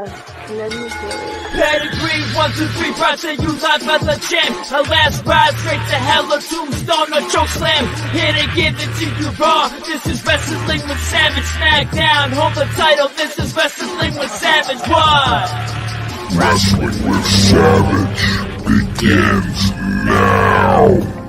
let me do it. Pedigree, 1, 2, 3, proud to use I by the champ. Her last ride straight to hell, a tombstone, a choke slam. Here to give it to you raw. This is Wrestling with Savage. SmackDown, hold the title. This is Wrestling with Savage. What? Wrestling with Savage begins now.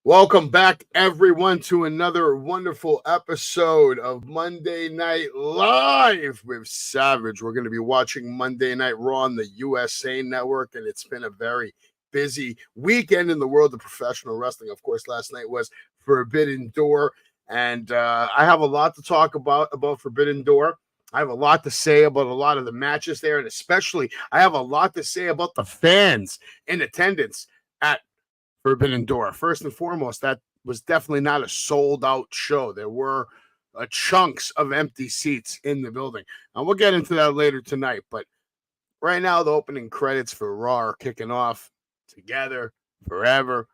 Welcome back, everyone, to another wonderful episode of Monday Night Live with Savage. We're going to be watching Monday Night Raw on the USA Network, and it's been a very busy weekend in the world of professional wrestling. Of course, last night was Forbidden Door, and I have a lot to talk about Forbidden Door. I have a lot to say about a lot of the matches there, and especially I have a lot to say about the fans in attendance at Forbidden Door. First and foremost, that was definitely not a sold-out show. There were chunks of empty seats in the building. And we'll get into that later tonight. But right now, the opening credits for Raw are kicking off together, forever.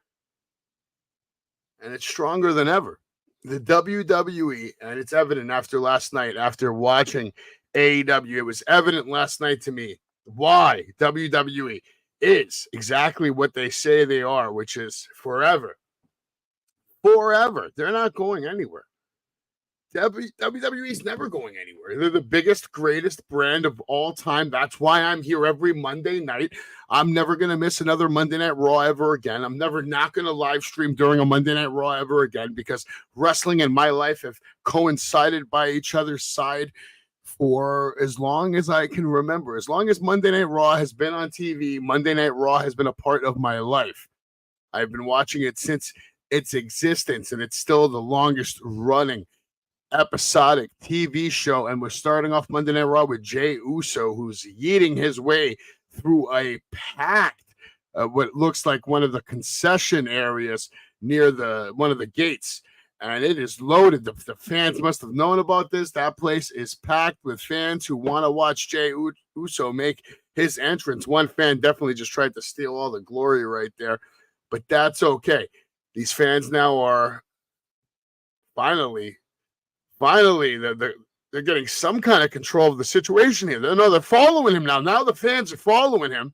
And it's stronger than ever. The WWE, and it's evident after last night, after watching AEW, it was evident last night to me why WWE is exactly what they say they are, which is forever. Forever. They're not going anywhere. WWE is never going anywhere. They're the biggest, greatest brand of all time. That's why I'm here every Monday night. I'm never going to miss another Monday Night Raw ever again. I'm never not going to live stream during a Monday Night Raw ever again because wrestling and my life have coincided by each other's side for as long as I can remember. As long as Monday Night Raw has been on TV, Monday Night Raw has been a part of my life. I've been watching it since its existence, and it's still the longest running episodic TV show. And we're starting off Monday Night Raw with Jey Uso, who's yeeting his way through a packed, what looks like one of the concession areas near one of the gates. And it is loaded. The fans must have known about this. That place is packed with fans who want to watch Jey Uso make his entrance. One fan definitely just tried to steal all the glory right there, but that's okay. These fans now are finally, they're getting some kind of control of the situation here. They're following him now. Now the fans are following him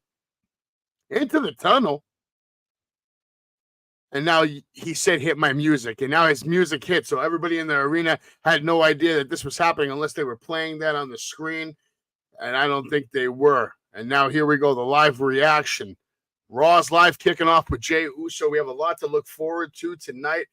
into the tunnel. And now he said, hit my music. And now his music hit. So everybody in the arena had no idea that this was happening unless they were playing that on the screen. And I don't think they were. And now here we go, the live reaction. Raw's live kicking off with Jey Uso. We have a lot to look forward to tonight.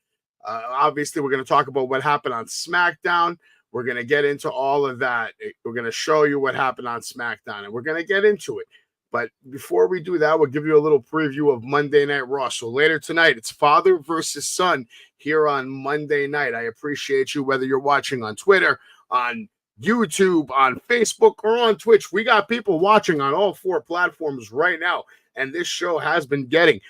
Obviously, we're going to talk about what happened on SmackDown. We're going to get into all of that. We're going to show you what happened on SmackDown. And we're going to get into it. But before we do that, we'll give you a little preview of Monday Night Raw. So later tonight, it's father versus son here on Monday night. I appreciate you, whether you're watching on Twitter, on YouTube, on Facebook, or on Twitch. We got people watching on all 4 platforms right now. And this show has been getting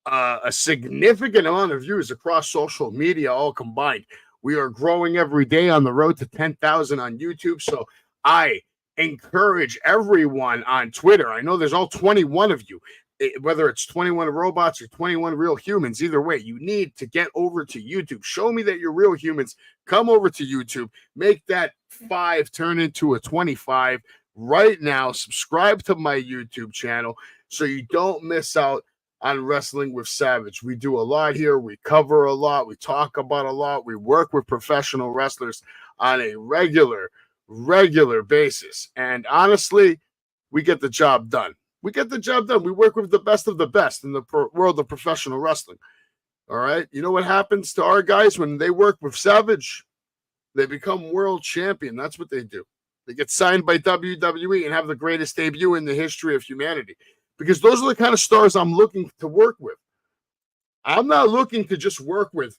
a significant amount of views across social media all combined. We are growing every day on the road to 10,000 on YouTube. So I encourage everyone on Twitter. I know there's all 21 of you, whether it's 21 robots or 21 real humans. Either way, you need to get over to YouTube. Show me that you're real humans. Come over to YouTube. Make that 5 turn into a 25 right now. Subscribe to my YouTube channel so you don't miss out on Wrestling with Savage. We do a lot here. We cover a lot. We talk about a lot. We work with professional wrestlers on a regular basis. And honestly, we get the job done. We work with the best of the best in the world of professional wrestling. All right. You know what happens to our guys when they work with Savage? They become world champion. That's what they do. They get signed by WWE and have the greatest debut in the history of humanity. Because those are the kind of stars I'm looking to work with. I'm not looking to just work with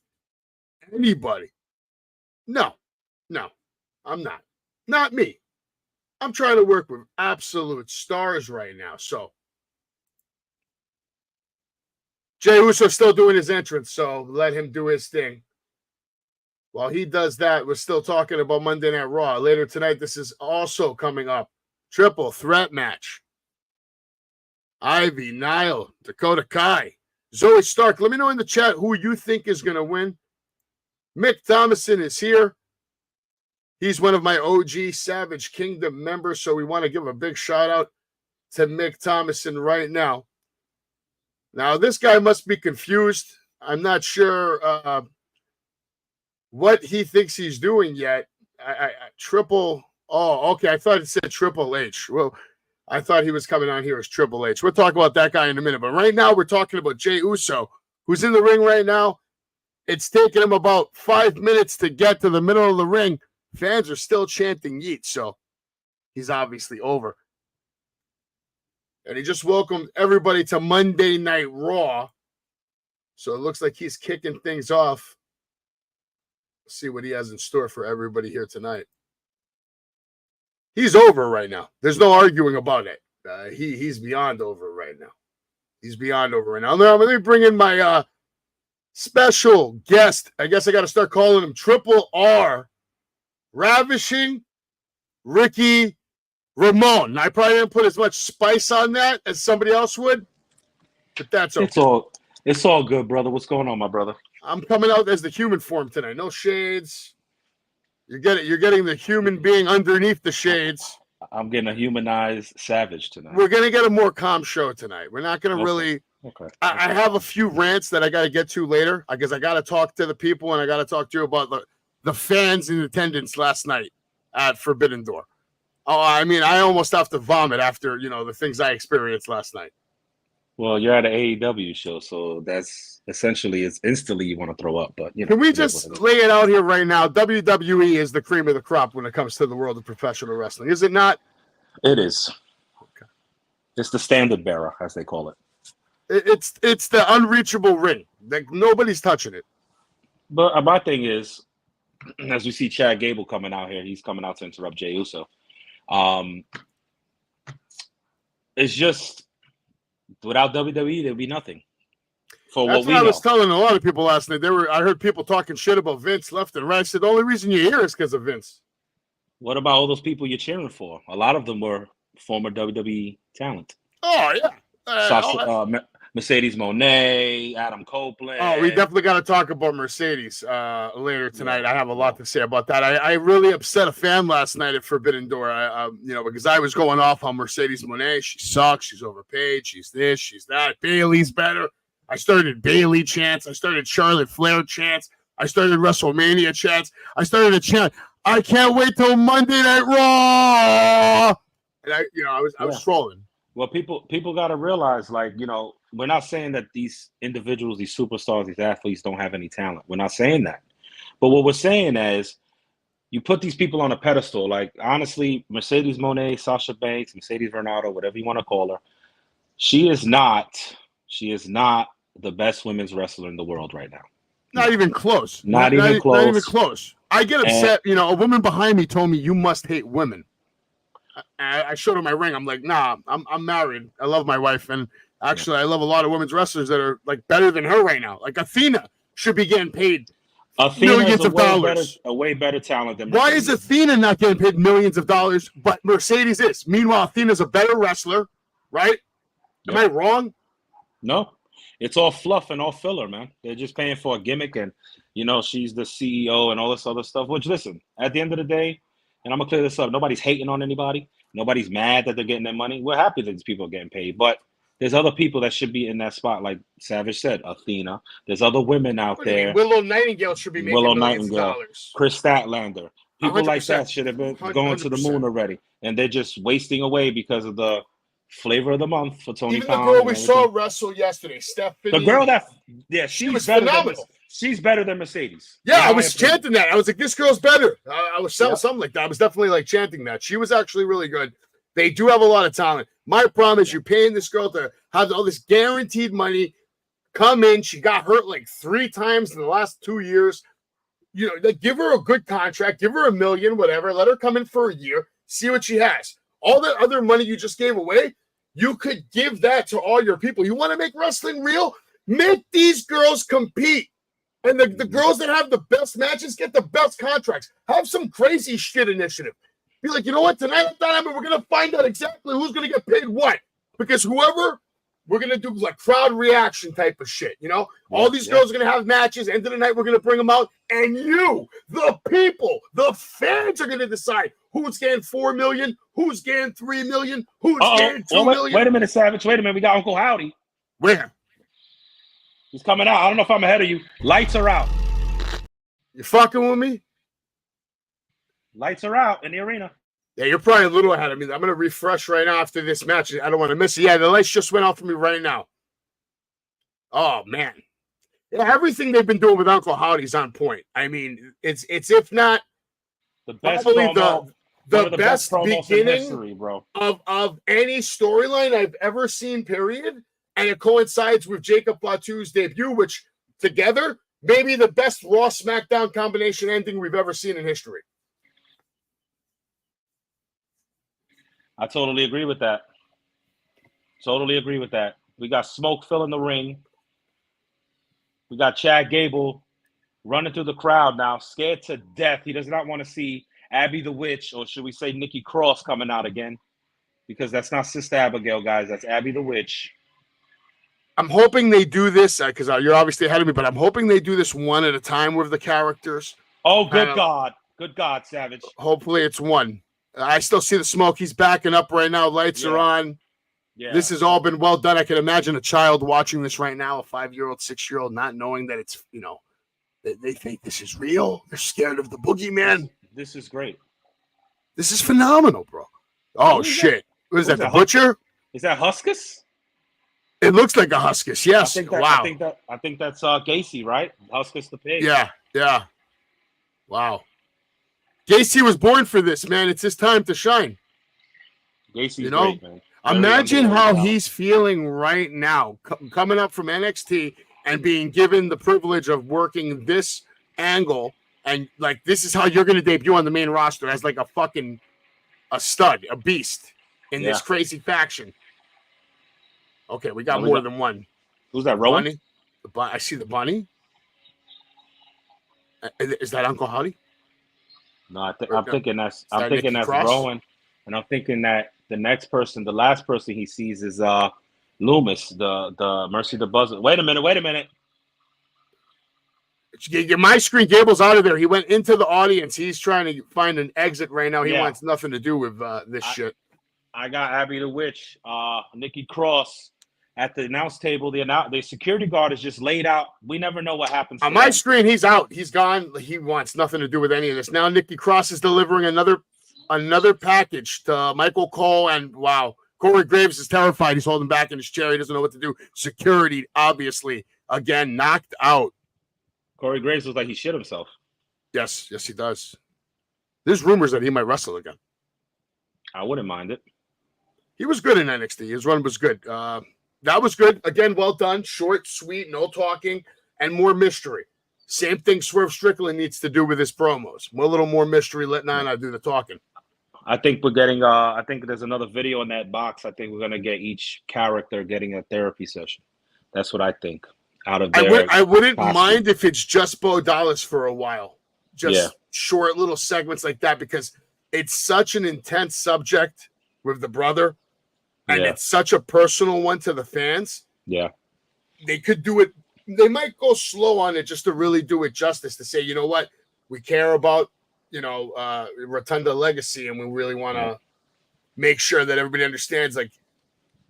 anybody. No, I'm not. Not me. I'm trying to work with absolute stars right now. So Jey Uso's still doing his entrance, so let him do his thing. While he does that, we're still talking about Monday Night Raw. Later tonight, this is also coming up. Triple threat match. Ivy, Nile, Dakota Kai, Zoe Stark. Let me know in the chat who you think is going to win. Mick Thomason is here. He's one of my OG Savage Kingdom members, so we want to give a big shout out to Mick Thomason right now. Now, this guy must be confused. I'm not sure what he thinks he's doing yet. Okay. I thought it said Triple H. Well, I thought he was coming on here as Triple H. We'll talk about that guy in a minute. But right now, we're talking about Jey Uso, who's in the ring right now. It's taken him about 5 minutes to get to the middle of the ring. Fans are still chanting yeet, so he's obviously over. And he just welcomed everybody to Monday Night Raw. So it looks like he's kicking things off. Let's see what he has in store for everybody here tonight. He's over right now. There's no arguing about it. He's beyond over right now. He's beyond over right now. Now, let me bring in my special guest. I guess I got to start calling him Triple R. Ravishing Ricky Ramon. I probably didn't put as much spice on that as somebody else would, but that's okay. It's all good, brother. What's going on, my brother? I'm coming out as the human form tonight. No shades. You're getting the human being underneath the shades. I'm getting a humanized savage tonight. We're gonna get a more calm show tonight. We're not gonna really. Okay. I have a few rants that I got to get to later because I got to talk to the people and I got to talk to you about the fans in attendance last night at Forbidden Door. Oh, I mean, I almost have to vomit after the things I experienced last night. Well, you're at an AEW show, so that's essentially it's instantly you want to throw up. But can we just lay it out here right now? WWE is the cream of the crop when it comes to the world of professional wrestling, is it not? It is. Okay. It's the standard bearer, as they call it. It's the unreachable ring. Like nobody's touching it. But my thing is, as we see Chad Gable coming out here, he's coming out to interrupt Jey Uso. It's just without WWE, there'd be nothing. That's what I was telling a lot of people last night. I heard people talking shit about Vince left and right. I said the only reason you're here is because of Vince. What about all those people you're cheering for? A lot of them were former WWE talent. Oh yeah, Mercedes Moné, Adam Copeland. Oh, we definitely got to talk about Mercedes later tonight. I have a lot to say about that. I really upset a fan last night at Forbidden Door. Because I was going off on Mercedes Moné. She sucks. She's overpaid. She's this. She's that. Bailey's better. I started Bailey chants. I started Charlotte Flair chants. I started WrestleMania chants. I started a chant. I can't wait till Monday Night Raw. And I was trolling. Well, people got to realize, we're not saying that these individuals, these superstars, these athletes don't have any talent. We're not saying that. But what we're saying is you put these people on a pedestal. Like, honestly, Mercedes Moné, Sasha Banks, Mercedes Varnado, whatever you want to call her, she is not the best women's wrestler in the world right now. Not even close. Not even close. I get upset. A woman behind me told me, you must hate women. I showed her my ring. I'm like, nah, I'm married. I love my wife. And actually, I love a lot of women's wrestlers that are better than her right now. Like Athena should be getting paid millions of dollars. A way better talent than Mercedes. Why is Athena not getting paid millions of dollars, but Mercedes is? Meanwhile, Athena's a better wrestler, right? Am I wrong? No. It's all fluff and all filler, man. They're just paying for a gimmick and, she's the CEO and all this other stuff. Which, listen, at the end of the day, and I'm going to clear this up, nobody's hating on anybody. Nobody's mad that they're getting their money. We're happy that these people are getting paid. But there's other people that should be in that spot, like Savage said, Athena. There's other women out there. Willow Nightingale should be making millions of dollars. Chris Statlander. People 100%. Like that should have been 100%. Going to the moon already. And they're just wasting away because of the flavor of the month for Tony Khan. Even the girl we saw wrestle yesterday, Stephanie. The girl she was phenomenal. She's better than Mercedes. Yeah, I was chanting that. I was like, this girl's better. I was saying something like that. I was definitely chanting that. She was actually really good. They do have a lot of talent. My problem is you're paying this girl to have all this guaranteed money come in. She got hurt 3 times in the last 2 years. Give her a good contract. Give her $1 million, whatever. Let her come in for a year. See what she has. All the other money you just gave away, you could give that to all your people. You want to make wrestling real? Make these girls compete. And the girls that have the best matches get the best contracts. Have some crazy shit initiative. Be like, you know what? Tonight at Dynamite, we're going to find out exactly who's going to get paid what. Because whoever, we're going to do like crowd reaction type of shit. You know, all these girls are going to have matches. End of the night, we're going to bring them out. And you, the people, the fans are going to decide who's getting $4 million, who's getting $3 million, who's getting $2 million. Wait a minute, Savage. Wait a minute. We got Uncle Howdy. Where? He's coming out. I don't know if I'm ahead of you. Lights are out. You fucking with me? Lights are out in the arena. Yeah, you're probably a little ahead of me. I'm going to refresh right now after this match. I don't want to miss it. Yeah, the lights just went out for me right now. Oh, man. Yeah, everything they've been doing with Uncle Howdy's on point. I mean, it's if not the best promo, the best beginning history, bro, of any storyline I've ever seen, period. And it coincides with Jacob Fatu's debut, which together, maybe the best Raw SmackDown combination ending we've ever seen in history. I totally agree with that. Totally agree with that. We got Smoke filling the ring. We got Chad Gable running through the crowd now, scared to death. He does not want to see Abby the Witch, or should we say Nikki Cross, coming out again. Because that's not Sister Abigail, guys. That's Abby the Witch. I'm hoping they do this, because you're obviously ahead of me, but I'm hoping they do this one at a time with the characters. Oh, good God. Good God, Savage. Hopefully it's one. I still see the Smoke. He's backing up right now. Lights are on. Yeah. This has all been well done. I can imagine a child watching this right now, a 5-year-old, 6-year-old, not knowing that it's, you know, they think this is real. They're scared of the boogeyman. This is great. This is phenomenal, bro. Oh, shit. What is that, the Butcher? Is that Huskus? It looks like a Huskus, yes. Wow. I think that's Gacy, right? Huskus the pig. Yeah. Wow. Gacy was born for this, man. It's his time to shine. Gacy's great, man. Imagine how he's feeling right now, coming up from NXT and being given the privilege of working this angle. And, like, this is how you're going to debut on the main roster as, like, a stud, a beast in this crazy faction. Okay, we got more than one. Who's that, Rowan? Bunny? I see the Bunny. Is that Uncle Howdy? No, I'm thinking that's Rowan, and I'm thinking that the next person, the last person he sees is Loomis, the Mercy the Buzzer. Wait a minute. My screen, Gable's out of there. He went into the audience. He's trying to find an exit right now. He wants nothing to do with this shit. I got Abby the Witch, Nikki Cross at the announce table. The security guard is just laid out. We never know what happens. On my screen, he's out. He's gone. He wants nothing to do with any of this. Now Nikki Cross is delivering another package to Michael Cole, and wow, Corey Graves is terrified. He's holding back in his chair. He doesn't know what to do. Security, obviously, again, knocked out. Corey Graves looks like he shit himself. Yes, he does. There's rumors that he might wrestle again. I wouldn't mind it. He was good in NXT. His run was good. That was good. Again, well done. Short, sweet, no talking, and more mystery. Same thing Swerve Strickland needs to do with his promos. A little more mystery, let Nana do the talking. I think we're getting I think there's another video in that box. I think we're going to get each character getting a therapy session. That's what I think. Out of I wouldn't mind if it's just Bo Dallas for a while. Just short little segments like that, because it's such an intense subject with the brother. And it's such a personal one to the fans. Yeah. They could do it. They might go slow on it just to really do it justice, to say, you know what, we care about, Rotunda legacy, and we really want to make sure that everybody understands, like,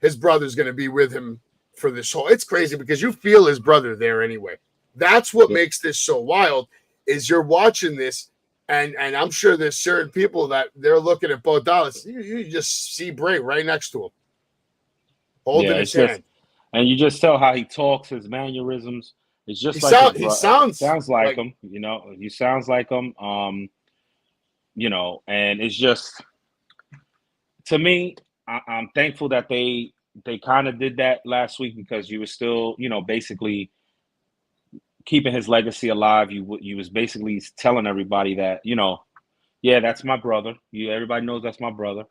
his brother's going to be with him for this whole. It's crazy because you feel his brother there anyway. That's what makes this so wild, is you're watching this, and I'm sure there's certain people that they're looking at Bo Dallas. You just see Bray right next to him, holding his hand. And you just tell how he talks, his mannerisms. It's just he sounds like him. He sounds like him. And it's just, to me, I'm thankful that they kind of did that last week, because you were still, basically keeping his legacy alive. You was basically telling everybody that, Yeah, that's my brother. Everybody knows that's my brother.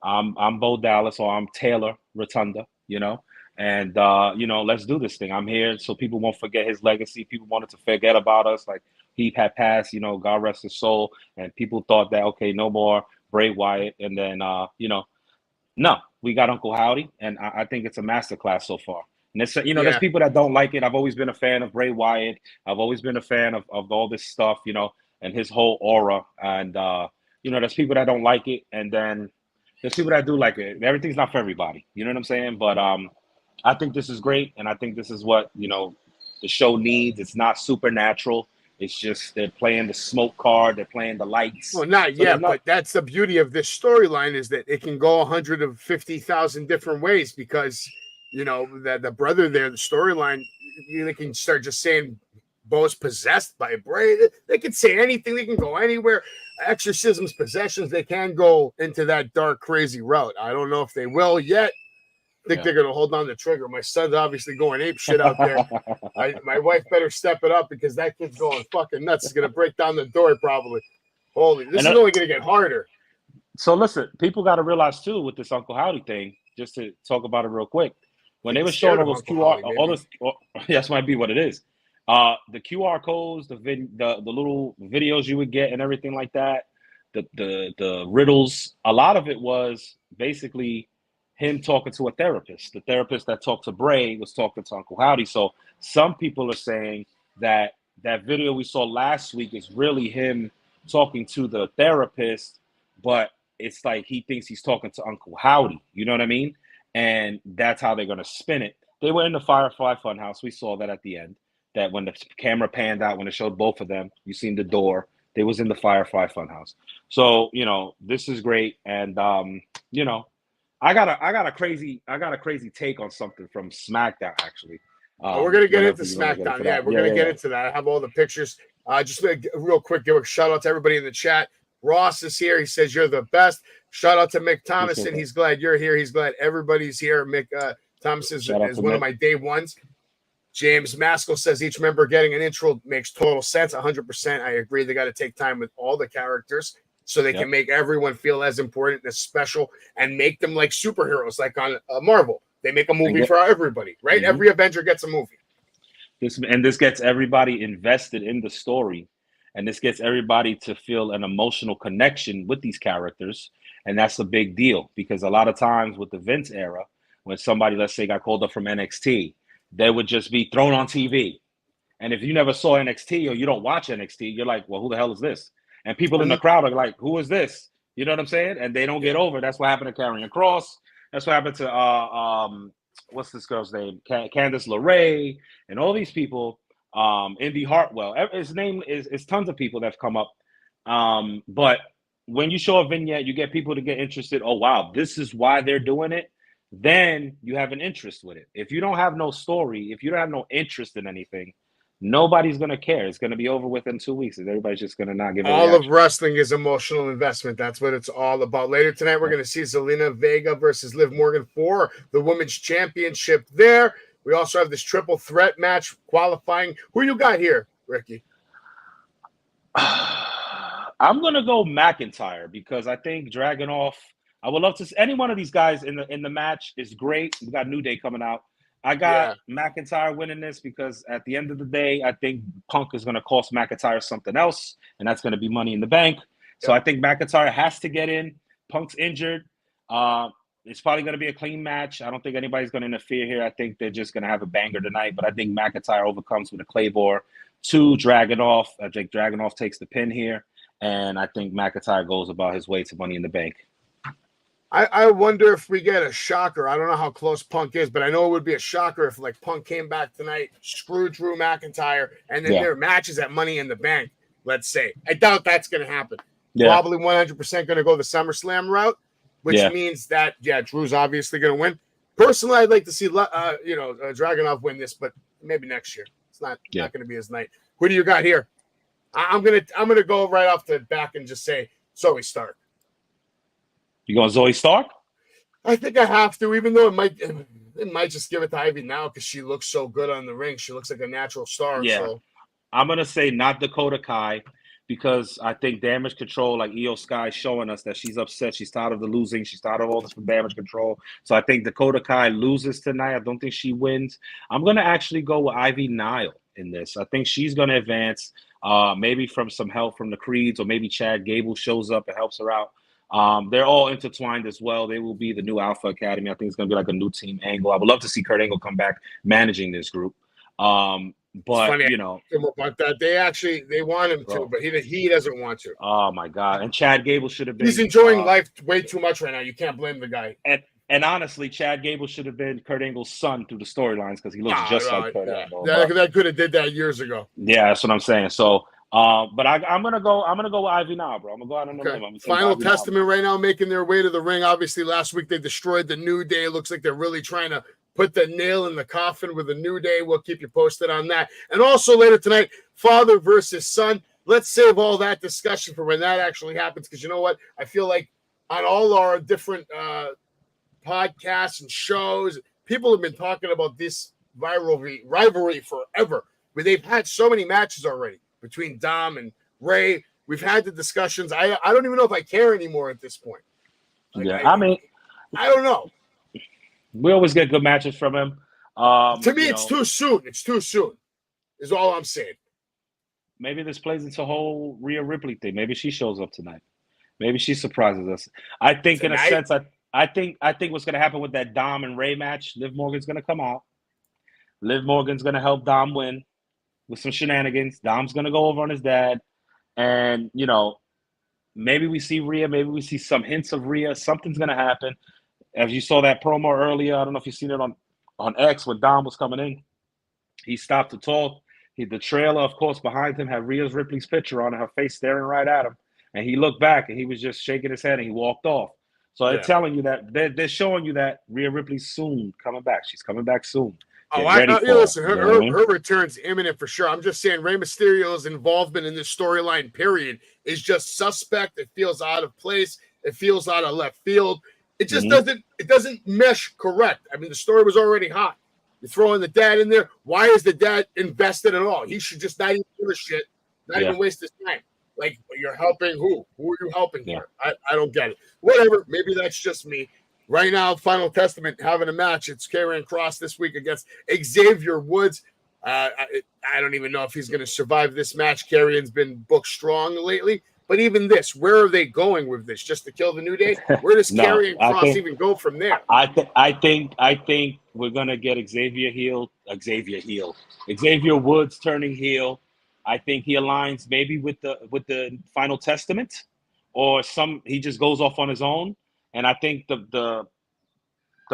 I'm Bo Dallas, or I'm Taylor Rotunda, and let's do this thing. I'm here so people won't forget his legacy. People wanted to forget about us, like he had passed, God rest his soul, and people thought that, okay, no more Bray Wyatt, and then no, we got Uncle Howdy, and I think it's a masterclass so far. And it's, there's people that don't like it. I've always been a fan of Bray Wyatt. I've always been a fan of all this stuff, and his whole aura. And there's people that don't like it, and then there's people that do like it. Everything's not for everybody. You know what I'm saying? But I think this is great, and I think this is what the show needs. It's not supernatural. It's just they're playing the smoke card. They're playing the lights. Well, not yet, but that's the beauty of this storyline, is that it can go 150,000 different ways, because that the brother there, the storyline, they can start just saying Bo's possessed by Bray. They can say anything. They can go anywhere. Exorcisms, possessions. They can go into that dark, crazy route. I don't know if they will yet. I think they're going to hold on the trigger. My son's obviously going ape shit out there. My wife better step it up, because that kid's going fucking nuts. He's going to break down the door probably. This is only going to get harder. So listen, people got to realize too, with this Uncle Howdy thing, just to talk about it real quick, when they were showing all those this might be what it is. The QR codes, the little videos you would get and everything like that, the riddles, a lot of it was basically him talking to a therapist. The therapist that talked to Bray was talking to Uncle Howdy. So some people are saying that video we saw last week is really him talking to the therapist, but it's like he thinks he's talking to Uncle Howdy. You know what I mean? And that's how they're going to spin it. They were in the Firefly Funhouse. We saw that at the end, that when the camera panned out, when it showed both of them, you seen the door. They was in the Firefly Funhouse. So, this is great. And, I got a crazy take on something from SmackDown, actually. We're gonna get into SmackDown. We're gonna get into that. I have all the pictures. Just real quick, give a shout out to everybody in the chat. Ross is here. He says you're the best. Shout out to Mick Thomason. He's glad you're here. He's glad everybody's here. Mick Thomason is one of my day ones. James Maskell says each member getting an intro makes total sense. 100%. I agree. They got to take time with all the characters, so they can make everyone feel as important, as special, and make them like superheroes, like on Marvel. They make a movie for everybody, right? Mm-hmm. Every Avenger gets a movie. This gets everybody invested in the story, and this gets everybody to feel an emotional connection with these characters, and that's a big deal, because a lot of times with the Vince era, when somebody, let's say, got called up from NXT, they would just be thrown on TV. And if you never saw NXT or you don't watch NXT, you're like, well, who the hell is this? And people in the crowd are like, who is this? You know what I'm saying? And they don't get over. That's what happened to Karrion Kross. That's what happened to, what's this girl's name? Candice LeRae, and all these people, Indy Hartwell. His name is tons of people that have come up. But when you show a vignette, you get people to get interested. Oh, wow, this is why they're doing it. Then you have an interest with it. If you don't have no story, if you don't have no interest in anything, nobody's going to care. It's going to be over within 2 weeks. And everybody's just going to not give a all of wrestling is emotional investment. That's what it's all about. Later tonight, we're going to see Zelina Vega versus Liv Morgan for the Women's Championship there. We also have this triple threat match qualifying. Who you got here, Ricky? I'm going to go McIntyre, because I think Dragunov, I would love to see any one of these guys in the match is great. We got New Day coming out. I got McIntyre winning this, because at the end of the day, I think Punk is going to cost McIntyre something else, and that's going to be Money in the Bank. So I think McIntyre has to get in. Punk's injured. It's probably going to be a clean match. I don't think anybody's going to interfere here. I think they're just going to have a banger tonight, but I think McIntyre overcomes with a Claymore to Dragunov. I think Dragunov takes the pin here, and I think McIntyre goes about his way to Money in the Bank. I wonder if we get a shocker. I don't know how close Punk is, but I know it would be a shocker if like Punk came back tonight, screwed Drew McIntyre, and then their matches at Money in the Bank, let's say. I doubt that's going to happen. Probably 100% going to go the SummerSlam route, which means that, Drew's obviously going to win. Personally, I'd like to see, Dragunov win this, but maybe next year. It's not going to be his night. Who do you got here? I'm gonna go right off the back and just say Zoe Stark. You going Zoe Stark? I think I have to, even though it might just give it to Ivy now, because she looks so good on the ring. She looks like a natural star. Yeah. So. I'm going to say not Dakota Kai, because I think damage control, like Io Sky, showing us that she's upset. She's tired of the losing. She's tired of all this damage control. So I think Dakota Kai loses tonight. I don't think she wins. I'm going to actually go with Ivy Nile in this. I think she's going to advance, maybe from some help from the Creeds, or maybe Chad Gable shows up and helps her out. They're all intertwined as well. They will be the new Alpha Academy. I think it's going to be like a new team Angle. I would love to see Kurt Angle come back managing this group. But funny, you know, about that, they want him to, but he doesn't want to. Oh my God! And Chad Gable should have been. He's enjoying life way too much right now. You can't blame the guy. And honestly, Chad Gable should have been Kurt Angle's son through the storylines, because he looks just like Kurt Angle. That could have did that years ago. Yeah, that's what I'm saying. So, but I'm gonna go with Ivy now, bro. I'm gonna go out on the limb. Final Testament right now making their way to the ring. Obviously, last week they destroyed the New Day. It looks like they're really trying to put the nail in the coffin with a New Day. We'll keep you posted on that. And also later tonight, father versus son. Let's save all that discussion for when that actually happens, because you know what? I feel like on all our different podcasts and shows, people have been talking about this rivalry forever. But they've had so many matches already between Dom and Ray. We've had the discussions. I don't even know if I care anymore at this point. I mean, I don't know. We always get good matches from him. To me, it's too soon. It's too soon, is all I'm saying. Maybe this plays into the whole Rhea Ripley thing. Maybe she shows up tonight. Maybe she surprises us. I think tonight? In a sense, I think what's going to happen with that Dom and Ray match, Liv Morgan's going to come out. Liv Morgan's going to help Dom win with some shenanigans. Dom's going to go over on his dad. And, you know, maybe we see Rhea. Maybe we see some hints of Rhea. Something's going to happen. As you saw that promo earlier, I don't know if you've seen it on X when Dom was coming in. He stopped to talk. The trailer, of course, behind him had Rhea Ripley's picture on, and her face staring right at him. And he looked back, and he was just shaking his head, and he walked off. So they're telling you that they're showing you that Rhea Ripley's soon coming back. She's coming back soon. Listen, her return's imminent for sure. I'm just saying Rey Mysterio's involvement in this storyline, period, is just suspect. It feels out of place. It feels out of left field. It just doesn't mesh correct. I mean, the story was already hot. You're throwing the dad in there. Why is the dad invested at all? He should just not even give a shit, not even waste his time. Like, you're helping who? Who are you helping here? I don't get it. Whatever. Maybe that's just me. Right now, Final Testament having a match. It's Karrion Kross this week against Xavier Woods. I don't even know if he's going to survive this match. Karrion's been booked strong lately. But even this, where are they going with this? Just to kill the New Day? Where does Karrion Kross even go from there? I think we're gonna get Xavier Woods turning heel. I think he aligns maybe with the Final Testament, or he just goes off on his own. And I think the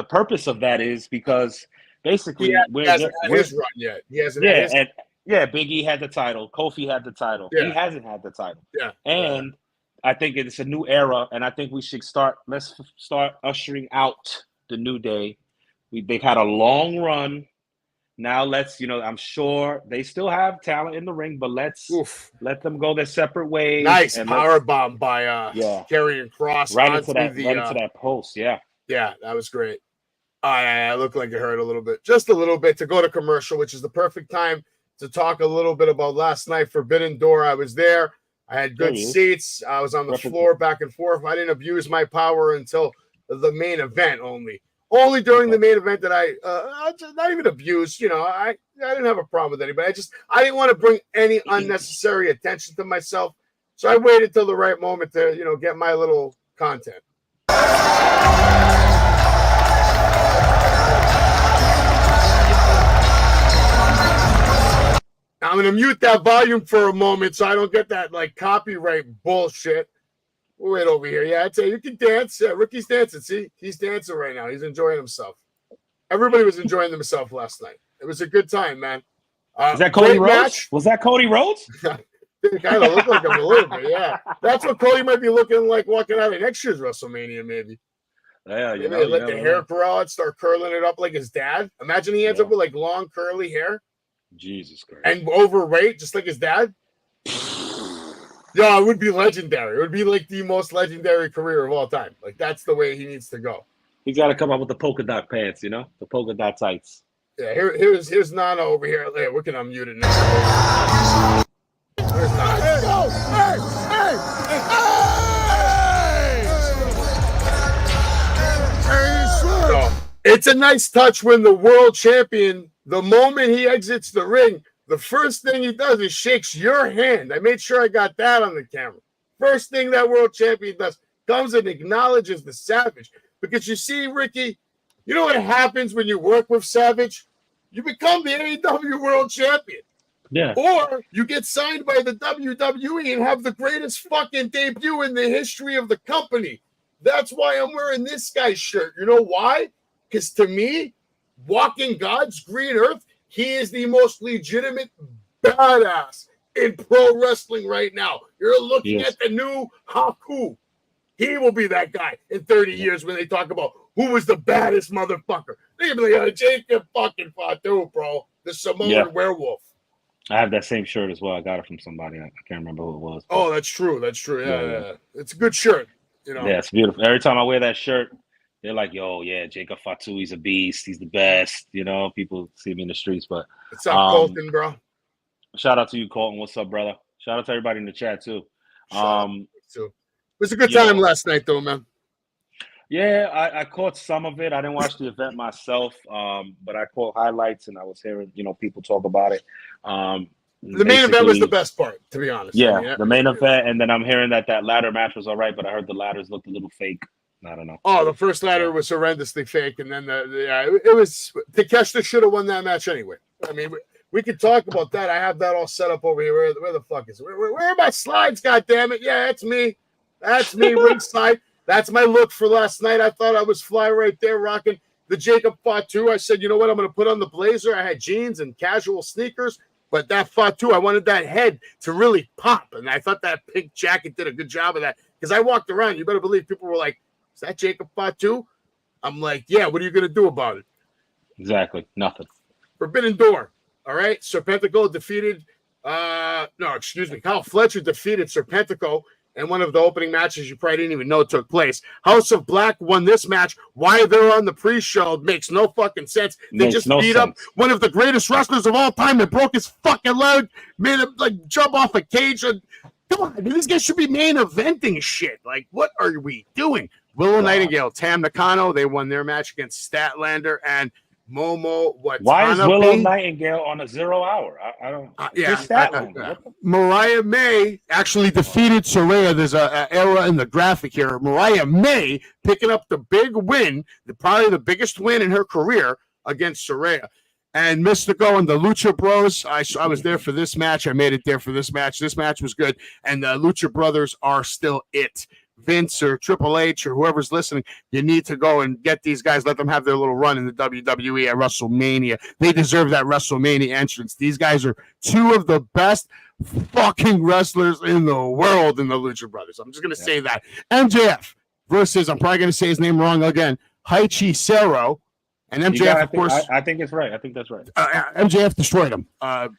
purpose of that is because basically he hasn't had his run yet. He hasn't had his. Big E had the title. Kofi had the title. Yeah. He hasn't had the title. Yeah. And I think it's a new era, and I think let's start ushering out the New Day. They've had a long run. Now I'm sure they still have talent in the ring, but let them go their separate ways. Nice power bomb by Karrion Kross right into that post. Yeah, that was great. I looked like it hurt a little bit, just a little bit, to go to commercial, which is the perfect time to talk a little bit about last night. Forbidden Door. I was there. I had good seats. I was on the floor back and forth. I didn't abuse my power until the main event only. Only during the main event that I not even abused. You know, I didn't have a problem with anybody. I didn't want to bring any unnecessary attention to myself. So I waited till the right moment to, get my little content. I'm going to mute that volume for a moment so I don't get that copyright bullshit. We'll wait over here. Yeah, I'd say you can dance. Ricky's dancing. See, he's dancing right now. He's enjoying himself. Everybody was enjoying themselves last night. It was a good time, man. Is that Cody Rhodes? Was that Cody Rhodes? It kind of looked like him a little bit, yeah. That's what Cody might be looking like walking out of next year's WrestleMania, maybe. Yeah, let the hair grow out, start curling it up like his dad. Imagine he ends up with long curly hair. Jesus Christ. And overweight, just like his dad. Yeah, it would be legendary. It would be the most legendary career of all time. That's the way he needs to go. He's got to come up with the polka dot pants, the polka dot tights. Yeah, here's Nana over here. Yeah, we can unmute it now. There's Nana. So, it's a nice touch when the world champion, the moment he exits the ring, the first thing he does is shakes your hand. I made sure I got that on the camera. First thing that world champion does, comes and acknowledges the Savage. Because you see, Ricky, you know what happens when you work with Savage? You become the AEW world champion. Yeah. Or you get signed by the WWE and have the greatest fucking debut in the history of the company. That's why I'm wearing this guy's shirt. You know why? Because to me, walking God's green earth, he is the most legitimate badass in pro wrestling right now. You're looking at the new Haku. He will be that guy in 30 years when they talk about who was the baddest motherfucker. They're going to be like, Jacob fucking Fatu, bro. The Samoan werewolf. I have that same shirt as well. I got it from somebody. I can't remember who it was. Oh, that's true. That's true. Yeah. It's a good shirt. You know. Yeah, it's beautiful. Every time I wear that shirt, they're like, yo, yeah, Jacob Fatu, he's a beast. He's the best. You know, people see me in the streets. But what's up, Colton, bro? Shout out to you, Colton. What's up, brother? Shout out to everybody in the chat, too. It was a good time last night, though, man. Yeah, I caught some of it. I didn't watch the event myself, but I caught highlights and I was hearing, people talk about it. The main event was the best part, to be honest. Yeah, the main event, and then I'm hearing that ladder match was all right, but I heard the ladders looked a little fake. I don't know. Oh, the first ladder was horrendously fake, and then it was Takeshita should have won that match anyway. I mean, we could talk about that. I have that all set up over here. Where the fuck is it? Where are my slides? God damn it! Yeah, that's me. That's me. Ringside. That's my look for last night. I thought I was fly right there, rocking the Jacob Fatu. I said, you know what? I'm going to put on the blazer. I had jeans and casual sneakers. But that Fatu, I wanted that head to really pop. And I thought that pink jacket did a good job of that. Because I walked around, you better believe people were like, is that Jacob Fatu? I'm like, yeah, what are you going to do about it? Exactly. Nothing. Forbidden Door. All right. Serpentico defeated, Kyle Fletcher defeated Serpentico in one of the opening matches you probably didn't even know took place. House of Black won this match. Why they're on the pre-show makes no fucking sense. They just beat up one of the greatest wrestlers of all time that broke his fucking leg, made him like jump off a cage. And come on, these guys should be main eventing shit. Like, what are we doing? Willow Nightingale, Tam Nakano, they won their match against Statlander and Momo Watanabe. Why is Willow Nightingale on a 0 hour? I don't. Mariah May actually defeated Saraya. There's an error in the graphic here. Mariah May picking up the big win, probably the biggest win in her career against Saraya. And Mystico and the Lucha Bros, I was there for this match. I made it there for this match. This match was good. And the Lucha Brothers are still it. Vince or Triple H or whoever's listening, you need to go and get these guys. Let them have their little run in the WWE at WrestleMania. They deserve that WrestleMania entrance. These guys are two of the best fucking wrestlers in the world in the Lucha Brothers. I'm just going to say that. MJF versus, I'm probably going to say his name wrong again, Haichi Cero. And MJF, of course. I think it's right. I think that's right. MJF destroyed him. A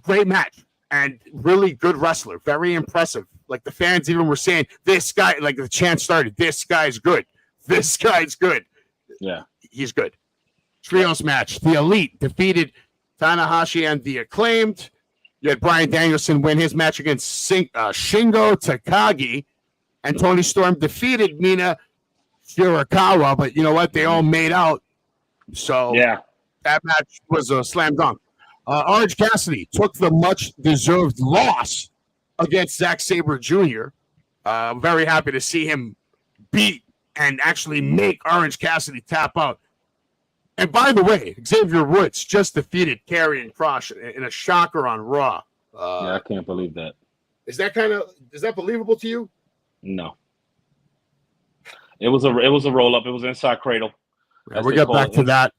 great match. And really good wrestler. Very impressive. Like the fans even were saying, this guy, like the chant started, this guy's good. This guy's good. Yeah. He's good. Trios match. The Elite defeated Tanahashi and the Acclaimed. You had Bryan Danielson win his match against Shingo Takagi. And Tony Storm defeated Mina Shirakawa. But you know what? They all made out. So that match was a slam dunk. Orange Cassidy took the much-deserved loss against Zack Sabre Jr. Very happy to see him beat and actually make Orange Cassidy tap out. And by the way, Xavier Woods just defeated Karrion Kross in a shocker on Raw. I can't believe that. Is that believable to you? No. It was a roll-up. It was inside cradle. We'll get back to that.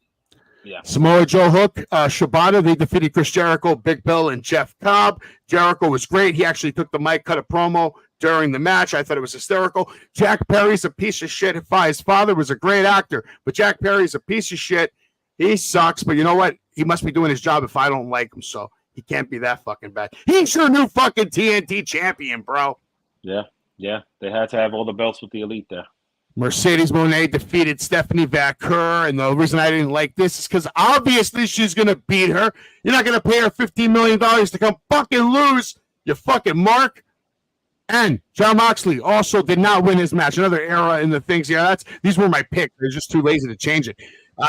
Yeah. Samoa Joe Hook, Shibata, they defeated Chris Jericho, Big Bill, and Jeff Cobb. Jericho was great. He actually took the mic, cut a promo during the match. I thought it was hysterical. Jack Perry's a piece of shit. His father was a great actor, but Jack Perry's a piece of shit. He sucks, but you know what? He must be doing his job if I don't like him, so he can't be that fucking bad. He's your new fucking TNT champion, bro. Yeah. They had to have all the belts with the Elite there. Mercedes Moné defeated Stephanie Vaquer, and the reason I didn't like this is because obviously she's going to beat her. You're not going to pay her $15 million to come fucking lose, you fucking mark. And Jon Moxley also did not win his match. Another era in the things. Yeah, these were my picks. They're just too lazy to change it.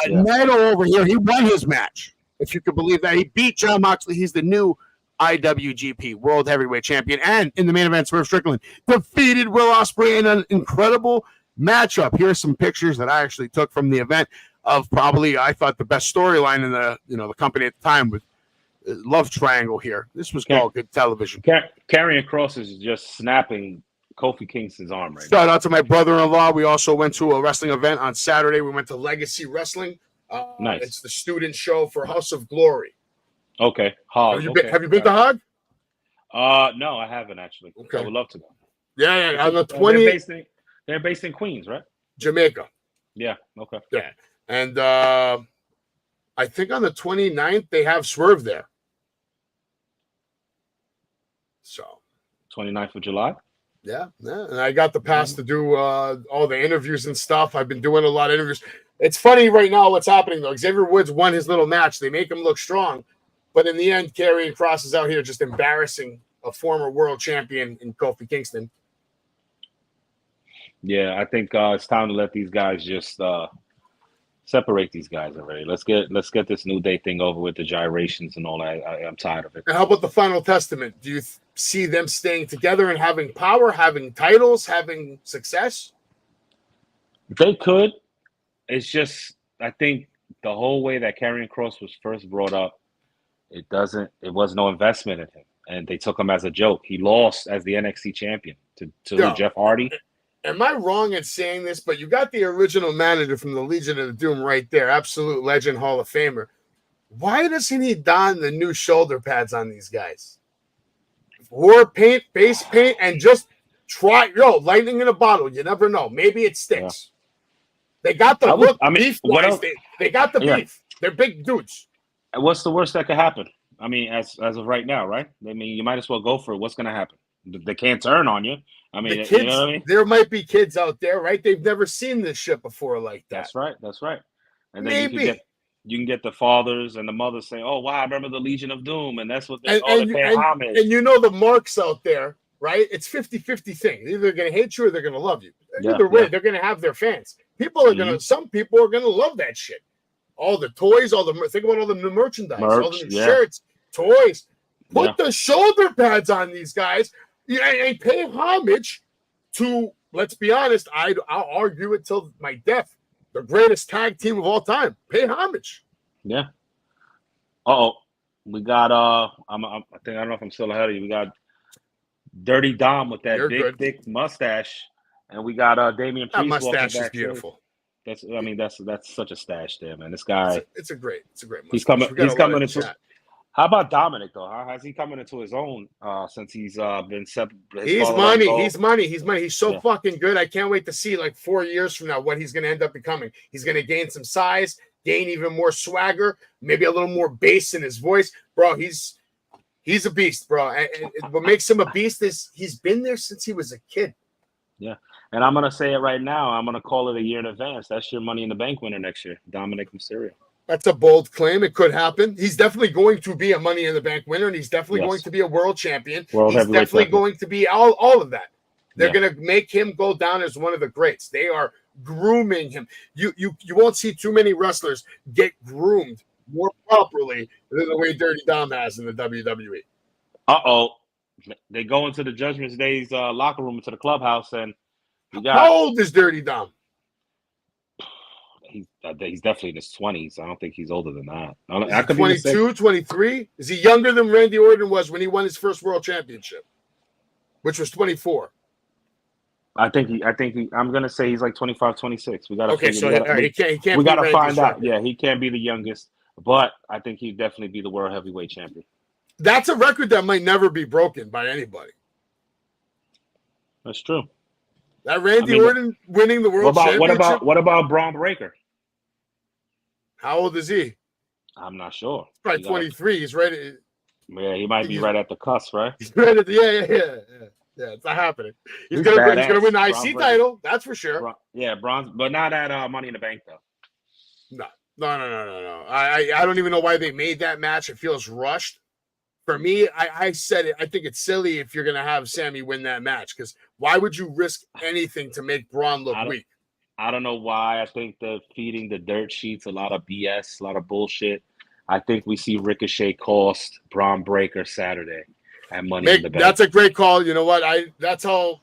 Naito over here, he won his match. If you could believe that, he beat Jon Moxley. He's the new IWGP World Heavyweight Champion. And in the main event, Swerve Strickland defeated Will Ospreay in an incredible matchup. Here's some pictures that I actually took from the event of probably, I thought, the best storyline in the company at the time with love triangle here. This was called good television. Karrion Kross is just snapping Kofi Kingston's arm right Shout out to my brother-in-law. We also went to a wrestling event on Saturday. We went to Legacy Wrestling. Nice. It's the student show for House of Glory. Okay. Hog. Have you been to Hog? No, I haven't actually. Okay. I would love to go. Yeah. On the 20th, they're based in Queens, right? Jamaica. Yeah. Okay. Yeah. And I think on the 29th they have Swerve there. So 29th of July. Yeah. And I got the pass to do all the interviews and stuff. I've been doing a lot of interviews. It's funny right now what's happening though. Xavier Woods won his little match. They make him look strong, but in the end, Karrion Kross is out here just embarrassing a former world champion in Kofi Kingston. Yeah, I think it's time to let these guys just separate these guys already. Let's get this New Day thing over with, the gyrations and all that. I'm tired of it. And how about the Final Testament? Do you see them staying together and having power, having titles, having success? They could. It's just, I think the whole way that Karrion Kross was first brought up, it was no investment in him. And they took him as a joke. He lost as the NXT champion to Jeff Hardy. Am I wrong in saying this? But you got the original manager from the Legion of Doom right there. Absolute legend, Hall of Famer. Why doesn't he don the new shoulder pads on these guys? War paint, base paint, and just try. Lightning in a bottle. You never know. Maybe it sticks. They got the look. Beef wise, they got the beef. They're big dudes. What's the worst that could happen? I mean, as of right now, right? I mean, you might as well go for it. What's going to happen? They can't turn on you. I mean, kids, you know what I mean? There might be kids out there, right? They've never seen this shit before like that. That's right. And then you can get the fathers and the mothers saying, "Oh, wow, I remember the Legion of Doom," and that's what they're paying homage. And the marks out there, right? It's 50-50 thing. Either they're going to hate you or they're going to love you. Either way, they're going to have their fans. Some people are going to love that shit. All the toys, think about all the new merchandise, all the new shirts, toys. Put the shoulder pads on these guys and pay homage to, let's be honest, I'll argue it till my death, the greatest tag team of all time. Pay homage. Yeah. We got I don't know if I'm still ahead of you. We got Dirty Dom with that thick mustache, and we got Damian Priest. That mustache is beautiful. That's such a stash there, man. This guy, it's a great mustache. He's coming into. How about Dominic though? How has he coming into his own since he's been separated? He's money. He's so fucking good. I can't wait to see 4 years from now what he's going to end up becoming. He's going to gain some size, gain even more swagger, maybe a little more bass in his voice, bro. He's a beast, bro. And what makes him a beast is he's been there since he was a kid. Yeah. And I'm going to say it right now. I'm going to call it a year in advance. That's your Money in the Bank winner next year, Dominic Mysterio. That's a bold claim. It could happen. He's definitely going to be a Money in the Bank winner, and he's definitely going to be a world champion. He's definitely going to be all of that. They're going to make him go down as one of the greats. They are grooming him. You won't see too many wrestlers get groomed more properly than the way Dirty Dom has in the WWE. They go into the Judgment Day's locker room, into the clubhouse, and how old is Dirty Dom? He's definitely in his 20s. I don't think he's older than that. I could 22, 23. Is he younger than Randy Orton was when he won his first world championship, which was 24? I'm gonna say he's like 25, 26. We gotta he can't. We gotta find out. Yeah, he can't be the youngest, but I think he'd definitely be the world heavyweight champion. That's a record that might never be broken by anybody. That's true. That Randy Orton winning the world championship. What about Braun Breaker? How old is he? I'm not sure. He's probably 23. He's ready. Yeah, he might be right at the cusp, right? He's ready. Yeah. It's not happening. He's gonna win the IC title. That's for sure. Braun, but not at Money in the Bank though. No. I don't even know why they made that match. It feels rushed. for me, I said it. I think it's silly if you're going to have Sammy win that match, because why would you risk anything to make Braun look weak? I don't know why. I think they're feeding the dirt sheets a lot of BS, a lot of bullshit. I think we see Ricochet cost Braun Breaker Saturday at Money in the Bank. That's a great call. You know what? That's how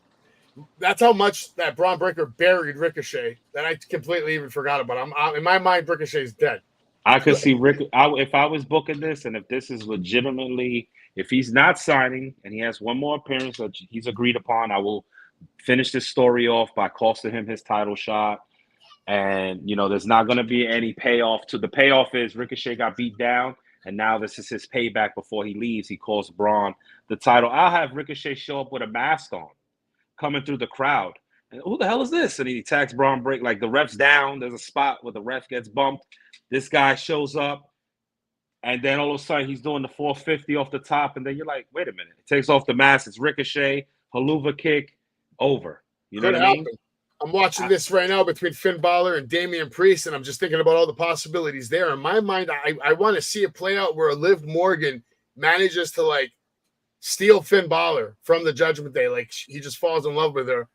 much that Braun Breaker buried Ricochet that I completely even forgot about. In my mind, Ricochet's dead. I could see if I was booking this, and if this is legitimately, if he's not signing and he has one more appearance that he's agreed upon, I will finish this story off by costing him his title shot. And, you know, there's not going to be any payoff. The payoff is Ricochet got beat down, and now this is his payback before he leaves. He calls Braun the title. I'll have Ricochet show up with a mask on, coming through the crowd. And, who the hell is this? And he attacks Braun Break. Like, the ref's down. There's a spot where the ref gets bumped. This guy shows up, and then all of a sudden he's doing the 450 off the top, and then you're like, wait a minute. It takes off the mask. It's Ricochet, haluva kick, over. You know what I mean? I'm watching this right now between Finn Balor and Damian Priest, and I'm just thinking about all the possibilities there. In my mind, I want to see it play out where Liv Morgan manages to, like, steal Finn Balor from the Judgment Day. Like, he just falls in love with her,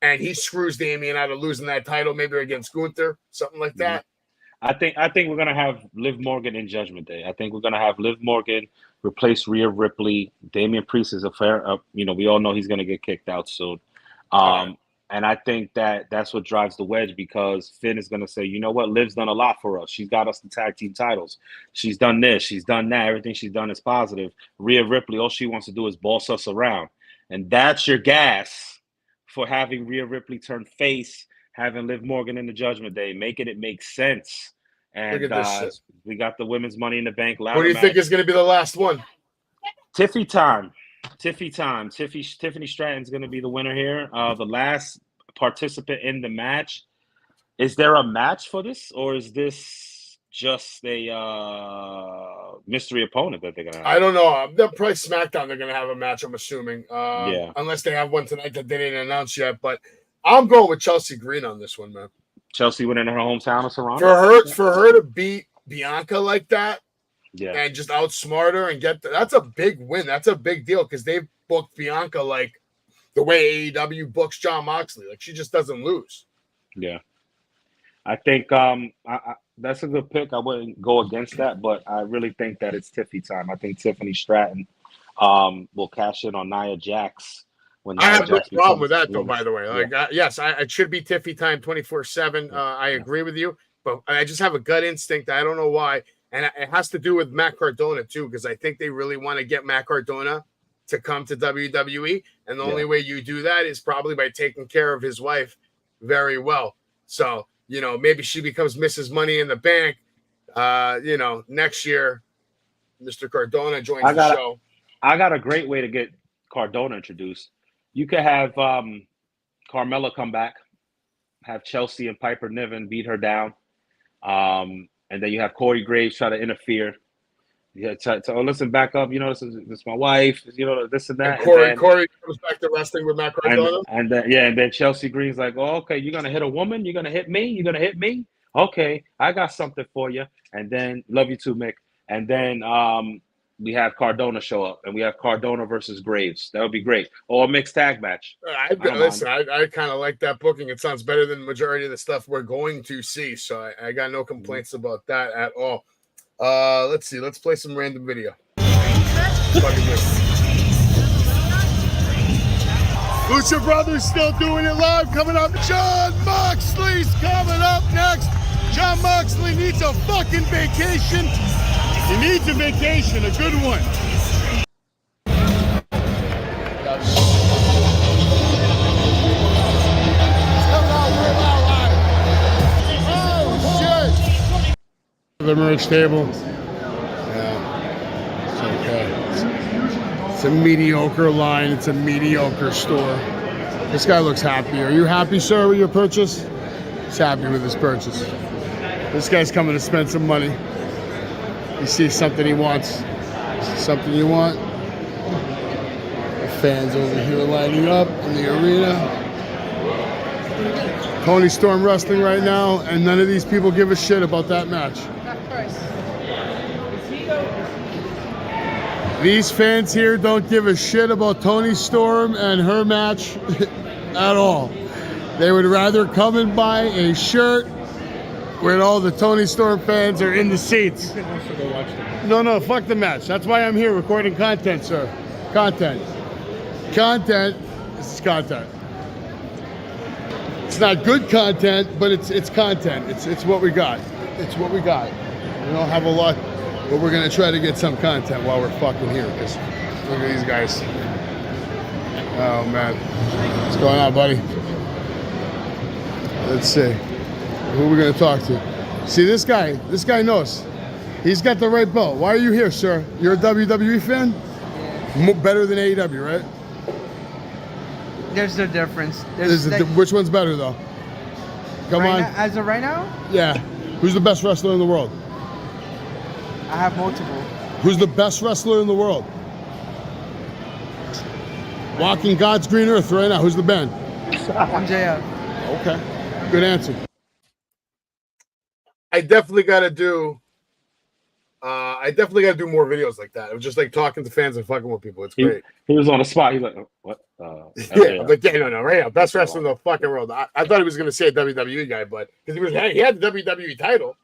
and he screws Damian out of losing that title, maybe against Gunther, something like that. I think we're gonna have Liv Morgan in Judgment Day. I think we're gonna have Liv Morgan replace Rhea Ripley. Damian Priest is a fair, we all know he's gonna get kicked out soon. And I think that's what drives the wedge, because Finn is gonna say, you know what, Liv's done a lot for us. She's got us the tag team titles. She's done this. She's done that. Everything she's done is positive. Rhea Ripley, all she wants to do is boss us around, and that's your gas for having Rhea Ripley turn face. Having Liv Morgan in the Judgment Day, making it make sense. And look at this we got the women's Money in the Bank. What do you think is going to be the last one? Tiffy time. Tiffany Stratton's going to be the winner here. The last participant in the match. Is there a match for this, or is this just a mystery opponent that they're going to have? I don't know. They'll probably SmackDown. They're going to have a match, I'm assuming. Unless they have one tonight that they didn't announce yet, but I'm going with Chelsea Green on this one, man. Chelsea winning in her hometown of Toronto. For her to beat Bianca like that, and just outsmart her and that's a big win. That's a big deal, because they've booked Bianca like the way AEW books Jon Moxley. Like, she just doesn't lose. Yeah, I think that's a good pick. I wouldn't go against that, but I really think that it's Tiffy time. I think Tiffany Stratton will cash in on Nia Jax. I have no problem with that, though, by the way. Like, yes, it should be Tiffy time 24/7. I agree with you, but I just have a gut instinct. I don't know why. And it has to do with Matt Cardona, too, because I think they really want to get Matt Cardona to come to WWE. And the only way you do that is probably by taking care of his wife very well. So, maybe she becomes Mrs. Money in the Bank. Next year, Mr. Cardona joins the show. I got a great way to get Cardona introduced. You could have Carmella come back, have Chelsea and Piper Niven beat her down, and then you have Corey Graves try to interfere. Listen, back up. This is my wife. This and that. And Corey comes back to wrestling with Matt Cardona. And then Chelsea Green's like, oh, okay, you're gonna hit a woman. You're gonna hit me. You're gonna hit me. Okay, I got something for you. And then love you too, Mick. And then we have Cardona show up, and we have Cardona versus Graves. That would be great. Or a mixed tag match. I kind of like that booking. It sounds better than the majority of the stuff we're going to see. So I got no complaints about that at all. Let's see. Let's play some random video. Lucha Brothers still doing it live. Coming up, Jon Moxley's coming up next. Jon Moxley needs a fucking vacation. He needs a vacation, a good one. Oh, shit. The merch table. Yeah, it's okay. It's a mediocre line. It's a mediocre store. This guy looks happy. Are you happy, sir, with your purchase? He's happy with his purchase. This guy's coming to spend some money. He sees something he wants. Something you want. The fans over here lining up in the arena. Tony Storm wrestling right now, and none of these people give a shit about that match. These fans here don't give a shit about Toni Storm and her match at all. They would rather come and buy a shirt when all the Toni Storm fans are in the seats. No, fuck the match. That's why I'm here recording content, sir. Content. This is content. It's not good content, but it's content. It's what we got. It's what we got. We don't have a lot, but we're gonna try to get some content while we're fucking here. Because look at these guys. Oh man, what's going on, buddy? Let's see. Who are we gonna talk to? See this guy. This guy knows. He's got the right belt. Why are you here, sir? You're a WWE fan? Better than AEW, right? There's a difference. Which one's better, though? Come on. As of right now? Yeah. Who's the best wrestler in the world? I have multiple. Who's the best wrestler in the world? Walking God's green earth right now. Who's the band? MJF. Okay. Good answer. I definitely got to do more videos like that. I'm just like talking to fans and fucking with people. It's great. He was on the spot. He's like, what? Yeah, but yeah, no, right now, best wrestler in the fucking world. I thought he was gonna say a WWE guy, but because he had the WWE title.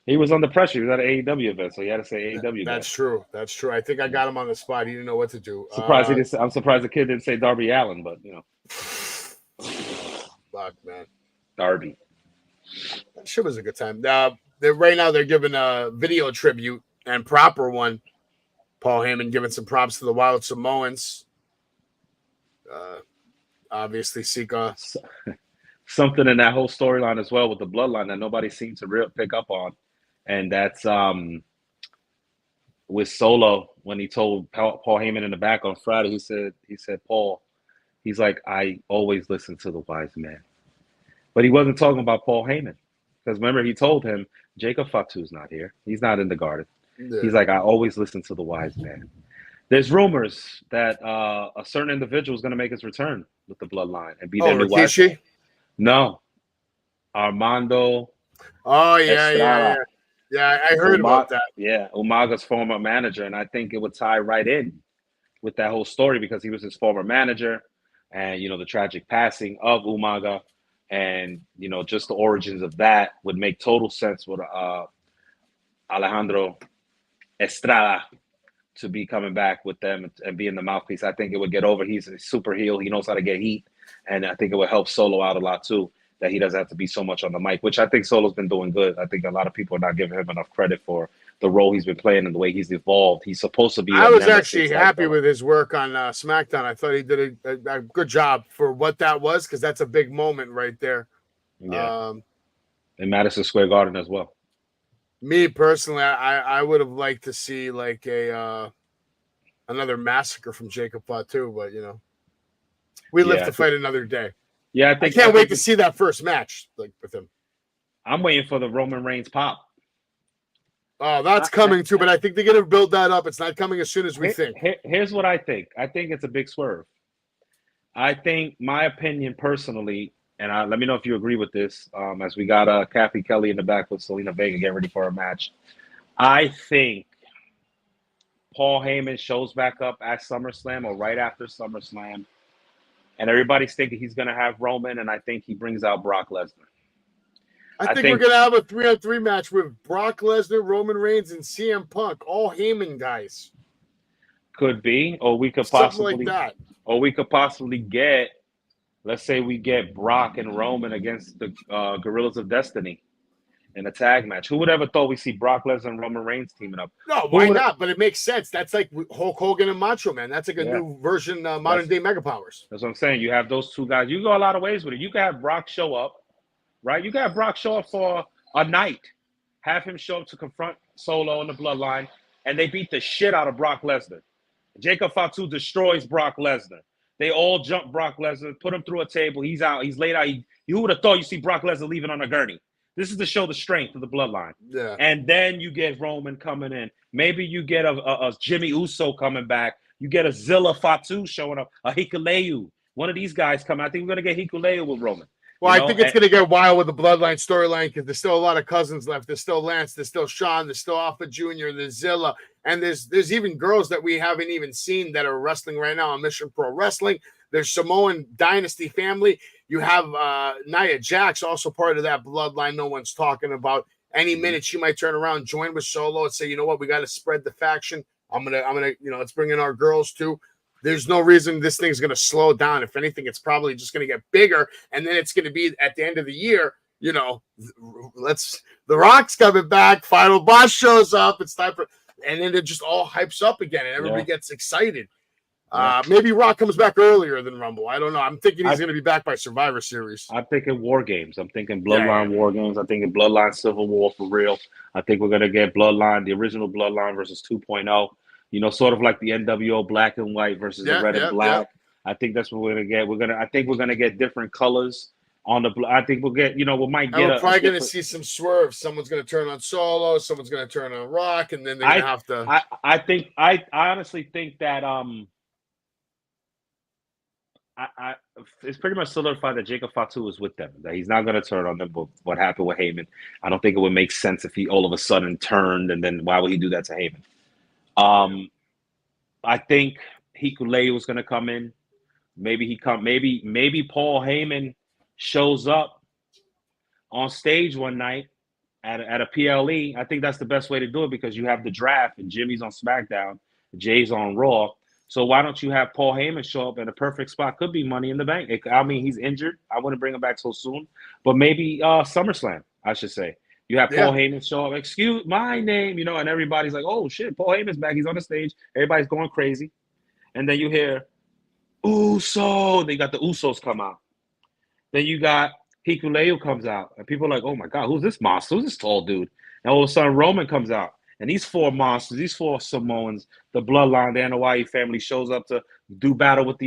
He was under pressure. He was at an AEW event, so he had to say AEW. That's true. That's true. I think I got him on the spot. He didn't know what to do. I'm surprised the kid didn't say Darby Allin, but you know. Fuck, man. Darby. That shit was a good time. Right now they're giving a video tribute and proper one. Paul Heyman giving some props to the Wild Samoans. Obviously, Sika. Something in that whole storyline as well with the bloodline that nobody seemed to pick up on, and that's with Solo when he told Paul Heyman in the back on Friday. He said, Paul, he's like, I always listen to the wise man, but he wasn't talking about Paul Heyman because remember he told him Jacob Fatu's not here. He's not in the garden. Yeah. He's like, I always listen to the wise man. There's rumors that a certain individual is going to make his return with the bloodline and be their new wise man. No, Armando. Oh yeah. I heard about that. Yeah, Umaga's former manager, and I think it would tie right in with that whole story because he was his former manager, and the tragic passing of Umaga, and just the origins of that would make total sense with Alejandro Estrada to be coming back with them and being the mouthpiece. I think it would get over. He's a super heel. He knows how to get heat. And I think it would help Solo out a lot too, that he doesn't have to be so much on the mic, which I think Solo's been doing good. I think a lot of people are not giving him enough credit for the role he's been playing and the way he's evolved. He's supposed to be. I was actually happy with his work on SmackDown. I thought he did a good job for what that was, because that's a big moment right there. Yeah. In Madison Square Garden as well. Me personally, I would have liked to see like another massacre from Jacob Fatu, but we live to fight another day. Yeah, I can't wait to see that first match like with him. I'm waiting for the Roman Reigns pop. Oh, that's coming too, but I think they're gonna build that up. It's not coming as soon as we think. Here's what I think. I think it's a big swerve. I think my opinion personally, and let me know if you agree with this, as we got Kathy Kelly in the back with Selena Vega getting ready for a match. I think Paul Heyman shows back up at SummerSlam or right after SummerSlam, and everybody's thinking he's going to have Roman, and I think he brings out Brock Lesnar. I think we're going to have a 3-on-3 match with Brock Lesnar, Roman Reigns, and CM Punk, all Heyman guys. Could be, or we could possibly get, let's say we get Brock and Roman against the Guerrillas of Destiny in a tag match. Who would ever thought we'd see Brock Lesnar and Roman Reigns teaming up? No, why not? But it makes sense. That's like Hulk Hogan and Macho Man. That's like a new version, modern day Mega Powers. That's what I'm saying. You have those two guys. You go a lot of ways with it. You can have Brock show up, right? You can have Brock show up for a night. Have him show up to confront Solo in the Bloodline, and they beat the shit out of Brock Lesnar. Jacob Fatu destroys Brock Lesnar. They all jump Brock Lesnar, put him through a table. He's out. He's laid out. You would have thought you see Brock Lesnar leaving on a gurney. This is to show the strength of the Bloodline. Yeah. And then you get Roman coming in. Maybe you get a Jimmy Uso coming back. You get a Zilla Fatu showing up, a Hikuleu. One of these guys coming. I think we're going to get Hikuleu with Roman. Well, I think it's going to get wild with the bloodline storyline because there's still a lot of cousins left. There's still Lance. There's still Sean. There's still Alpha Jr. There's Zilla. And there's even girls that we haven't even seen that are wrestling right now on Mission Pro Wrestling. There's Samoan Dynasty family. You have Nia Jax, also part of that bloodline no one's talking about. Any minute she might turn around, join with Solo, and say, you know what, we got to spread the faction. I'm gonna, let's bring in our girls too. There's no reason this thing's gonna slow down. If anything, it's probably just gonna get bigger, and then it's gonna be at the end of the year. The Rock's coming back. Final Boss shows up. It's time for, and then it just all hypes up again, and everybody gets excited. Maybe Rock comes back earlier than Rumble. I don't know. I'm thinking he's going to be back by Survivor Series. I'm thinking War Games. I'm thinking Bloodline War Games. I'm thinking Bloodline Civil War for real. I think we're going to get Bloodline, the original Bloodline versus 2.0. Sort of like the NWO Black and White versus the Red and Black. I think that's what we're going to get. I think we're going to get different colors on the. I think we'll get. We might get. We're probably going to see some swerves. Someone's going to turn on Solo. Someone's going to turn on Rock, and then they're going to have to. I honestly think that it's pretty much solidified that Jacob Fatu is with them, that he's not going to turn on them. But what happened with Heyman, I don't think it would make sense if he all of a sudden turned, and then why would he do that to Heyman? I think Hikuleo was going to come in. Maybe Paul Heyman shows up on stage one night at a PLE. I think that's the best way to do it because you have the draft and Jimmy's on SmackDown, Jay's on Raw. So why don't you have Paul Heyman show up in a perfect spot? Could be Money in the Bank. He's injured. I wouldn't bring him back so soon. But maybe SummerSlam, I should say. You have Paul Heyman show up, excuse my name, and everybody's like, oh, shit, Paul Heyman's back. He's on the stage. Everybody's going crazy. And then you hear, Uso. They got the Usos come out. Then you got Hikuleo comes out. And people are like, oh, my God, who's this monster? Who's this tall dude? And all of a sudden, Roman comes out. And these four monsters, these four Samoans, the bloodline, the Anoa'i family shows up to do battle with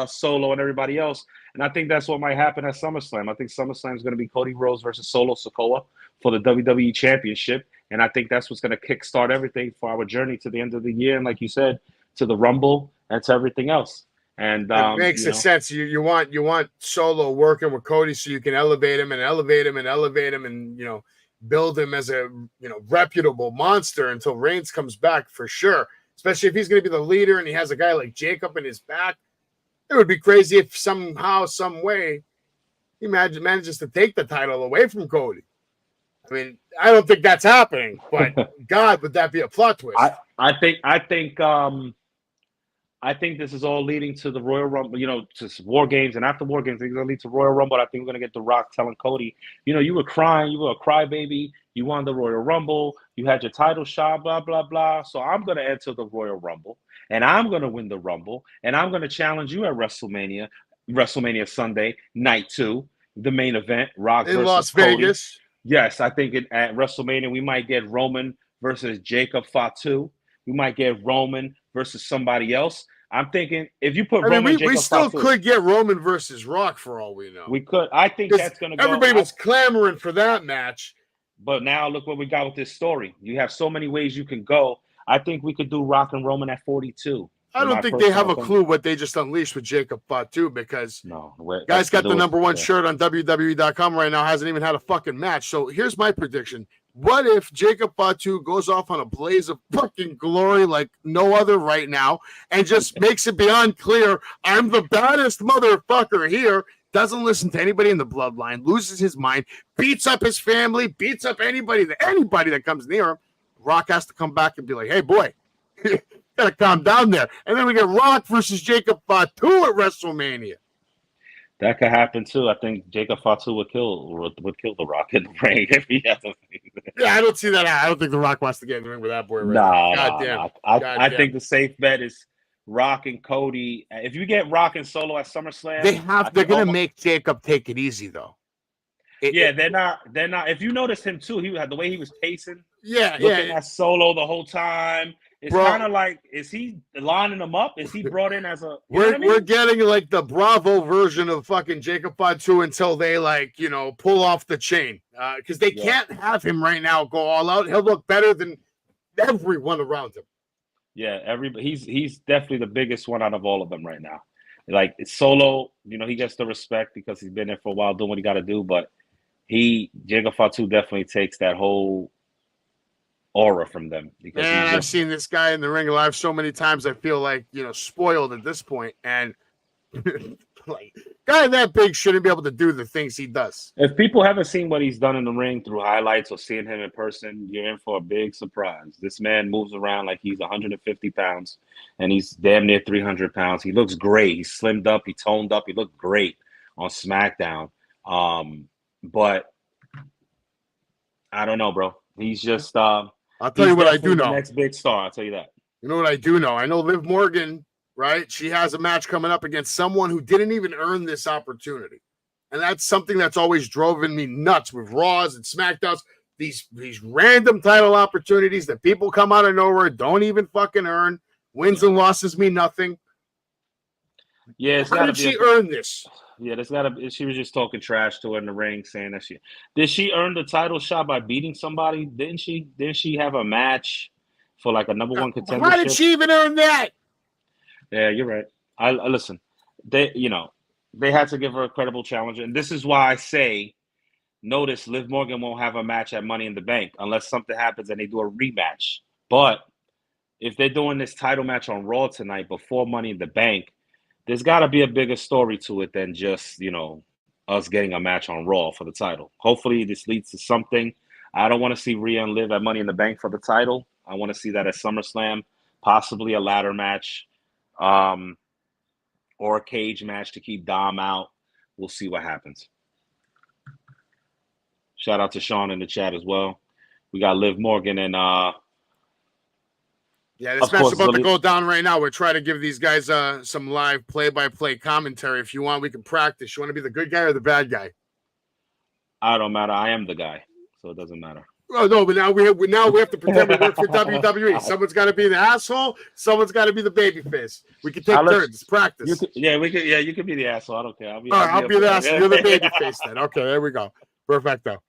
Solo and everybody else. And I think that's what might happen at SummerSlam. I think SummerSlam is going to be Cody Rhodes versus Solo Sikoa for the WWE Championship. And I think that's what's going to kickstart everything for our journey to the end of the year. And like you said, to the Rumble and to everything else. And it makes sense. You want Solo working with Cody so you can elevate him and build him as a reputable monster until Reigns comes back for sure. Especially if he's going to be the leader and he has a guy like Jacob in his back. It would be crazy if somehow, some way, he manages to take the title away from Cody. I mean, I don't think that's happening, but God, would that be a plot twist? I think this is all leading to the Royal Rumble, to War Games, and after War Games, it's going to lead to Royal Rumble. I think we're going to get The Rock telling Cody, you were crying, you were a crybaby, you won the Royal Rumble, you had your title shot, blah, blah, blah. So I'm going to enter the Royal Rumble, and I'm going to win the Rumble, and I'm going to challenge you at WrestleMania Sunday, night 2, the main event, Rock in versus Las Cody. Vegas. Yes, I think at WrestleMania, we might get Roman versus Jacob Fatu. We might get Roman versus somebody else. I'm thinking if you put Roman, we still could get Roman versus Rock for all we know. We could. I think that's going to go. Everybody was clamoring for that match. But now look what we got with this story. You have so many ways you can go. I think we could do Rock and Roman at 42. I don't think they have a clue what they just unleashed with Jacob Fatu because guy's got the number one shirt on WWE.com right now, hasn't even had a fucking match. So here's my prediction. What if Jacob Fatu goes off on a blaze of fucking glory like no other right now and just makes it beyond clear, I'm the baddest motherfucker here, doesn't listen to anybody in the bloodline, loses his mind, beats up his family, beats up anybody that comes near him. Rock has to come back and be like, hey, boy, you gotta calm down there. And then we get Rock versus Jacob Fatu at WrestleMania. That could happen too. I think Jacob Fatu would kill the Rock in the ring if he has a. Yeah, I don't see that. I don't think the Rock wants to get in the ring with that boy. Right I think the safe bet is Rock and Cody. If you get Rock and Solo at SummerSlam, they're gonna make Jacob take it easy though. They're not. If you notice him too, he had the way he was pacing. Looking at Solo the whole time. It's kind of like, is he lining them up? Is he brought in as a? We're getting like the Bravo version of fucking Jacob Fatu until they pull off the chain because they can't have him right now go all out. He'll look better than everyone around him. Yeah, he's definitely the biggest one out of all of them right now. Like it's Solo, he gets the respect because he's been there for a while doing what he got to do. But Jacob Fatu definitely takes that whole aura from them because Man, I've seen this guy in the ring live so many times. I feel like spoiled at this point, and like guy that big shouldn't be able to do the things he does. If people haven't seen what he's done in the ring through highlights or seeing him in person, you're in for a big surprise. This man moves around like he's 150 pounds, and he's damn near 300 pounds. He looks great. He's slimmed up. He toned up. He looked great on SmackDown. But I don't know, bro. He's just I'll tell you what I do know. The next big star. I'll tell you that. You know what I do know? I know Liv Morgan, right? She has a match coming up against someone who didn't even earn this opportunity. And that's something that's always driven me nuts with Raws and SmackDowns. These random title opportunities that people come out of nowhere, don't even fucking earn. Wins and losses mean nothing. Yeah, it's how did she earn this? Yeah, she was just talking trash to her in the ring, saying that did she earn the title shot by beating somebody? Didn't she have a match for like a number one contendership? How did she even earn that? Yeah, you're right. I listen. They had to give her a credible challenge, and this is why I say, notice Liv Morgan won't have a match at Money in the Bank unless something happens and they do a rematch. But if they're doing this title match on Raw tonight before Money in the Bank, there's got to be a bigger story to it than just, us getting a match on Raw for the title. Hopefully this leads to something. I don't want to see Rhea and Liv at Money in the Bank for the title. I want to see that at SummerSlam, possibly a ladder match or a cage match to keep Dom out. We'll see what happens. Shout out to Sean in the chat as well. We got Liv Morgan and yeah, this match is about to go down right now. We're trying to give these guys some live play-by-play commentary. If you want, we can practice. You want to be the good guy or the bad guy? I don't matter. I am the guy, so it doesn't matter. Oh no, but now we have to pretend we work for WWE. Someone's got to be the asshole. Someone's got to be the babyface. We can take turns. Practice. You can be the asshole. I don't care. I'll be the asshole. You're the babyface then. Okay, there we go. Perfecto.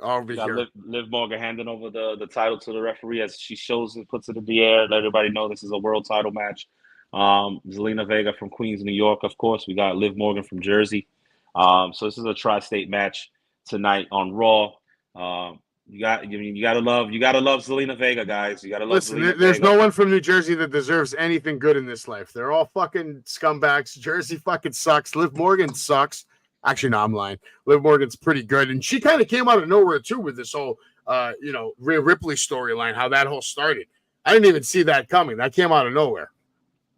Over here. Liv Morgan handing over the title to the referee as she shows it, puts it in the air, let everybody know this is a world title match. Zelina Vega from Queens, New York, of course. We got Liv Morgan from Jersey. So this is a tri-state match tonight on Raw. You gotta love Zelina Vega, guys. You gotta love. Listen, there's no one from New Jersey that deserves anything good in this life. They're all fucking scumbags. Jersey fucking sucks. Liv Morgan sucks. Actually, no, I'm lying. Liv Morgan's pretty good, and she kind of came out of nowhere too with this whole, Rhea Ripley storyline. How that whole started, I didn't even see that coming. That came out of nowhere.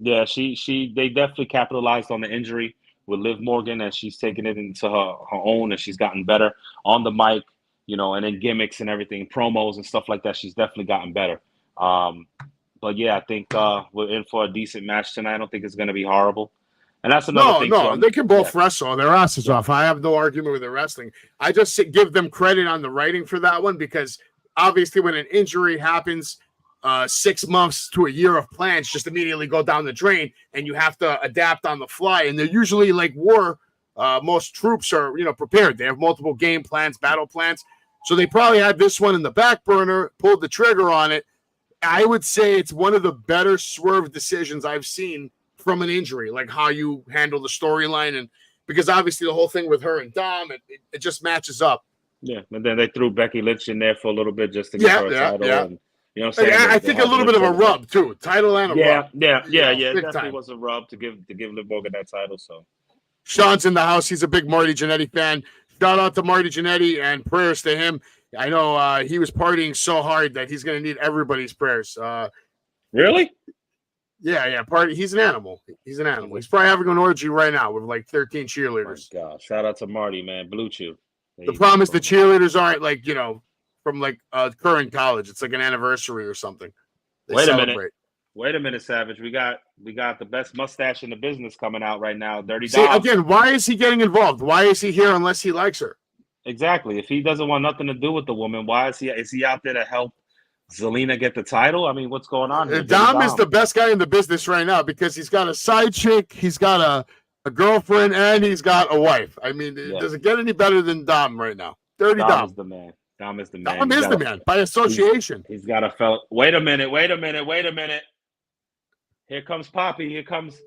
Yeah, they definitely capitalized on the injury with Liv Morgan, and she's taken it into her own, and she's gotten better on the mic, and in gimmicks and everything, promos and stuff like that. She's definitely gotten better. But yeah, I think we're in for a decent match tonight. I don't think it's going to be horrible. And that's another thing. No, they can both wrestle their asses off. I have no argument with their wrestling. I just give them credit on the writing for that one because obviously when an injury happens, 6 months to a year of plans just immediately go down the drain, and you have to adapt on the fly. And they're usually like war. Most troops are prepared. They have multiple game plans, battle plans. So they probably had this one in the back burner, pulled the trigger on it. I would say it's one of the better swerve decisions I've seen from an injury, like how you handle the storyline, and because obviously the whole thing with her and Dom, it just matches up. Yeah, and then they threw Becky Lynch in there for a little bit just to get her a title. Yeah. And, what I'm saying? I think a little bit of a rub too, title and a rub. Yeah. It definitely was a rub to give Liv Morgan that title. So Sean's in the house. He's a big Marty Jannetty fan. Shout out to Marty Jannetty and prayers to him. I know he was partying so hard that he's going to need everybody's prayers. Really? Yeah. Party. He's an animal. He's probably having an orgy right now with like 13 cheerleaders. Oh my God. Shout out to Marty, man. Blue Chew. The problem is the cheerleaders aren't like, from like current college. It's like an anniversary or something. Wait a minute, Savage. We got the best mustache in the business coming out right now. Dirty Dom. See, again, why is he getting involved? Why is he here unless he likes her? Exactly. If he doesn't want nothing to do with the woman, why is he out there to help Zelina get the title? I mean, what's going on here? Dom is the best guy in the business right now because he's got a side chick, he's got a girlfriend, and he's got a wife. I mean, does it get any better than Dom right now? Dirty Dom. Dom is the man. Dom is the man by association. He's got a fellow. Wait a minute. Here comes Poppy. Here comes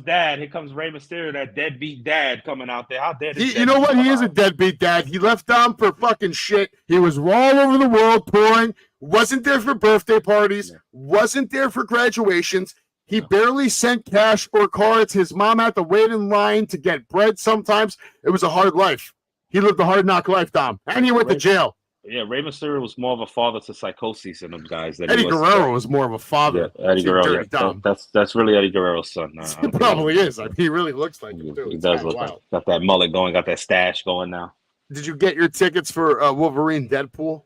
Dad. Here comes Rey Mysterio, that deadbeat dad coming out there. How dare this? You know what? He is a deadbeat dad. He left Dom for fucking shit. He was all over the world touring. Wasn't there for birthday parties. Wasn't there for graduations. He barely sent cash or cards. His mom had to wait in line to get bread sometimes. It was a hard life. He lived a hard knock life, Dom. And he went to jail. Yeah, Rey Mysterio was more of a father to Psychosis and them guys. Eddie Guerrero was more of a father. Yeah, Eddie Guerrero. Yeah, that's really Eddie Guerrero's son. He probably is. I mean, he really looks like him, too. He does look like. Got that mullet going. Got that stash going now. Did you get your tickets for Wolverine Deadpool?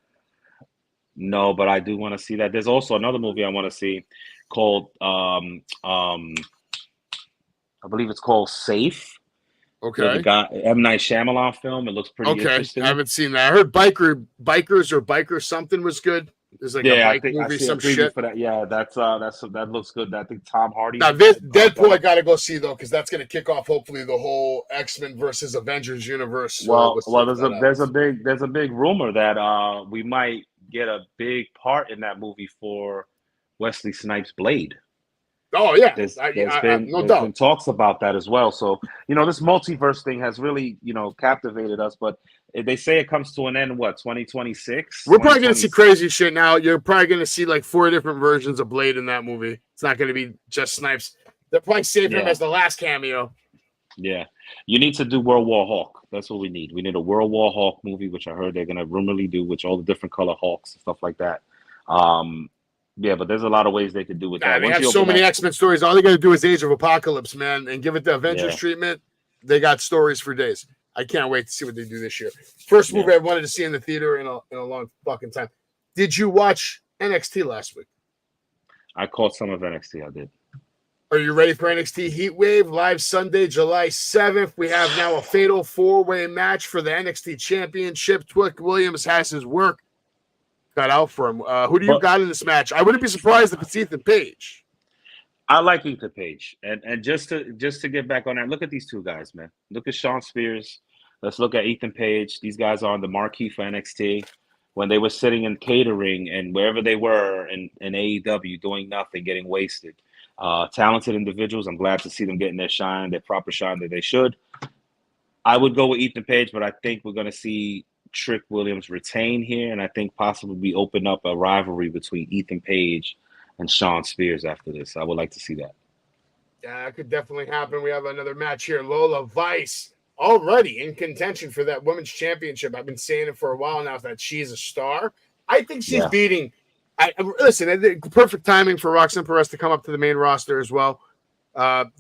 No, but I do want to see that. There's also another movie I want to see called I believe it's called Safe. Okay. The guy, M. Night Shyamalan film. It looks pretty interesting. I haven't seen that. I heard Biker something was good. There's like a bike movie, some shit. For that. Yeah, that looks good. I think Tom Hardy. Now, this Deadpool I gotta go see though, because that's gonna kick off hopefully the whole X-Men versus Avengers universe. Well, there's a big rumor that we might get a big part in that movie for Wesley Snipes' Blade. Oh yeah, there's been talks about that as well. So this multiverse thing has really captivated us. But they say it comes to an end. What 2026? We're probably gonna see crazy shit now. You're probably gonna see like 4 different versions of Blade in that movie. It's not gonna be just Snipes. They're probably saving him as the last cameo. Yeah, you need to do World War Hulk. That's what we need. We need a World War Hulk movie, which I heard they're gonna rumorly do, which all the different color Hulks and stuff like that. Yeah, but there's a lot of ways they could do with that. They have so many X-Men stories. All they got to do is Age of Apocalypse, man, and give it the Avengers treatment. They got stories for days. I can't wait to see what they do this year. First movie I wanted to see in the theater in a long fucking time. Did you watch NXT last week? I caught some of NXT. I did. Are you ready for NXT Heatwave? Live Sunday, July 7th. We have now a fatal 4-way match for the NXT Championship. Twick Williams has his work got out for him. Who do you got in this match? I wouldn't be surprised if it's Ethan Page. I like Ethan Page, and just to get back on that, look at these two guys, man. Look at Shawn Spears. Let's look at Ethan Page. These guys are on the marquee for NXT. When they were sitting in catering and wherever they were in AEW, doing nothing, getting wasted. Talented individuals. I'm glad to see them getting their shine, their proper shine that they should. I would go with Ethan Page, but I think we're going to see Trick Williams retain here, and I think possibly we open up a rivalry between Ethan Page and Shawn Spears after this. I would like to see that. Yeah, it could definitely happen. We have another match here. Lola Vice already in contention for that women's championship. I've been saying it for a while now that she's a star. I think she's beating. Listen, perfect timing for Roxanne Perez to come up to the main roster as well.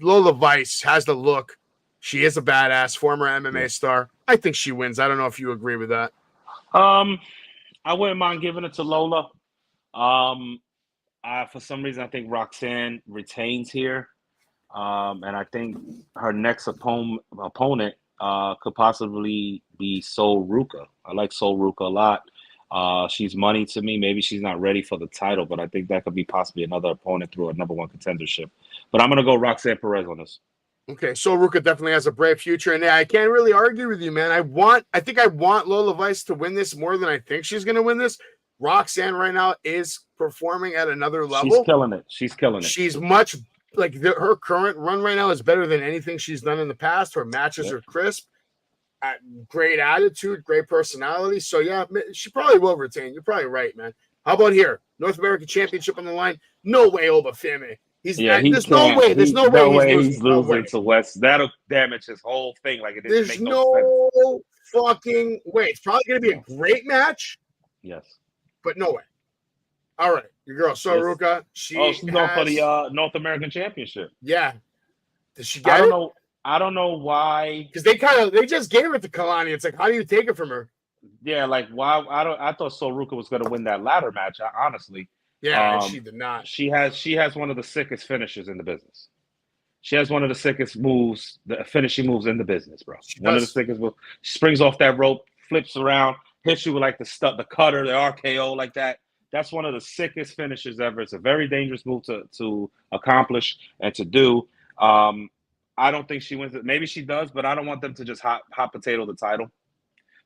Lola Vice has the look. She is a badass, former MMA star. I think she wins. I don't know if you agree with that. I wouldn't mind giving it to Lola. For some reason, I think Roxanne retains here. And I think her next opponent could possibly be Sol Ruka. I like Sol Ruka a lot. She's money to me. Maybe she's not ready for the title, but I think that could be possibly another opponent through a number 1 contendership. But I'm going to go Roxanne Perez on this. Okay, so Ruka definitely has a bright future, and I can't really argue with you, man. I think I want Lola Vice to win this more than I think she's going to win this. Roxanne right now is performing at another level. She's killing it. She's much like her current run right now is better than anything she's done in the past. Her matches are crisp, great attitude, great personality. So yeah, she probably will retain. You're probably right, man. How about here? North American Championship on the line. No way, Obafemi. There's no way he's losing to West. That'll damage his whole thing. Like it didn't There's make no sense. Fucking way. It's probably going to be a great match. Yes, but no way. All right, your girl Soruka. She's going for the North American Championship. Yeah. Does she get it? I don't know why. Because they just gave it to Kalani. It's like, how do you take it from her? Yeah, like why? I thought Soruka was going to win that ladder match. Honestly. Yeah, she did not. She has one of the sickest finishes in the business. She has one of the sickest moves, the finishing moves in the business, bro. One of the sickest moves. She springs off that rope, flips around, hits you with like the cutter, the RKO like that. That's one of the sickest finishes ever. It's a very dangerous move to accomplish and to do. I don't think she wins it. Maybe she does, but I don't want them to just hot potato the title.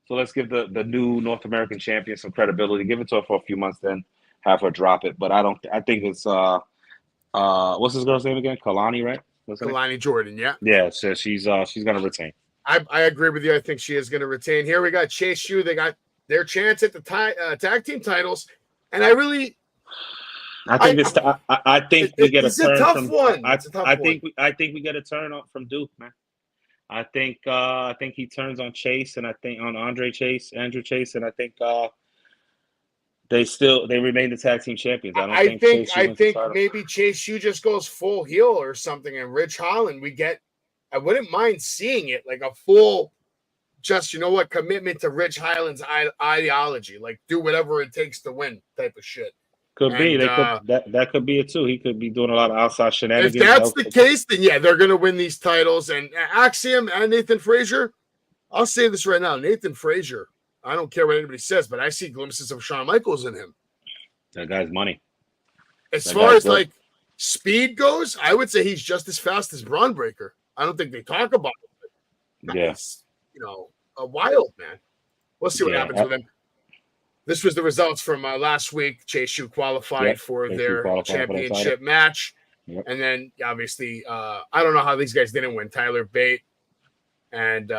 So let's give the new North American champion some credibility. Give it to her for a few months, then have her drop it. But I think it's What's this girl's name again? Kalani, right? What's her name? Kalani Jordan, yeah. Yeah, so she's gonna retain. I agree with you. I think she is going to retain. Here we got Chase Yu. They got their chance at the tag team titles, and I think we get a it's a turn tough from. one. I It's a tough one. think we get a turn up from Duke, man. I think he turns on Chase, and I think on Andrew Chase, and I think they remain the tag team champions. I think maybe Chase Yu just goes full heel or something, and Rich Holland I wouldn't mind seeing it like a full, just commitment to Rich Holland's ideology, like do whatever it takes to win type of shit. Could be. That could be it too. He could be doing a lot of outside shenanigans. If that's the case, then yeah, they're going to win these titles. And Axiom and Nathan Frazier, I'll say this right now. Nathan Frazier, I don't care what anybody says, but I see glimpses of Shawn Michaels in him. That guy's money. As far as like speed goes, I would say he's just as fast as Braun Breaker. I don't think they talk about it. But he's, a wild man. We'll see what happens with him. This was the results from last week. Chase Yu qualified for their championship match. Yep. And then, obviously, I don't know how these guys didn't win. Tyler Bate and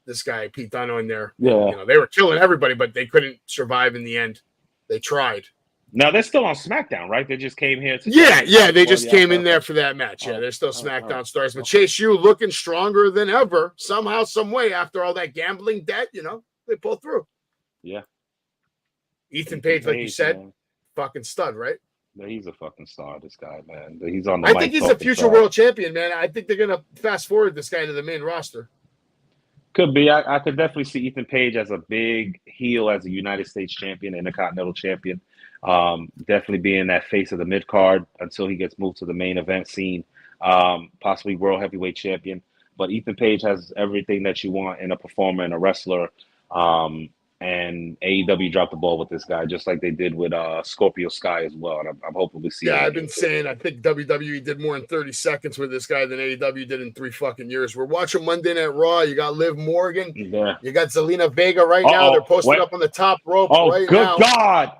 this guy, Pete Dunne, in there. Yeah. They were killing everybody, but they couldn't survive in the end. They tried. Now, they're still on SmackDown, right? They just came here to... Yeah, they just came in there for that match. Yeah, they're still SmackDown stars. But Chase Yu looking stronger than ever, somehow, some way, after all that gambling debt, they pulled through. Yeah. Ethan Page, like you said, man. Fucking stud, right? Yeah, he's a fucking star, this guy, man. He's on the I think he's a future world champion, man. I think they're going to fast forward this guy to the main roster. Could be. I could definitely see Ethan Page as a big heel, as a United States champion, Intercontinental champion. Definitely being that face of the mid card until he gets moved to the main event scene, possibly world heavyweight champion. But Ethan Page has everything that you want in a performer and a wrestler. And AEW dropped the ball with this guy, just like they did with Scorpio Sky as well. And I'm hoping we see. Yeah, I've been saying I think WWE did more in 30 seconds with this guy than AEW did in 3 fucking years. We're watching Monday Night Raw. You got Liv Morgan. Yeah. You got Zelina Vega right now. They're posted up on the top rope right now. Oh, good God.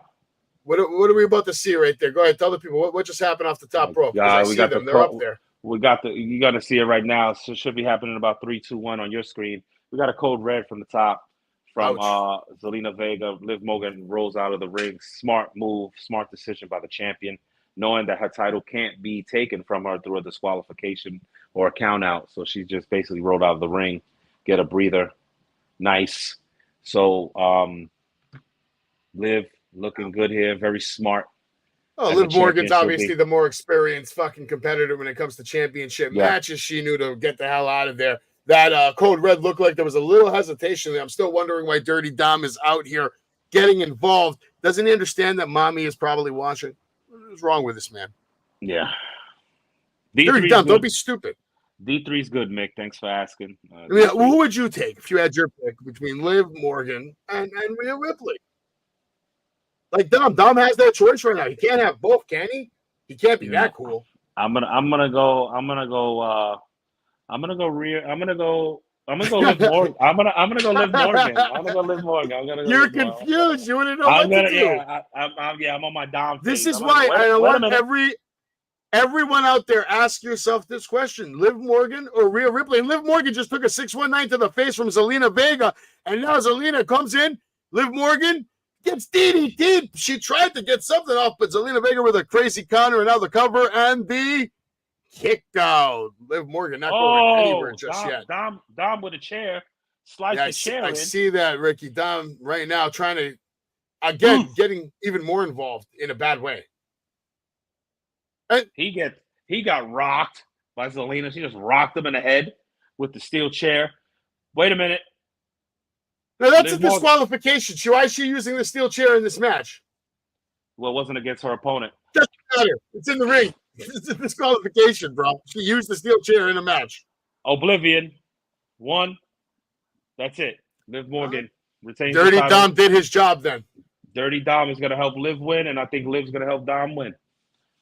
What are we about to see right there? Go ahead, tell the people what just happened off the top rope. God, we got them. They're up there. You got to see it right now. So it should be happening in about 3, 2, 1 on your screen. We got a code red from the top. From Zelina Vega. Liv Morgan rolls out of the ring. Smart move, smart decision by the champion, knowing that her title can't be taken from her through a disqualification or a count out. So she just basically rolled out of the ring, get a breather. Nice. So Liv looking good here, very smart. Oh, Liv Morgan's obviously the more experienced fucking competitor when it comes to championship matches. She knew to get the hell out of there. That code red looked like there was a little hesitation there. I'm still wondering why Dirty Dom is out here getting involved. Doesn't he understand that mommy is probably watching? What's wrong with this man? Yeah. Dirty Dom, don't be stupid. D3's good, Mick. Thanks for asking. Who would you take if you had your pick between Liv Morgan and Rhea Ripley? Like Dom has that choice right now. He can't have both, can he? He can't be that cool. I'm gonna go Liv Morgan. I'm gonna go Liv Morgan. You're confused. You want to know what to do. Yeah, I'm on my Dom. This is why I want everyone out there ask yourself this question: Liv Morgan or Rhea Ripley? And Liv Morgan just took a 619 to the face from Zelina Vega, and now Zelina comes in. Liv Morgan gets DDT'd. She tried to get something off, but Zelina Vega with a crazy counter and now the cover and the kick out. Liv Morgan not going anywhere just yet. Dom with a chair. Slice the chair in. I see that, Ricky. Dom right now trying to, getting even more involved in a bad way. And he got rocked by Zelina. She just rocked him in the head with the steel chair. Wait a minute. No, that's a disqualification. Why is she using the steel chair in this match? Well, it wasn't against her opponent. Doesn't matter. It's in the ring. It's a disqualification, bro. She used the steel chair in a match. Oblivion. 1. That's it. Liv Morgan retains. Dirty Dom did his job then. Dirty Dom is going to help Liv win, and I think Liv's going to help Dom win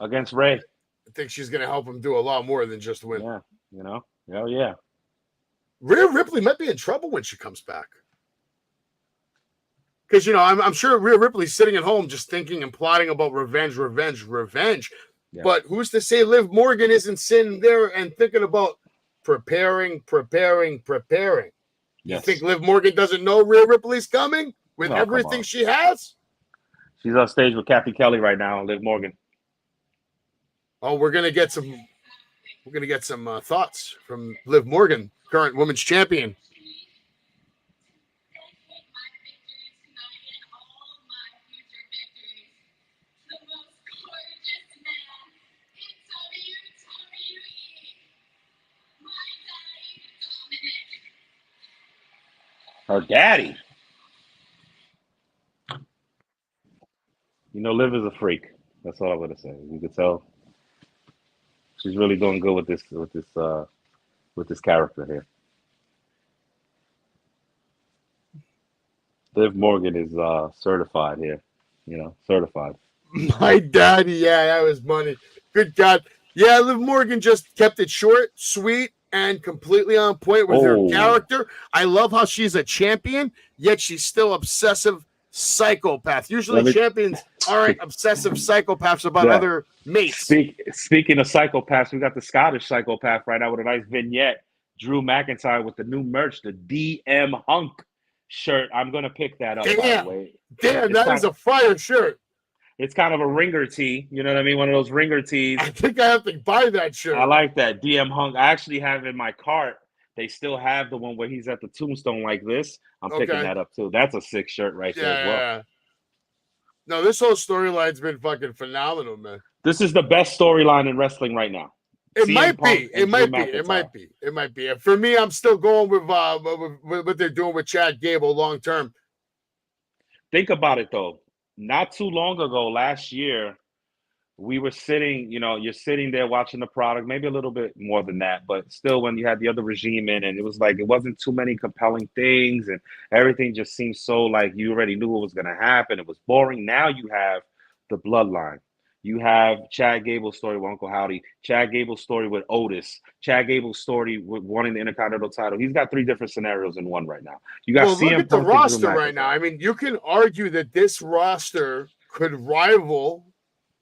against Ray. I think she's going to help him do a lot more than just win. Yeah, Hell yeah. Rhea Ripley might be in trouble when she comes back. Because, I'm sure Rhea Ripley's sitting at home just thinking and plotting about revenge. Yeah. But who's to say Liv Morgan isn't sitting there and thinking about preparing? Yes. You think Liv Morgan doesn't know Rhea Ripley's coming with No, come everything on. she has? She's on stage with Kathy Kelly right now, Liv Morgan. Oh, we're gonna get some thoughts from Liv Morgan, current women's champion. Her daddy. You know, Liv is a freak. That's all I'm gonna say. You can tell she's really doing good with this character here. Liv Morgan is certified here. You know, certified. My daddy, yeah, that was money. Good God. Yeah, Liv Morgan just kept it short, sweet, and completely on point with her character. I love how she's a champion, yet she's still obsessive psychopath. Usually champions aren't obsessive psychopaths about other mates. Speaking of psychopaths, we got the Scottish psychopath right now with a nice vignette. Drew McIntyre with the new merch, the DM Hunk shirt. I'm going to pick that up, by the way. Damn, that is a fire shirt. It's kind of a ringer tee. You know what I mean? One of those ringer tees. I think I have to buy that shirt. I like that. DM Hunk. I actually have in my cart. They still have the one where he's at the tombstone like this. I'm picking that up too. That's a sick shirt right there as well. Yeah. No, this whole storyline's been fucking phenomenal, man. This is the best storyline in wrestling right now. It might be. For me, I'm still going with what they're doing with Chad Gable long term. Think about it though. Not too long ago, last year, we were sitting, you're sitting there watching the product, maybe a little bit more than that, but still when you had the other regime in, and it was like, it wasn't too many compelling things, and everything just seemed so like you already knew what was going to happen. It was boring. Now you have the bloodline. You have Chad Gable's story with Uncle Howdy, Chad Gable's story with Otis, Chad Gable's story with winning the Intercontinental title. He's got 3 different scenarios in one right now. You got look at the roster right now. I mean, you can argue that this roster could rival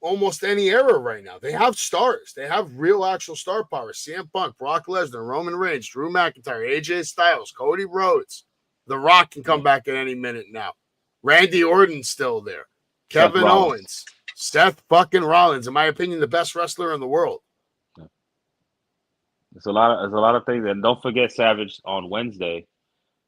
almost any era right now. They have stars. They have real actual star power. CM Punk, Brock Lesnar, Roman Reigns, Drew McIntyre, AJ Styles, Cody Rhodes. The Rock can come back at any minute now. Randy Orton's still there. Kevin Owens. Seth fucking Rollins, in my opinion, the best wrestler in the world. There's a lot of things, and don't forget Savage on Wednesday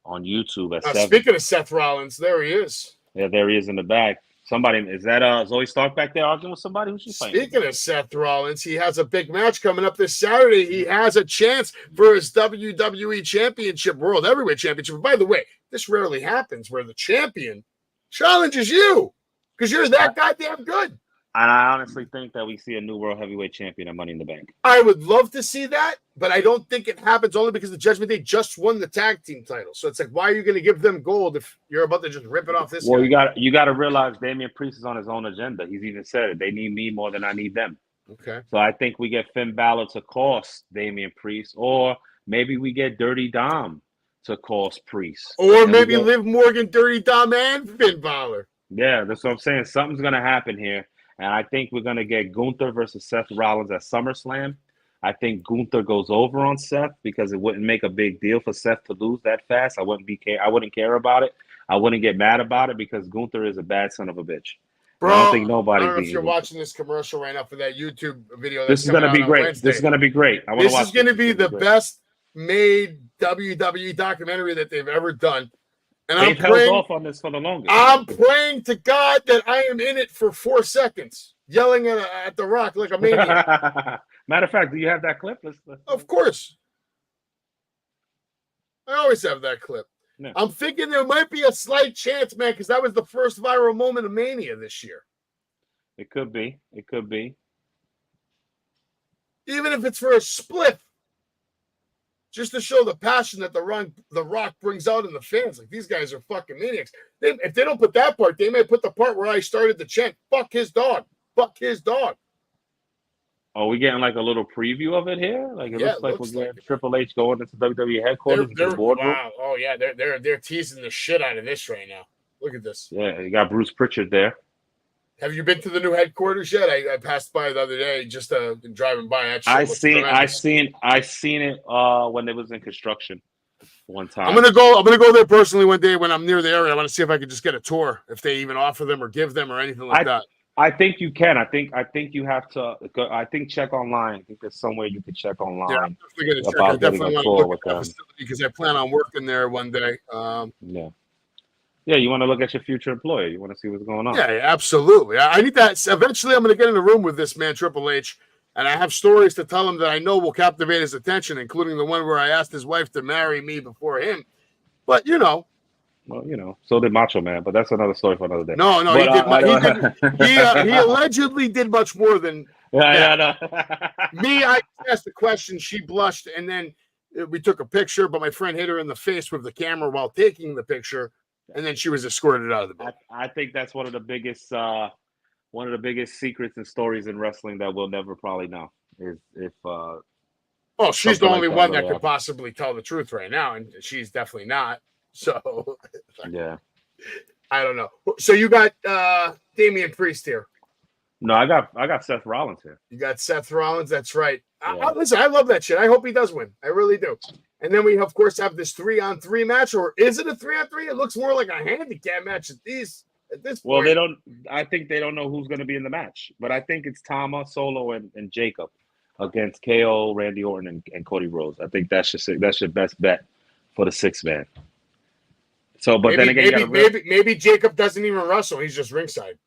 on YouTube at 7. Speaking of Seth Rollins, there he is. Yeah, there he is in the back. Somebody, is that Zoe Stark back there arguing with somebody? Who's she fighting? Speaking of Seth Rollins, he has a big match coming up this Saturday. He has a chance for his WWE Championship, World Heavyweight Championship. By the way, this rarely happens where the champion challenges you because you're that goddamn good. And I honestly think that we see a new World Heavyweight Champion at Money in the Bank. I would love to see that, but I don't think it happens only because the Judgment Day just won the tag team title. So it's like, why are you going to give them gold if you're about to just rip it off this guy? You got to realize Damian Priest is on his own agenda. He's even said it. They need me more than I need them. Okay. So I think we get Finn Balor to cost Damian Priest, or maybe we get Dirty Dom to cost Priest. Or maybe Liv Morgan, Dirty Dom, and Finn Balor. Yeah, that's what I'm saying. Something's going to happen here. And I think we're going to get Gunther versus Seth Rollins at SummerSlam. I think Gunther goes over on Seth because it wouldn't make a big deal for Seth to lose that fast. I wouldn't care about it. I wouldn't get mad about it because Gunther is a bad son of a bitch. Bro, I don't think nobody's I don't know if you're watching this commercial right now for that YouTube video. This is going to be great. This is going to be great. This is going to be the best made WWE documentary that they've ever done. And they've held off on this for the longest. I'm praying to God that I am in it for 4 seconds, yelling at The Rock like a maniac. Matter of fact, do you have that clip? Let's... Of course. I always have that clip. Yeah. I'm thinking there might be a slight chance, man, because that was the first viral moment of Mania this year. It could be. It could be. Even if it's for a split. Just to show the passion that the Rock brings out in the fans. Like, these guys are fucking maniacs. If they don't put that part, they may put the part where I started the chant, fuck his dog. Fuck his dog. Are we getting like a little preview of it here? Like it looks like we're getting Triple H going into WWE headquarters. Wow. Oh, yeah. They're teasing the shit out of this right now. Look at this. Yeah, you got Bruce Pritchard there. Have you been to the new headquarters yet? I passed by the other day, just driving by. That shit I looks seen tremendous. I seen it when it was in construction one time. I'm gonna go there personally one day when I'm near the area. I want to see if I could just get a tour, if they even offer them or give them or anything like that. I think you can. I think you have to go. I think check online. I think there's somewhere you can check Yeah, online I'm definitely gonna check. I about getting definitely a want to tour look with at that them. facility because I plan on working there one day. Yeah, you want to look at your future employer. You want to see what's going on. Yeah, absolutely. I need that. Eventually, I'm going to get in a room with this man, Triple H, and I have stories to tell him that I know will captivate his attention, including the one where I asked his wife to marry me before him. But Well, so did Macho Man, but that's another story for another day. No, But, he allegedly did much more than yeah. me. I asked a question, she blushed, and then we took a picture. But my friend hit her in the face with the camera while taking the picture. And then she was escorted out of the building. I think that's one of the biggest secrets and stories in wrestling that we'll never probably know is if. She's the only one that could possibly tell the truth right now, and she's definitely not. So, yeah, I don't know. So you got Damian Priest here. No, I got Seth Rollins here. You got Seth Rollins. That's right. Yeah. Listen, I love that shit. I hope he does win. I really do. And then we, of course, have this 3-on-3 match, or is it a 3-on-3? It looks more like a handicap match at this point. Well, I think they don't know who's going to be in the match, but I think it's Tama, Solo, and Jacob against KO, Randy Orton, and Cody Rhodes. I think that's your best bet for the 6-man. So, but then again, maybe Jacob doesn't even wrestle. He's just ringside.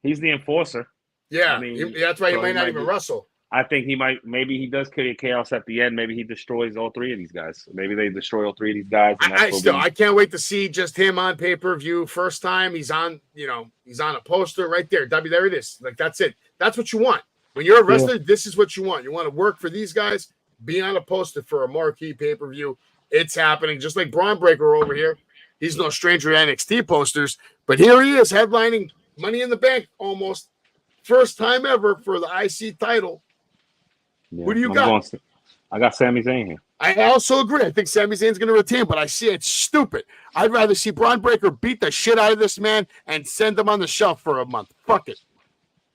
He's the enforcer. Yeah, that's why he might not even wrestle. I think maybe he does create chaos at the end. Maybe he destroys all 3 of these guys. Maybe they destroy all 3 of these guys. I can't wait to see just him on pay-per-view. First time he's on a poster right there. There it is. Like, that's it. That's what you want. When you're a wrestler, This is what you want. You want to work for these guys, be on a poster for a marquee pay-per-view. It's happening. Just like Braun Breaker over here. He's no stranger to NXT posters, but here he is headlining Money in the Bank almost. First time ever for the IC title. Yeah, who do you got? I got Sami Zayn here. I also agree. I think Sami Zayn's going to retain, but I see it's stupid. I'd rather see Braun Breaker beat the shit out of this man and send him on the shelf for a month. Fuck it.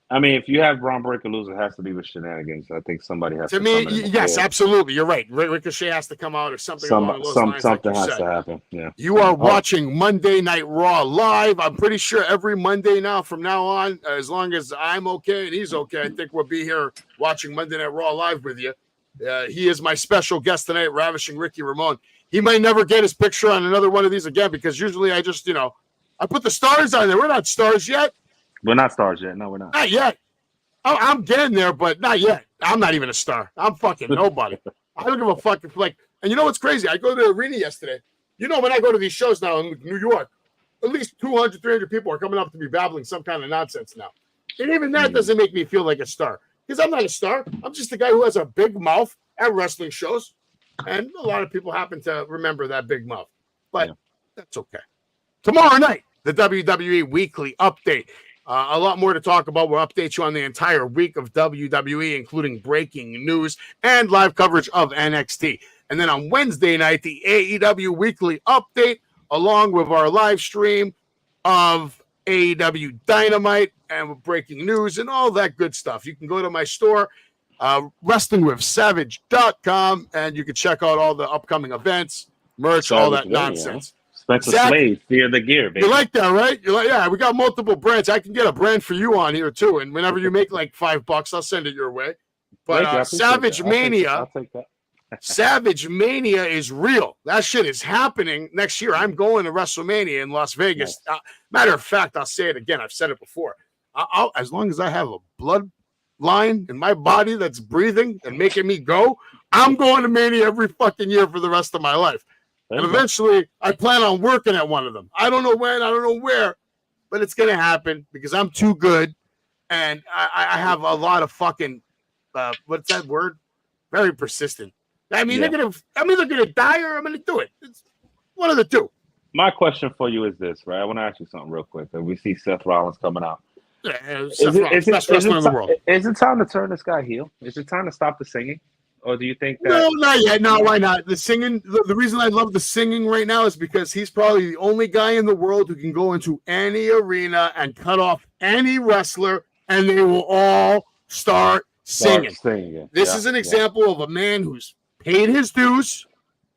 I mean, if you have Braun Breaker lose, it has to be with shenanigans. I think somebody has to. To me, yes, absolutely. You're right. Ricochet has to come out or something along those lines. Something has to happen. Yeah. You are watching Monday Night Raw live. I'm pretty sure every Monday now, from now on, as long as I'm okay and he's okay, I think we'll be here watching Monday Night Raw live with you. He is my special guest tonight, Ravishing Ricky Ramone. He might never get his picture on another one of these again because usually I just, I put the stars on there. We're not stars yet. We're not stars yet. No, we're not. Not yet. I'm getting there, but not yet. I'm not even a star. I'm fucking nobody. I don't give a fuck. And you know what's crazy? I go to the arena yesterday. When I go to these shows now in New York, at least 200, 300 people are coming up to me babbling some kind of nonsense now. And even that doesn't make me feel like a star. Because I'm not a star. I'm just a guy who has a big mouth at wrestling shows. And a lot of people happen to remember that big mouth. But that's okay. Tomorrow night, the WWE Weekly Update. A lot more to talk about. We'll update you on the entire week of WWE, including breaking news and live coverage of NXT. And then on Wednesday night, the AEW Weekly Update, along with our live stream of AEW Dynamite and breaking news and all that good stuff. You can go to my store, wrestlingwithsavage.com, and you can check out all the upcoming events, merch, all that nonsense. Spencer Slade, Fear the Gear, baby. You like that, right? You're like, yeah, we got multiple brands. I can get a brand for you on here too. And whenever you make like $5, I'll send it your way. But Savage Mania, Savage Mania is real. That shit is happening next year. I'm going to WrestleMania in Las Vegas. Nice. Matter of fact, I'll say it again. I've said it before. I'll as long as I have a bloodline in my body that's breathing and making me go, I'm going to Mania every fucking year for the rest of my life. And eventually, I plan on working at one of them. I don't know when, I don't know where, but it's going to happen because I'm too good. And I have a lot of fucking, what's that word? Very persistent. I mean, I'm either going to die or I'm going to do it. It's one of the two. My question for you is this, right? I want to ask you something real quick. We see Seth Rollins coming out. Yeah, Seth Rollins, best wrestler in the world. Is it time to turn this guy heel? Is it time to stop the singing? or do you think that? No, not yet. No, why not? The singing. The reason I love the singing right now is because he's probably the only guy in the world who can go into any arena and cut off any wrestler, and they will all start singing. This is an example of a man who's paid his dues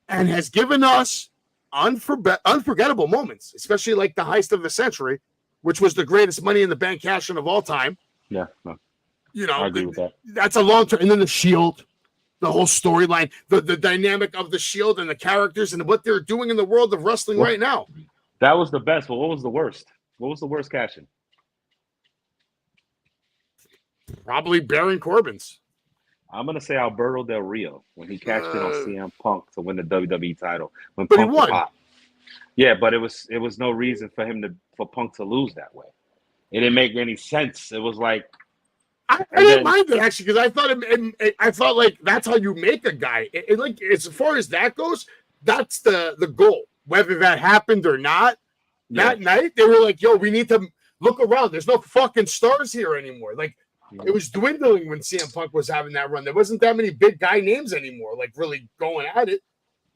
and has given us unforgettable moments, especially like the heist of the century, which was the greatest Money in the Bank cash-in of all time. Yeah, no, you know, I agree with that. That's a long term. And then the Shield, the whole storyline, the dynamic of the Shield and the characters and what they're doing in the world of wrestling right now. That was the best. But what was the worst? What was the worst cash-in? Probably Baron Corbin's. I'm gonna say Alberto Del Rio when he cashed in on CM Punk to win the WWE title. When But Punk he won. was hot. Yeah, but it was no reason for Punk to lose that way. It didn't make any sense. It was like I didn't mind it actually because I thought I thought like that's how you make a guy. Like as far as that goes, that's the goal. Whether that happened or not, that night they were like, "Yo, we need to look around. There's no fucking stars here anymore." Like it was dwindling when CM Punk was having that run. There wasn't that many big guy names anymore. Like really going at it.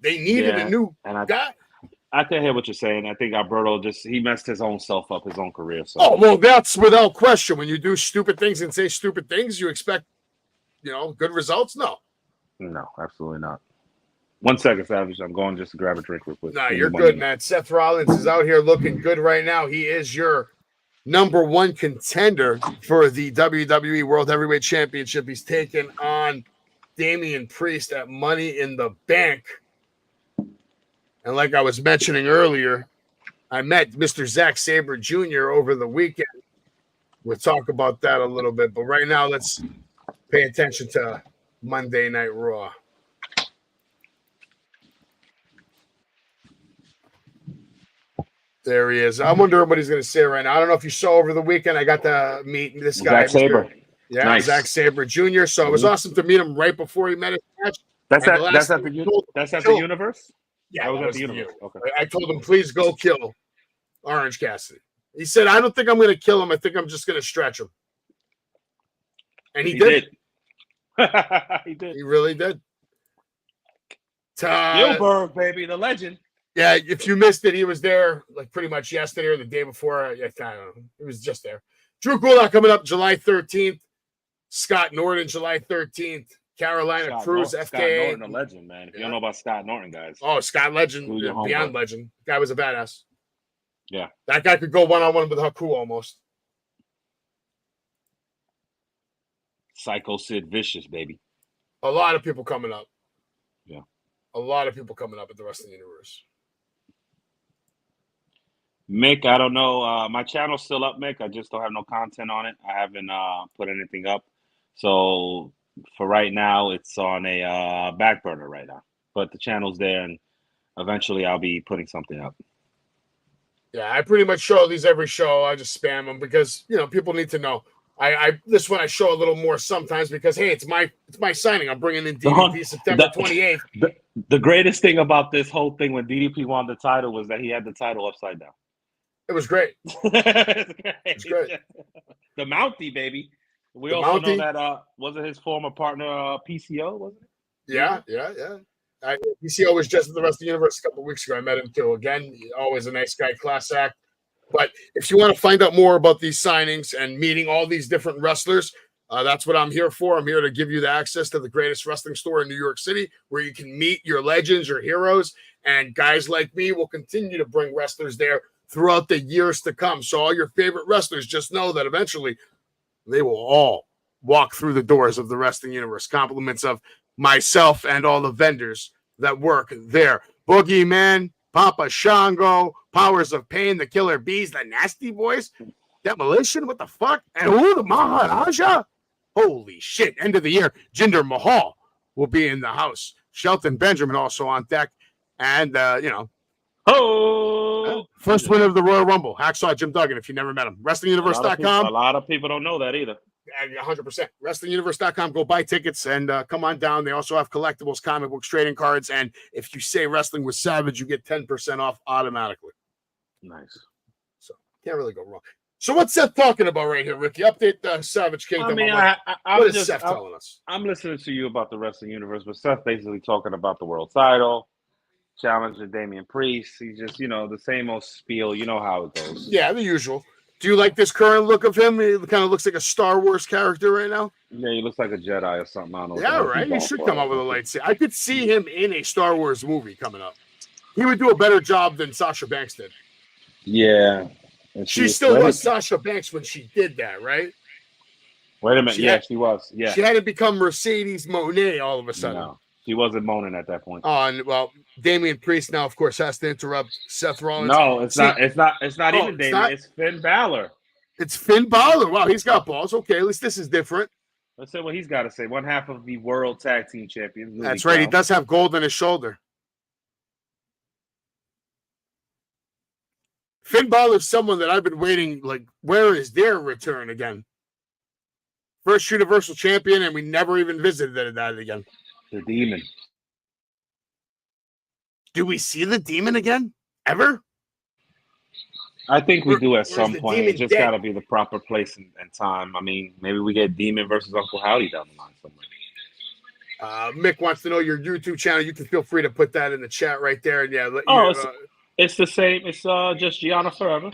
They needed a new guy. I can hear what you're saying. I think Alberto he messed his own self up, his own career. So. Oh, well, that's without question. When you do stupid things and say stupid things, you expect, good results? No. No, absolutely not. 1 second, Savage. I'm going just to grab a drink real quick. No, you're good, man. Seth Rollins is out here looking good right now. He is your number one contender for the WWE World Heavyweight Championship. He's taking on Damian Priest at Money in the Bank. And like I was mentioning earlier, I met Mr. Zack Sabre Jr. over the weekend. We'll talk about that a little bit. But right now, let's pay attention to Monday Night Raw. There he is. I wonder what he's going to say right now. I don't know if you saw over the weekend. I got to meet this guy. Zack Sabre. Yeah, nice. Zack Sabre Jr. So it was awesome to meet him right before he met his match. That's at the Universe? Yeah, that was at the Universe. Okay. I told him, please go kill Orange Cassidy. He said, I don't think I'm going to kill him. I think I'm just going to stretch him. And he did. He did. He really did. Gilbert, baby, the legend. Yeah, if you missed it, he was there like pretty much yesterday or the day before. I don't know. He was just there. Drew Gulak coming up July 13th. Scott Norton, July 13th. Carolina Cruz, FKA. Scott Norton, a legend, man. If you don't know about Scott Norton, guys. Oh, Scott Legend, beyond legend. Guy was a badass. Yeah. That guy could go one-on-one with Haku almost. Psycho Sid Vicious, baby. A lot of people coming up. Yeah. A lot of people coming up at the Wrestling Universe. Mick, I don't know. My channel's still up, Mick. I just don't have no content on it. I haven't put anything up. So for right now, it's on a back burner right now. But the channel's there, and eventually I'll be putting something up. Yeah, I pretty much show these every show. I just spam them because people need to know. This one I show a little more sometimes because hey, it's my signing. I'm bringing in DDP September 28th. The greatest thing about this whole thing when DDP won the title was that he had the title upside down. It was great. It's great. The Mountie, baby. We the also Mountie. know that wasn't his former partner PCO, wasn't it? Yeah. PCO was just at the Wrestling Universe a couple of weeks ago. I met him too. Again, always a nice guy, class act. But if you want to find out more about these signings and meeting all these different wrestlers, that's what I'm here for. I'm here to give you the access to the greatest wrestling store in New York City where you can meet your legends, your heroes, and guys like me will continue to bring wrestlers there throughout the years to come. So all your favorite wrestlers, just know that eventually they will all walk through the doors of the Wrestling Universe. Compliments of myself and all the vendors that work there. Boogeyman, Papa Shango, Powers of Pain, the Killer Bees, the Nasty Boys, Demolition, what the fuck? And who, the Maharaja? Holy shit, end of the year. Jinder Mahal will be in the house. Shelton Benjamin also on deck. And, first winner of the Royal Rumble, Hacksaw Jim Duggan, if you never met him. WrestlingUniverse.com. A lot of people don't know that either. 100%. WrestlingUniverse.com. Go buy tickets and come on down. They also have collectibles, comic books, trading cards. And if you say Wrestling with Savage, you get 10% off automatically. Nice. So can't really go wrong. So what's Seth talking about right here, Ricky? Update the Savage Kingdom. I mean, what is Seth telling us? I'm listening to you about the wrestling universe, but Seth basically talking about the world title, challenging Damian Priest. He's just, the same old spiel. You know how it goes. Yeah, the usual. Do you like this current look of him? He kind of looks like a Star Wars character right now. Yeah, he looks like a Jedi or something. I don't know. Yeah, right. He should come up with a lightsaber. I could see him in a Star Wars movie coming up. He would do a better job than Sasha Banks did. Yeah. She still was Sasha Banks when she did that, right? Wait a minute. She was. Yeah. She had to become Mercedes Monet all of a sudden. No, she wasn't moaning at that point. Oh, and well, Damian Priest now, of course, has to interrupt Seth Rollins. No, it's not even Damian. It's Finn Balor. It's Finn Balor. Wow, he's got balls. Okay, at least this is different. Let's see what he's got to say. One half of the World Tag Team Champions. That's right. He does have gold on his shoulder. Finn Balor's someone that I've been waiting, like, where is their return again? First Universal Champion, and we never even visited that again. The Demon. Do we see the Demon again? Ever? I think we do at some point. It's just got to be the proper place and time. I mean, maybe we get Demon versus Uncle Howdy down the line somewhere. Mick wants to know your YouTube channel. You can feel free to put that in the chat right there. And yeah, it's the same. It's just Gianna Forever.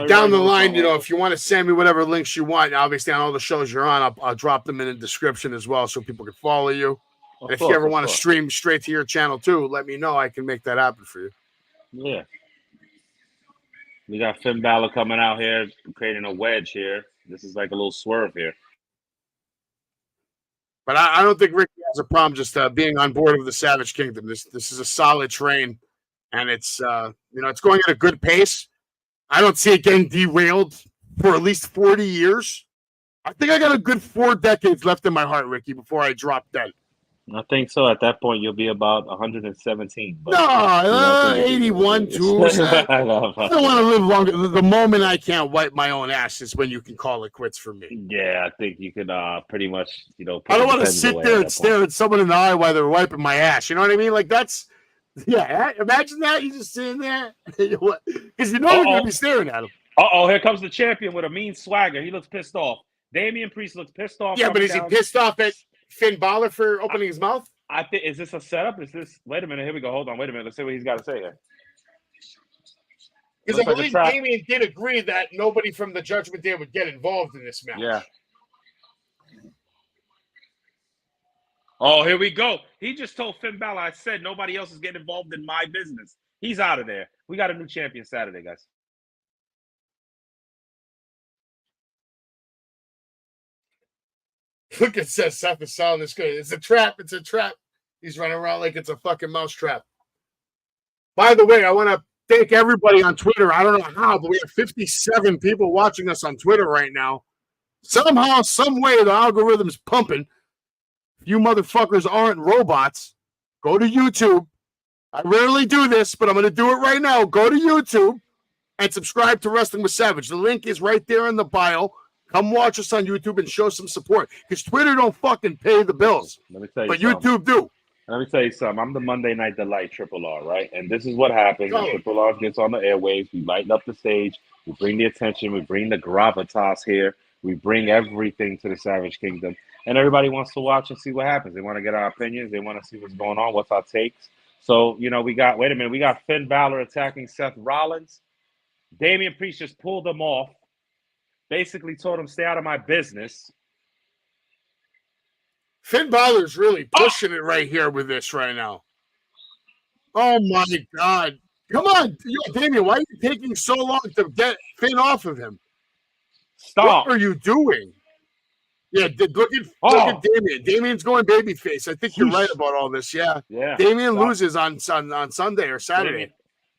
Down the line, if you want to send me whatever links you want, obviously on all the shows you're on, I'll drop them in the description as well so people can follow you. And if you ever want to stream straight to your channel too, let me know. I can make that happen for you. Yeah. We got Finn Balor coming out here, creating a wedge here. This is like a little swerve here. But I don't think Ricky has a problem just being on board with the Savage Kingdom. This is a solid train, and it's it's going at a good pace. I don't see it getting derailed for at least 40 years. I think I got a good 4 decades left in my heart, Ricky, before I drop dead. I think so. At that point, you'll be about 117. No, 81, too. I don't want to live longer. The moment I can't wipe my own ass is when you can call it quits for me. Yeah, I think you can pretty much, I don't want to sit there and stare at someone in the eye while they're wiping my ass. You know what I mean? Like, that's, imagine that. You just sitting there. Because you're going to be staring at him. Uh-oh, here comes the champion with a mean swagger. He looks pissed off. Damian Priest looks pissed off. Yeah, but is he pissed off at Finn Balor for opening his mouth? I think, is this a setup? Wait a minute, here we go. Hold on, wait a minute. Let's see what he's got to say here. Because I believe Damian did agree that nobody from the Judgment Day would get involved in this match. Yeah. Oh, here we go. He just told Finn Balor, I said nobody else is getting involved in my business. He's out of there. We got a new champion Saturday, guys. Look at Seth is selling this good. It's a trap. It's a trap. He's running around like it's a fucking mouse trap. By the way, I want to thank everybody on Twitter. I don't know how, but we have 57 people watching us on Twitter right now. Somehow, some way, the algorithm's pumping. If you motherfuckers aren't robots, go to YouTube. I rarely do this, but I'm going to do it right now. Go to YouTube and subscribe to Wrestling with Savage. The link is right there in the bio. Come watch us on YouTube and show some support. Because Twitter don't fucking pay the bills. Let me tell you but something. YouTube do. Let me tell you something. I'm the Monday Night Delight Triple R, right? And this is what happens when Triple R gets on the airwaves. We lighten up the stage. We bring the attention. We bring the gravitas here. We bring everything to the Savage Kingdom. And everybody wants to watch and see what happens. They want to get our opinions. They want to see what's going on, what's our takes. So, we got Finn Balor attacking Seth Rollins. Damian Priest just pulled him off. Basically told him, stay out of my business. Finn Balor's really pushing it right here with this right now. Oh, my God. Come on. Damian, why are you taking so long to get Finn off of him? Stop. What are you doing? Yeah, look at Damian. Damian's going babyface. I think you're right about all this. Yeah. Damian loses on Sunday or Saturday.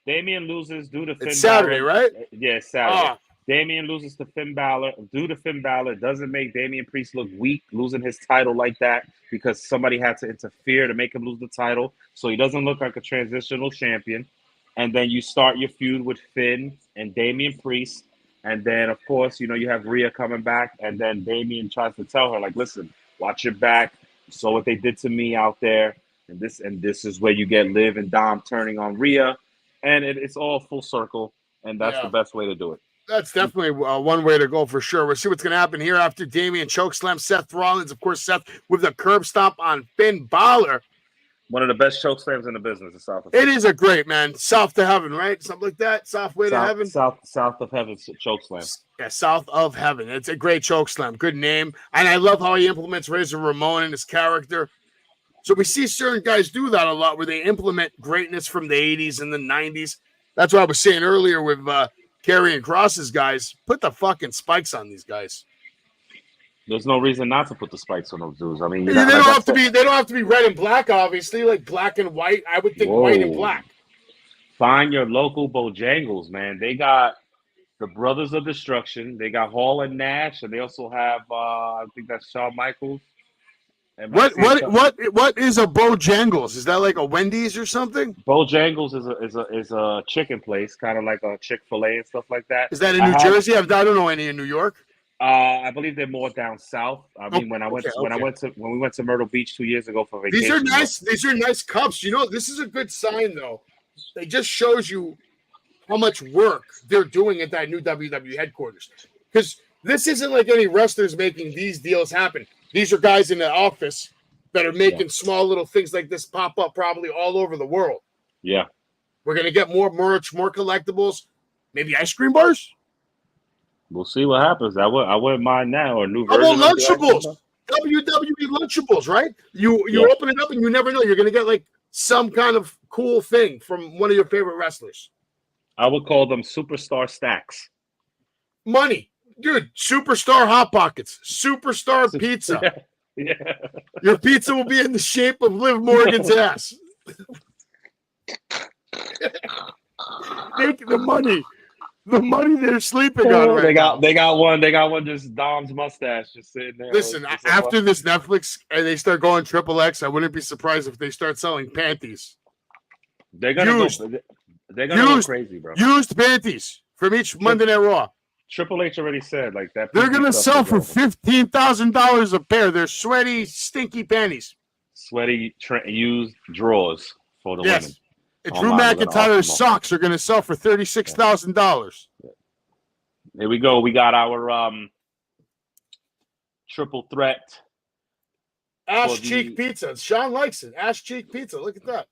Damian loses due to Finn Balor. It's Saturday, right? Yeah, Saturday. Damian loses to Finn Balor. Due to Finn Balor, doesn't make Damian Priest look weak, losing his title like that because somebody had to interfere to make him lose the title. So he doesn't look like a transitional champion. And then you start your feud with Finn and Damian Priest. And then, of course, you have Rhea coming back. And then Damian tries to tell her, like, listen, watch your back. You saw what they did to me out there. And this is where you get Liv and Dom turning on Rhea. And it's all full circle. And that's the best way to do it. That's definitely one way to go for sure. We'll see what's going to happen here after Damian chokeslam Seth Rollins. Of course, Seth with the curb stomp on Finn Balor. One of the best choke slams in the business. Is South of It is a great, man. South to heaven, right? Something like that. South way to heaven. South of heaven choke slam. Yeah, South of heaven. It's a great choke slam. Good name. And I love how he implements Razor Ramon in his character. So we see certain guys do that a lot where they implement greatness from the 80s and the 90s. That's what I was saying earlier with Karrion Kross's guys. Put the fucking spikes on these guys. There's no reason not to put the spikes on those dudes. I mean, they don't have to be. They don't have to be red and black. Obviously, like black and white. I would think white and black. Find your local Bojangles, man. They got the Brothers of Destruction. They got Hall and Nash, and they also have I think that's Shawn Michaels. What is a Bojangles? Is that like a Wendy's or something? Bojangles is a chicken place, kind of like a Chick-fil-A and stuff like that. Is that in New Jersey? I don't know any in New York. I believe they're more down south. I mean, when we went to Myrtle Beach 2 years ago for vacation. These are nice. These are nice cups. You know, this is a good sign though. It just shows you how much work they're doing at that new WWE headquarters. Because this isn't like any wrestlers making these deals happen. These are guys in the office that are making small little things like this pop up probably all over the world. Yeah. We're gonna get more merch, more collectibles, maybe ice cream bars. We'll see what happens. I wouldn't mind now. Or new version. How about Lunchables? WWE Lunchables, right? You open it up and you never know. You're going to get like some kind of cool thing from one of your favorite wrestlers. I would call them superstar stacks. Money. Dude, superstar Hot Pockets. Superstar pizza. Yeah. Your pizza will be in the shape of Liv Morgan's ass. Take the money. The money they're sleeping on right now. They got one just Dom's mustache just sitting there. Listen, after this Netflix and they start going XXX, I wouldn't be surprised if they start selling panties. They're gonna go crazy, bro. Used panties from each Monday Night Raw. Triple H already said like that. They're gonna sell for $15,000 a pair. They're sweaty, stinky panties. Sweaty used drawers for the women. Drew McIntyre's socks are going to sell for $36,000. Here we go. We got our triple threat. Ash cheek pizza. Sean likes it. Ash cheek pizza. Look at that.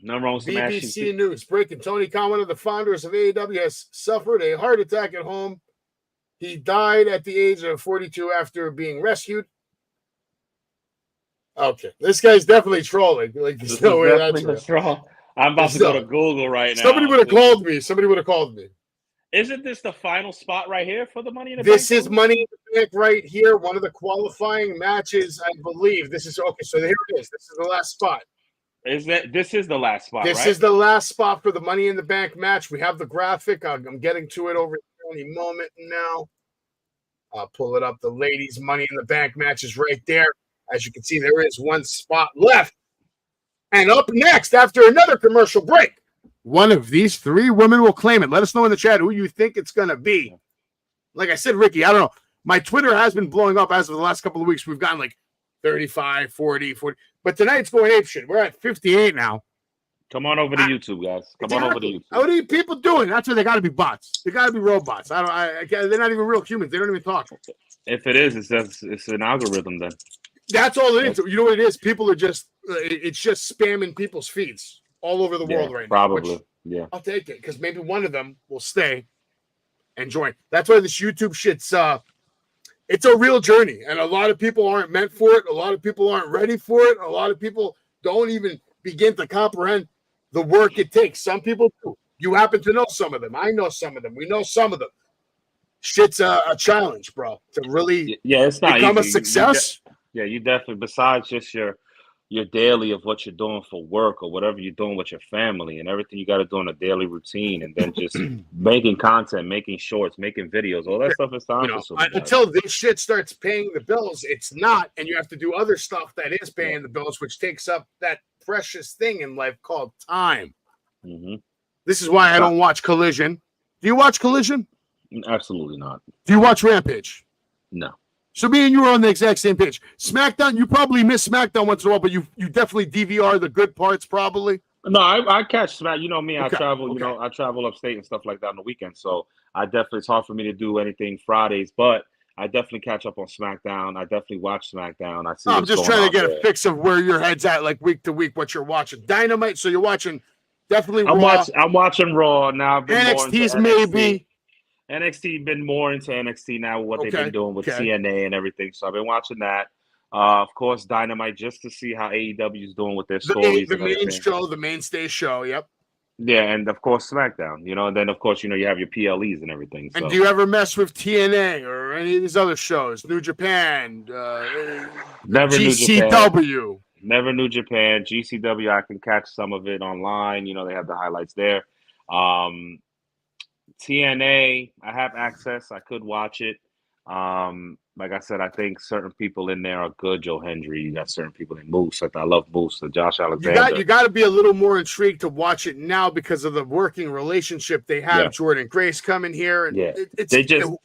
Nothing wrong with some BBC News breaking. Tony Khan, one of the founders of AEW, has suffered a heart attack at home. He died at the age of 42 after being rescued. Okay, this guy's definitely trolling. Like, there's no way that's real. I'm about to go to Google right now. Somebody would have called me. Isn't this the final spot right here for the Money in the Bank? This is Money in the Bank right here. One of the qualifying matches, I believe. This is okay. So here it is. This is the last spot. This is the last spot? This is the last spot for the Money in the Bank match. We have the graphic. I'm getting to it over any moment now. I'll pull it up. The ladies' Money in the Bank match is right there. As you can see, there is one spot left. And up next, after another commercial break, one of these three women will claim it. Let us know in the chat who you think it's going to be. Like I said, Ricky, I don't know. My Twitter has been blowing up as of the last couple of weeks. We've gotten like 35, 40. But tonight's going apeshit. We're at 58 now. Come on over to YouTube, guys. Come on over to YouTube. What are people doing? That's where they got to be bots. They got to be robots. They're not even real humans. They don't even talk. If it is, it's an algorithm then. That's all it is. You know what it is? People are it's just spamming people's feeds all over the world right now. Probably. Yeah. I'll take it because maybe one of them will stay and join. That's why this YouTube shit's it's a real journey. And a lot of people aren't meant for it. A lot of people aren't ready for it. A lot of people don't even begin to comprehend the work it takes. Some people do. You happen to know some of them. I know some of them. We know some of them. Shit's a challenge, bro. To really it's not become easy. a success. You definitely, besides just your daily of what you're doing for work or whatever you're doing with your family and everything you got to do in a daily routine, and then just making content, making shorts, making videos, all that stuff is time. Until this shit starts paying the bills, it's not, and you have to do other stuff that is paying the bills, which takes up that precious thing in life called time. Mm-hmm. This is why I don't watch Collision. Do you watch Collision? Absolutely not. Do you watch Rampage? No. So me and you are on the exact same page. SmackDown, you probably miss SmackDown once in a while, but you definitely DVR the good parts, probably. No, I catch Smack. You know me, Okay. I travel. I travel upstate and stuff like that on the weekend. So I definitely, it's hard for me to do anything Fridays, but I definitely catch up on SmackDown. I definitely watch SmackDown. I see I'm what's just going trying to on get a there. fix of where your head's at, like week to week, what you're watching. Dynamite, so you're watching definitely Raw. I'm watching Raw now. I've been more into NXT's NXT. maybe. NXT been more into NXT now with what they've been doing with Okay. TNA and everything. So I've been watching that. Of course, Dynamite just to see how AEW is doing with their stories The and main everything. show, the mainstay show. Yep. Yeah, and of course SmackDown. You know, and then of course you have your PLEs and everything. So. And do you ever mess with TNA or any of these other shows? New Japan, Never New Japan. GCW. Never New Japan. GCW, I can catch some of it online. You know, they have the highlights there. TNA, I have access. I could watch it. Like I said, I think certain people in there are good. Joe Hendry, you got certain people in Moose. I love Moose. Josh Alexander. You got to be a little more intrigued to watch it now because of the working relationship they have. Yeah. Jordan Grace coming here, and TNA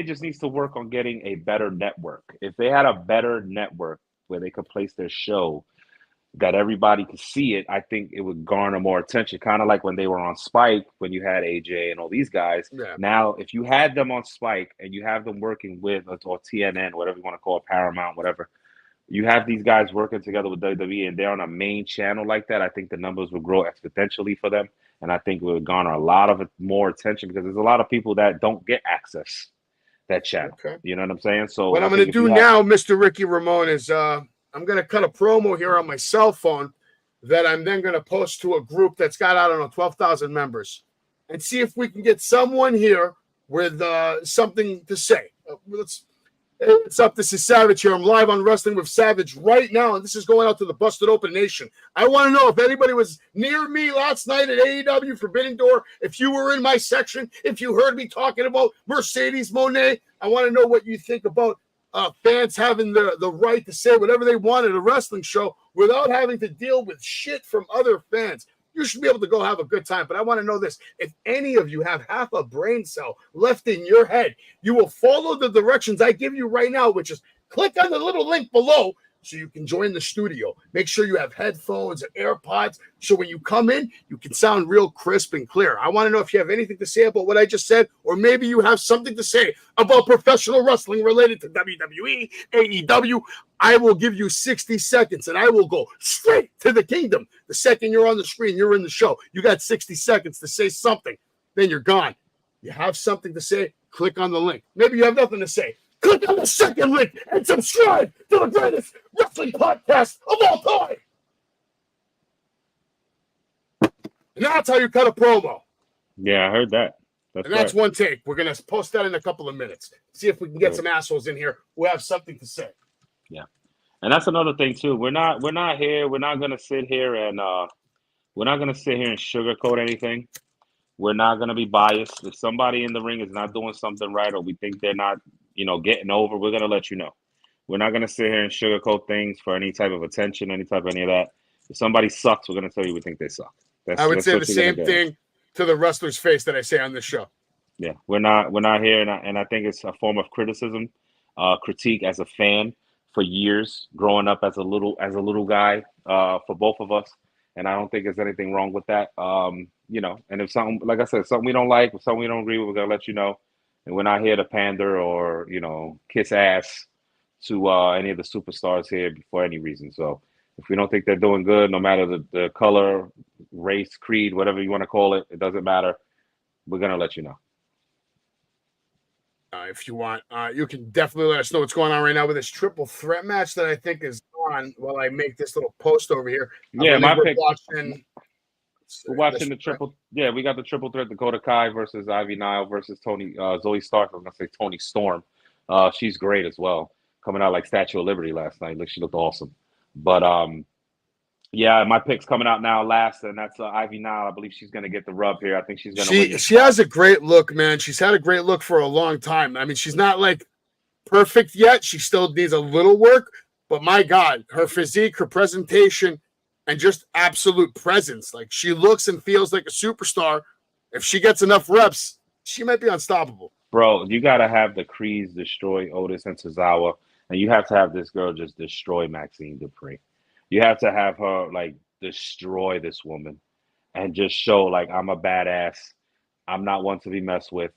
just needs to work on getting a better network. If they had a better network where they could place their show that everybody could see it, I think it would garner more attention. Kind of like when they were on Spike, when you had AJ and all these guys. Yeah. Now, if you had them on Spike and you have them working with, or TNN, whatever you want to call it, Paramount, whatever, you have these guys working together with WWE and they're on a main channel like that, I think the numbers will grow exponentially for them. And I think it would garner a lot of more attention because there's a lot of people that don't get access that channel. Okay. You know what I'm saying? So what I'm going to do now, Mr. Ricky Ramone, is I'm going to cut a promo here on my cell phone that I'm then going to post to a group that's got, I don't know, 12,000 members and see if we can get someone here with something to say. What's up? This is Savage here. I'm live on Wrestling with Savage right now, and this is going out to the Busted Open Nation. I want to know if anybody was near me last night at AEW Forbidden Door, if you were in my section, if you heard me talking about Mercedes Moné. I want to know what you think about fans having the right to say whatever they want at a wrestling show without having to deal with shit from other fans. You should be able to go have a good time. But I want to know this. If any of you have half a brain cell left in your head, you will follow the directions I give you right now, which is click on the little link below so you can join the studio. Make sure you have headphones and AirPods so when you come in, you can sound real crisp and clear. I want to know if you have anything to say about what I just said, or maybe you have something to say about professional wrestling related to WWE, AEW. I will give you 60 seconds, and I will go straight to the kingdom. The second you're on the screen, you're in the show. You got 60 seconds to say something. Then you're gone. You have something to say, click on the link. Maybe you have nothing to say. Click on the second link and subscribe to the greatest wrestling podcast of all time. And that's how you cut a promo. Yeah, I heard that. That's one take. We're going to post that in a couple of minutes. See if we can get some assholes in here who have something to say. Yeah. And that's another thing too. We're not here. We're not going to sit here and sugarcoat anything. We're not going to be biased. If somebody in the ring is not doing something right, or we think they're not, getting over, we're going to let you know. We're not going to sit here and sugarcoat things for any type of attention, any of that. If somebody sucks, we're going to tell you we think they suck. I would say the same thing to the wrestler's face that I say on this show. Yeah, we're not here, and I think it's a form of criticism, critique as a fan for years, growing up as a little guy, for both of us, and I don't think there's anything wrong with that. And if something, like I said, something we don't like, something we don't agree with, we're gonna let you know. And we're not here to pander or kiss ass to any of the superstars here for any reason. So if we don't think they're doing good, no matter the color, race, creed, whatever you want to call it, it doesn't matter. We're gonna let you know. If you want, you can definitely let us know what's going on right now with this triple threat match that I think is on while I make this little post over here. Yeah, my pick. We're watching the triple. Yeah, we got the triple threat: Dakota Kai versus Ivy Nile versus Zoe Stark. I'm gonna say Toni Storm. She's great as well. Coming out like Statue of Liberty last night. She looked awesome. But yeah, my pick's coming out now last, and that's Ivy Nile. I believe she's gonna get the rub here. I think she's gonna win. She has a great look, man. She's had a great look for a long time. I mean, she's not like perfect yet. She still needs a little work. But my God, her physique, her presentation, and just absolute presence. Like, she looks and feels like a superstar. If she gets enough reps, she might be unstoppable. Bro, you got to have the Crees destroy Otis and Tozawa, and you have to have this girl just destroy Maxine Dupree. You have to have her, like, destroy this woman and just show, like, I'm a badass. I'm not one to be messed with.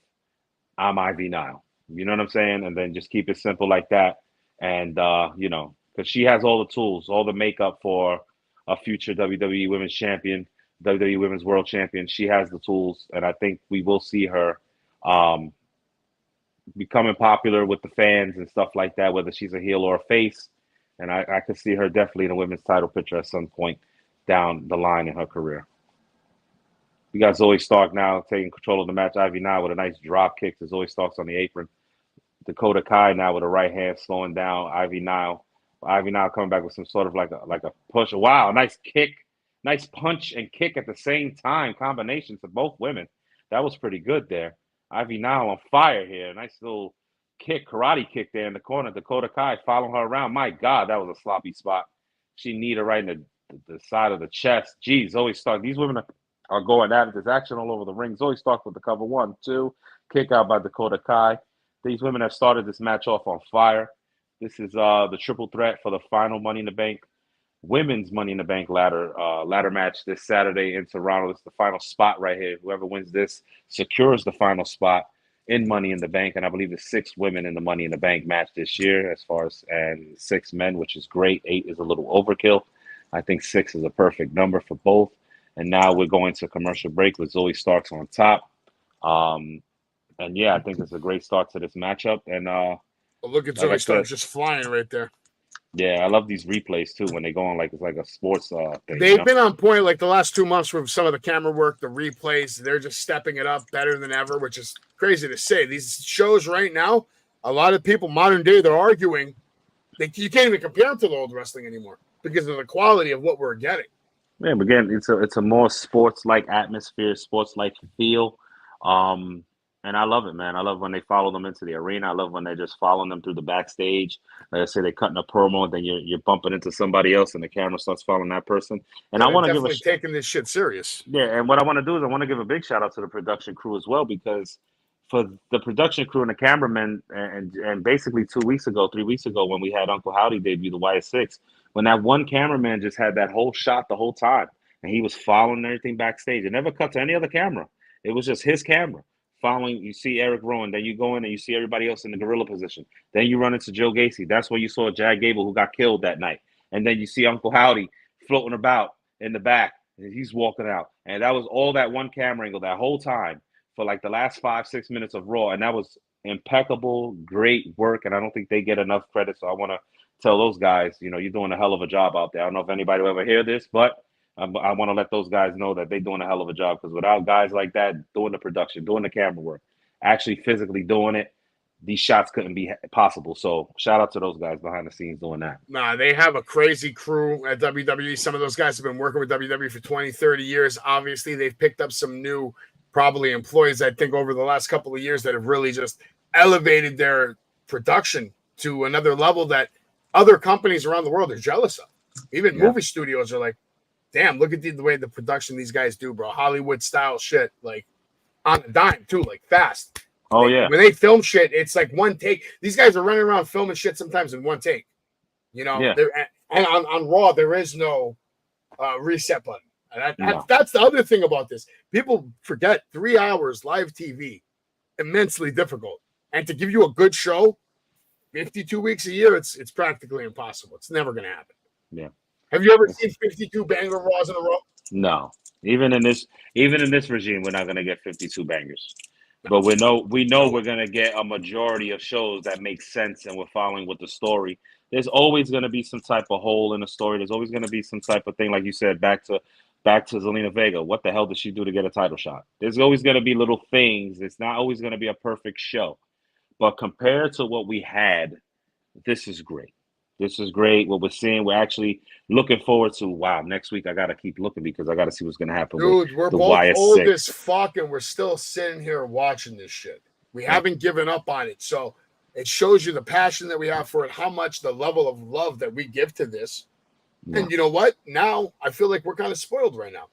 I'm Ivy Nile. You know what I'm saying? And then just keep it simple like that. And you know, because she has all the tools, all the makeup for a future WWE Women's Champion, WWE Women's World Champion. She has the tools, and I think we will see her um, becoming popular with the fans and stuff like that, whether she's a heel or a face. And I could see her definitely in a women's title picture at some point down the line in her career. We got Zoe Stark now taking control of the match. Ivy now with a nice drop kick to Zoe Stark's on the apron. Dakota Kai now with a right hand slowing down Ivy Nile. Ivy Nile coming back with some sort of like a push. Wow, nice kick, nice punch and kick at the same time. Combination to both women. That was pretty good there. Ivy Nile on fire here. Nice little kick, karate kick there in the corner. Dakota Kai following her around. My God, that was a sloppy spot. She kneed her right in the side of the chest. Geez, Zoe Stark. These women are going at it. There's action all over the ring. Zoe Stark with the cover 1, 2. Kick out by Dakota Kai. These women have started this match off on fire. This is the triple threat for the final Money in the Bank, women's Money in the Bank ladder match this Saturday in Toronto. It's the final spot right here. Whoever wins this secures the final spot in Money in the Bank. And I believe there's 6 women in the Money in the Bank match this year, as far as, and 6 men, which is great. 8 is a little overkill. I think 6 is a perfect number for both. And now we're going to commercial break with Zoe Starks on top. And yeah, I think it's a great start to this matchup. And look at Zoe Starks just flying right there. Yeah, I love these replays too when they go on like it's like a sports thing. They've been on point like the last 2 months with some of the camera work, the replays. They're just stepping it up better than ever, which is crazy to say. These shows right now, a lot of people modern day, they're arguing you can't even compare them to the old wrestling anymore because of the quality of what we're getting. Yeah, but again, it's a more sports-like atmosphere, sports-like feel. And I love it, man. I love when they follow them into the arena. I love when they're just following them through the backstage. Like I say, they're cutting a promo, and then you're bumping into somebody else, and the camera starts following that person. And I want to give taking this shit serious. Yeah, and what I want to do is I want to give a big shout out to the production crew as well, because for the production crew and the cameramen, and basically 3 weeks ago, when we had Uncle Howdy debut the YS6, when that one cameraman just had that whole shot the whole time, and he was following everything backstage. It never cut to any other camera. It was just his camera. Following, you see Eric Rowan, then you go in and you see everybody else in the gorilla position. Then you run into Joe Gacy. That's where you saw Jag Gable, who got killed that night. And then you see Uncle Howdy floating about in the back, and he's walking out. And that was all that one camera angle that whole time for like the last 5-6 minutes of Raw. And that was impeccable, great work. And I don't think they get enough credit. So I want to tell those guys, you're doing a hell of a job out there. I don't know if anybody will ever hear this, but I want to let those guys know that they're doing a hell of a job, because without guys like that doing the production, doing the camera work, actually physically doing it, these shots couldn't be possible. So shout out to those guys behind the scenes doing that. Nah, they have a crazy crew at WWE. Some of those guys have been working with WWE for 20, 30 years. Obviously, they've picked up some new, probably employees, I think, over the last couple of years that have really just elevated their production to another level that other companies around the world are jealous of. Even movie studios are like, damn, look at the way the production these guys do, bro. Hollywood style shit, like on a dime too, like fast. Oh, yeah. When they film shit, it's like one take. These guys are running around filming shit sometimes in one take. And on Raw, there is no reset button. And that's the other thing about this. People forget 3 hours live TV, immensely difficult. And to give you a good show, 52 weeks a year, it's practically impossible. It's never going to happen. Yeah. Have you ever seen 52 banger Raws in a row? No. Even in this regime, we're not going to get 52 bangers. But we know we're going to get a majority of shows that make sense and we're following with the story. There's always going to be some type of hole in the story. There's always going to be some type of thing, like you said, back to Zelina Vega. What the hell did she do to get a title shot? There's always going to be little things. It's not always going to be a perfect show. But compared to what we had, this is great. This is great. What we're seeing, we're actually looking forward to. Wow, next week I gotta keep looking because I gotta see what's gonna happen. Dude, we're the both YS6. old as fuck, and we're still sitting here watching this shit. We haven't given up on it, so it shows you the passion that we have for it, how much the level of love that we give to this. Yeah. And you know what? Now I feel like we're kind of spoiled right now.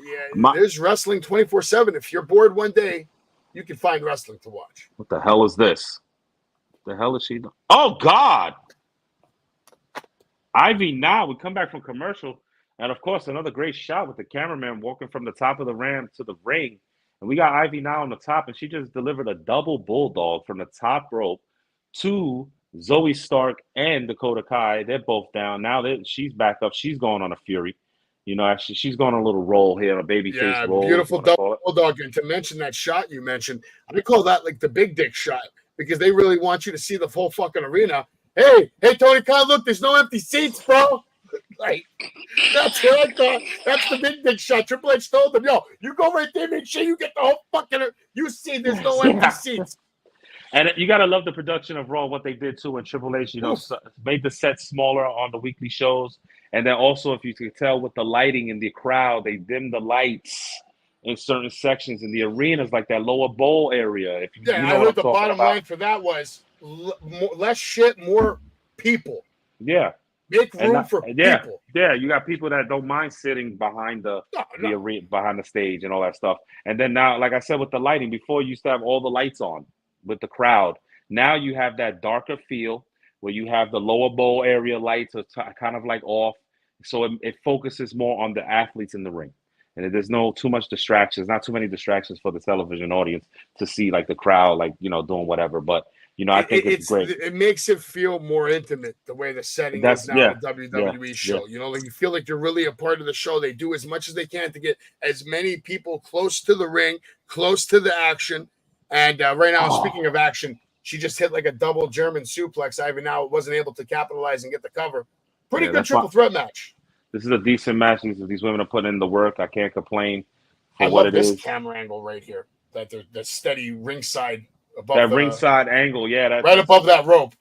Yeah, there's wrestling 24/7. If you're bored one day, you can find wrestling to watch. What the hell is this? The hell is she doing? Oh God! Ivy now, we come back from commercial, and of course, another great shot with the cameraman walking from the top of the ramp to the ring. And we got Ivy now on the top, and she just delivered a double bulldog from the top rope to Zoe Stark and Dakota Kai. They're both down. Now she's back up. She's going on a fury. You know, actually, she's going on a little roll here, a babyface roll. Beautiful double bulldog. And to mention that shot you mentioned, I call that like the big dick shot because they really want you to see the whole fucking arena. Hey, Tony Khan, look, there's no empty seats, bro. Like, that's what I thought. That's the big dick shot. Triple H told them, yo, you go right there, make sure you get the whole fucking, you see there's no empty seats. And you got to love the production of Raw, what they did too, and Triple H, you know, made the set smaller on the weekly shows. And then also, if you could tell with the lighting in the crowd, they dimmed the lights in certain sections in the arenas, like that lower bowl area. If you, yeah, you know I heard the talking bottom about. line for that was less shit, more people. Yeah. Make room for people. Yeah, you got people that don't mind sitting behind the arena, behind the stage and all that stuff. And then now, like I said, with the lighting, before you used to have all the lights on with the crowd. Now you have that darker feel where you have the lower bowl area lights are kind of like off. So it focuses more on the athletes in the ring. And there's no too much distractions, not too many distractions for the television audience to see like the crowd, like, you know, doing whatever. But, you know, I think it's great. It makes it feel more intimate the way the setting is now a WWE show. You know, like you feel like you're really a part of the show. They do as much as they can to get as many people close to the ring, close to the action. And right now, speaking of action, she just hit like a double German suplex. Ivy now wasn't able to capitalize and get the cover. Pretty good triple threat match. This is a decent match. These women are putting in the work. I can't complain for I what love it this is. camera angle right here. That steady ringside above That ringside angle, right above that rope.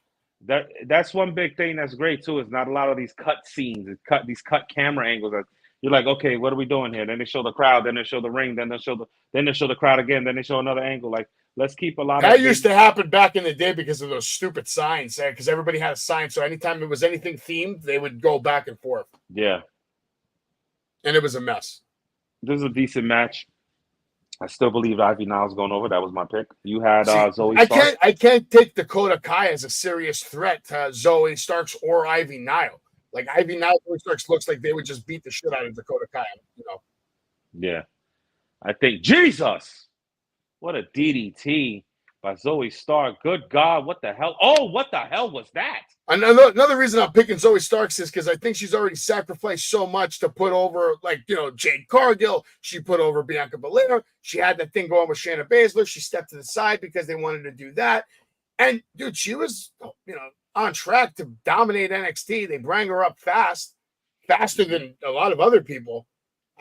That's one big thing that's great too. Is not a lot of these cut scenes, these cut camera angles. That you're like, okay, what are we doing here? Then they show the crowd, then they show the ring, then they show the crowd again, then they show another angle. Like, let's keep a lot of that used to happen back in the day because of those stupid signs. Because everybody had a sign, so anytime it was anything themed, they would go back and forth. Yeah, and it was a mess. This is a decent match. I still believe Ivy Niles going over. That was my pick. You had Zoe Stark. I can't take Dakota Kai as a serious threat to Zoe Starks or Ivy Nile. Like Ivy Nile, Zoe Starks looks like they would just beat the shit out of Dakota Kai. You know. Yeah, I think Jesus. What a DDT by Zoe Stark. Good God, what the hell? Oh, what the hell was that? Another reason I'm picking Zoe Starks is because I think she's already sacrificed so much to put over, like, you know, Jade Cargill. She put over Bianca Belair. She had that thing going with Shayna Baszler. She stepped to the side because they wanted to do that. And, dude, she was, you know, on track to dominate NXT. They bring her up faster than a lot of other people.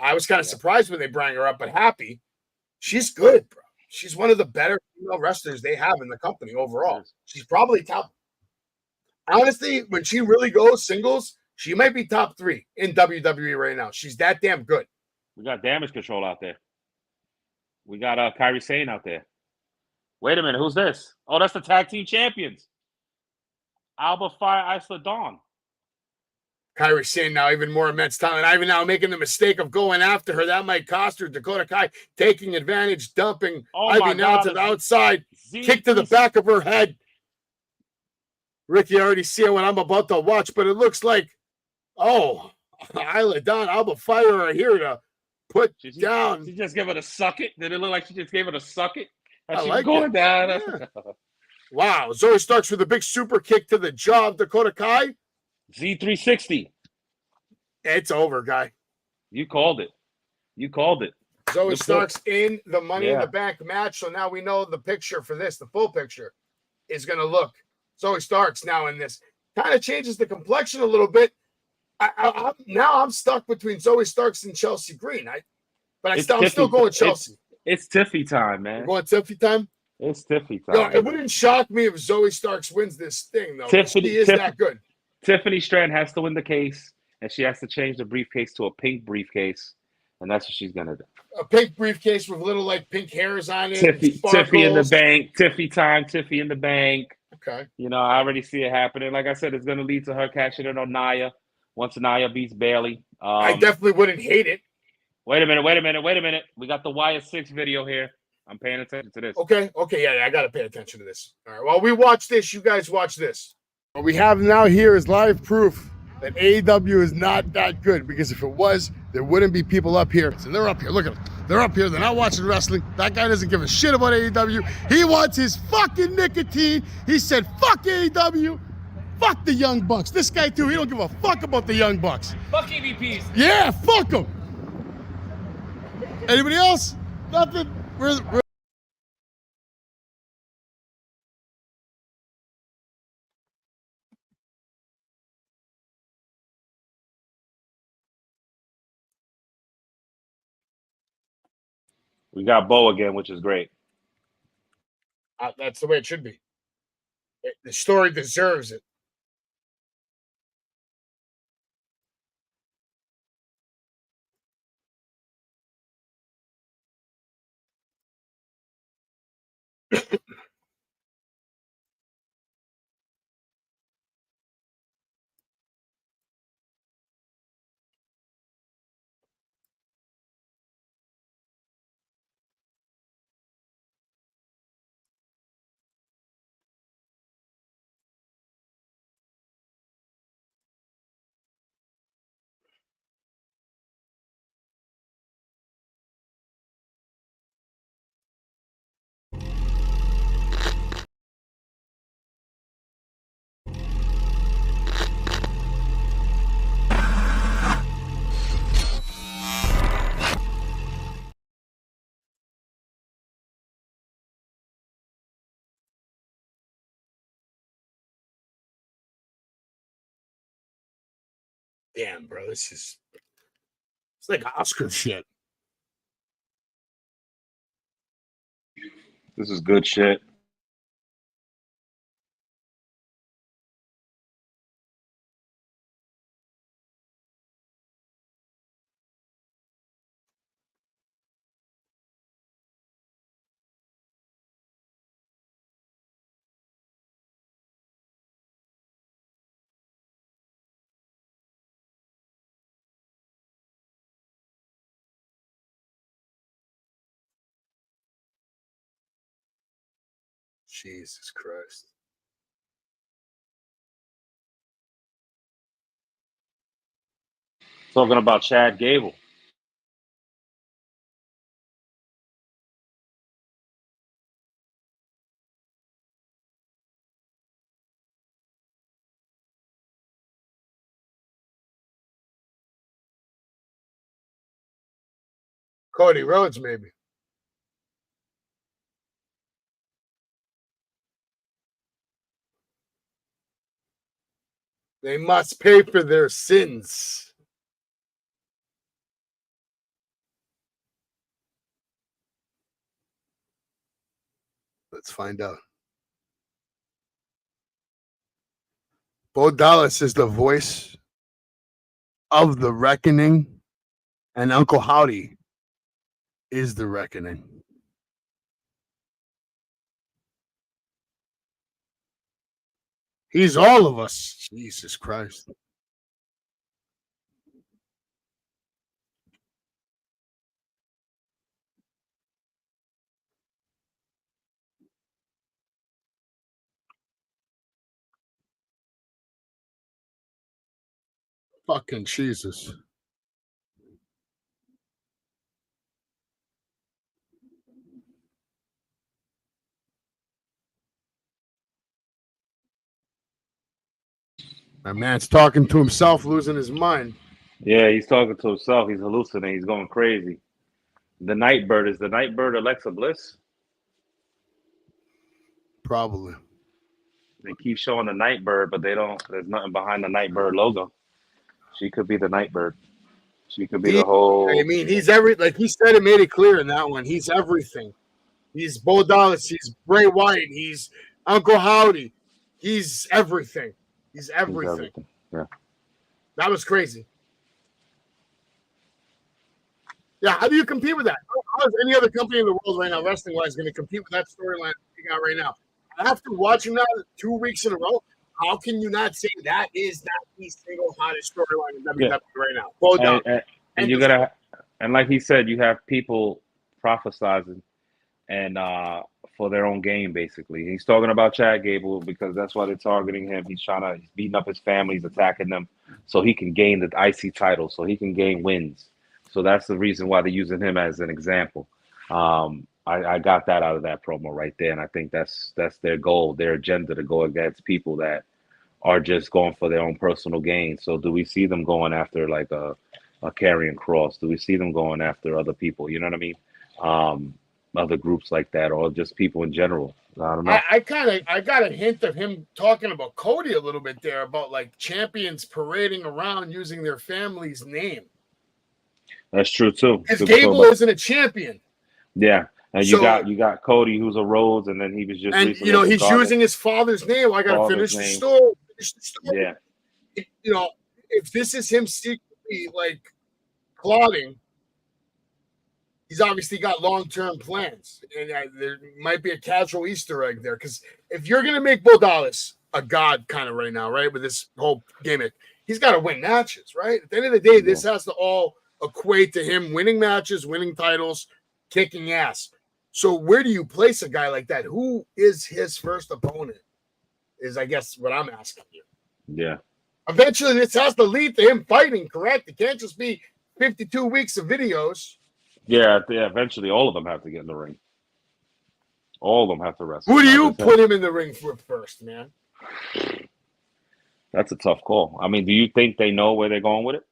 I was kind of surprised when they bring her up, but happy. She's good, bro. She's one of the better female wrestlers they have in the company overall. She's probably top. Honestly, when she really goes singles, she might be top 3 in WWE right now. She's that damn good. We got Damage Control out there. We got Kairi Sane out there. Wait a minute, who's this? Oh, that's the tag team champions. Alba Fire, Isla Dawn. Kairi Sane now even more immense talent. Ivy now making the mistake of going after her. That might cost her. Dakota Kai taking advantage, dumping Ivy now to the outside. Kick to the back of her head. Ricky, I already see what I'm about to watch, but it looks like, Isla Dawn, Alba Fire are here to put down. She just gave it a suck it. Did it look like she just gave it a suck it? I like going down. Yeah. Wow. Zoe Starks with a big super kick to the jaw of Dakota Kai. Z360. It's over, guy. You called it. Zoe Starks in the Money in the Bank match. So now we know the picture for this, the full picture, is going to look. Zoe Starks now in this. Kind of changes the complexion a little bit. I'm stuck between Zoe Starks and Chelsea Green. I'm still going Chelsea. It's Tiffy time, man. You're going Tiffy time? It's Tiffy time. No, it wouldn't shock me if Zoe Starks wins this thing, though. She is that good. Tiffany Strand has to win the case, and she has to change the briefcase to a pink briefcase, and that's what she's gonna do. A pink briefcase with little like pink hairs on it. Tiffy in the bank. Tiffy time. Tiffy in the bank. Okay. You know, I already see it happening. Like I said, it's gonna lead to her cashing in on Nia once Nia beats Bayley. I definitely wouldn't hate it. Wait a minute. We got the Wire 6 video here. I'm paying attention to this. Okay, yeah, I gotta pay attention to this. All right. While we watch this, you guys watch this. What we have now here is live proof that AEW is not that good, because if it was, there wouldn't be people up here. And they're up here. Look at them. They're up here. They're not watching wrestling. That guy doesn't give a shit about AEW. He wants his fucking nicotine. He said, fuck AEW. Fuck the Young Bucks. This guy, too, he don't give a fuck about the Young Bucks. Fuck EVPs. Yeah, fuck them. Anybody else? Nothing. We're We got Bo again, which is great. that's the way it should be. The story deserves it. Damn, bro, it's like Oscar shit. This is good shit. Jesus Christ. Talking about Chad Gable. Cody Rhodes, maybe. They must pay for their sins. Let's find out. Bo Dallas is the voice of the reckoning, and Uncle Howdy is the reckoning. He's all of us. Jesus Christ. Fucking Jesus. My man's talking to himself, losing his mind. Yeah, he's talking to himself. He's hallucinating. He's going crazy. The Nightbird, is the Nightbird Alexa Bliss? Probably. They keep showing the Nightbird, but they don't. There's nothing behind the Nightbird logo. She could be the Nightbird. She could be the whole. I mean, he's like he said, it made it clear in that one. He's everything. He's Bo Dallas. He's Bray Wyatt. He's Uncle Howdy. He's everything. He's everything. Yeah. That was crazy. Yeah, how do you compete with that? How is any other company in the world right now, wrestling-wise, going to compete with that storyline we got right now? After watching that 2 weeks in a row, how can you not say that is the single hottest storyline in WWE right now? Bo Dallas. And you're gonna, and like he said, you have people prophesizing and for their own game, basically. He's talking about Chad Gable because that's why they're targeting him. He's beating up his family, he's attacking them so he can gain the IC title, so he can gain wins. So that's the reason why they're using him as an example. I got that out of that promo right there, and I think that's their goal, their agenda, to go against people that are just going for their own personal gain. So do we see them going after like a Karrion Kross? Do we see them going after other people? You know what I mean? Other groups like that, or just people in general. I don't know. I got a hint of him talking about Cody a little bit there, about like champions parading around using their family's name. That's true too. Because Gable isn't a champion. Yeah. And you got Cody, who's a Rhodes, and then he was just, and you know, he's using his father's name. I gotta finish the story. Yeah. You know, if this is him secretly like plotting, he's obviously got long-term plans, and there might be a casual Easter egg there. Because if you're gonna make Bo Dallas a god kind of right now, right, with this whole gimmick, he's got to win matches, right? At the end of the day, this has to all equate to him winning matches, winning titles, kicking ass. So where do you place a guy like that? Who is his first opponent? Is, I guess, what I'm asking you. Yeah. Eventually, this has to lead to him fighting, correct? It can't just be 52 weeks of videos. Yeah, eventually all of them have to get in the ring. All of them have to wrestle. Who do you put him in the ring for first, man? That's a tough call. I mean, do you think they know where they're going with it?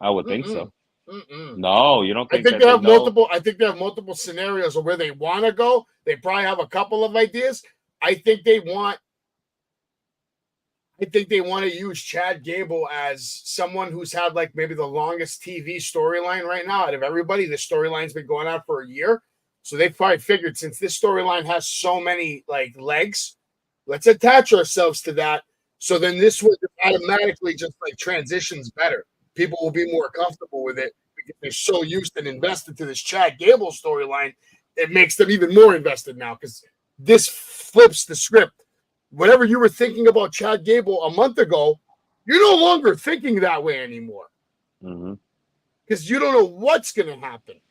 I would think so. No, you don't think I think they have multiple. I think they have multiple scenarios of where they want to go. They probably have a couple of ideas. I think they want to use Chad Gable as someone who's had like maybe the longest TV storyline right now out of everybody. This storyline's been going on for a year, so they probably figured since this storyline has so many like legs, let's attach ourselves to that. So then this would automatically just like transitions better. People will be more comfortable with it because they're so used and invested to this Chad Gable storyline. It makes them even more invested now because this flips the script. Whatever you were thinking about Chad Gable a month ago, you're no longer thinking that way anymore because you don't know what's going to happen.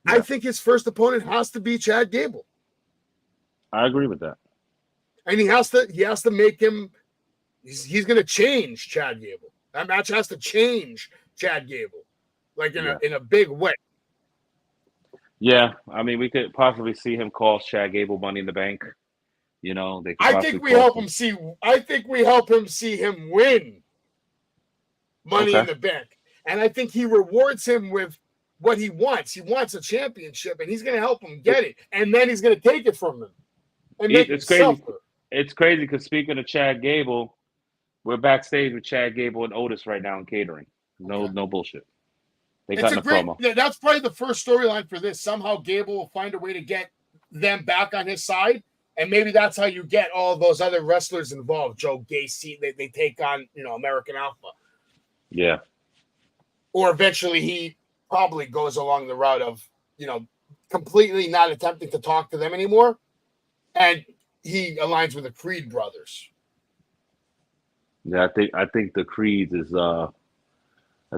Yeah. I think his first opponent has to be Chad Gable. I agree with that. And he has to make him. He's going to change Chad Gable. That match has to change Chad Gable, like in a big way. Yeah, I mean, we could possibly see him cost Chad Gable Money in the Bank. You know, I think we help him see him win Money in the Bank, and I think he rewards him with what he wants. He wants a championship, and he's going to help him get it, and then he's going to take it from him. And it's crazy. It's crazy because speaking of Chad Gable, we're backstage with Chad Gable and Otis right now in catering. No bullshit. It's a great promo. Yeah, that's probably the first storyline for this. Somehow Gable will find a way to get them back on his side, and maybe that's how you get all those other wrestlers involved. Joe Gacy, they take on American Alpha. Yeah. Or eventually he probably goes along the route of completely not attempting to talk to them anymore, and he aligns with the Creed brothers. Yeah, I think the Creeds is I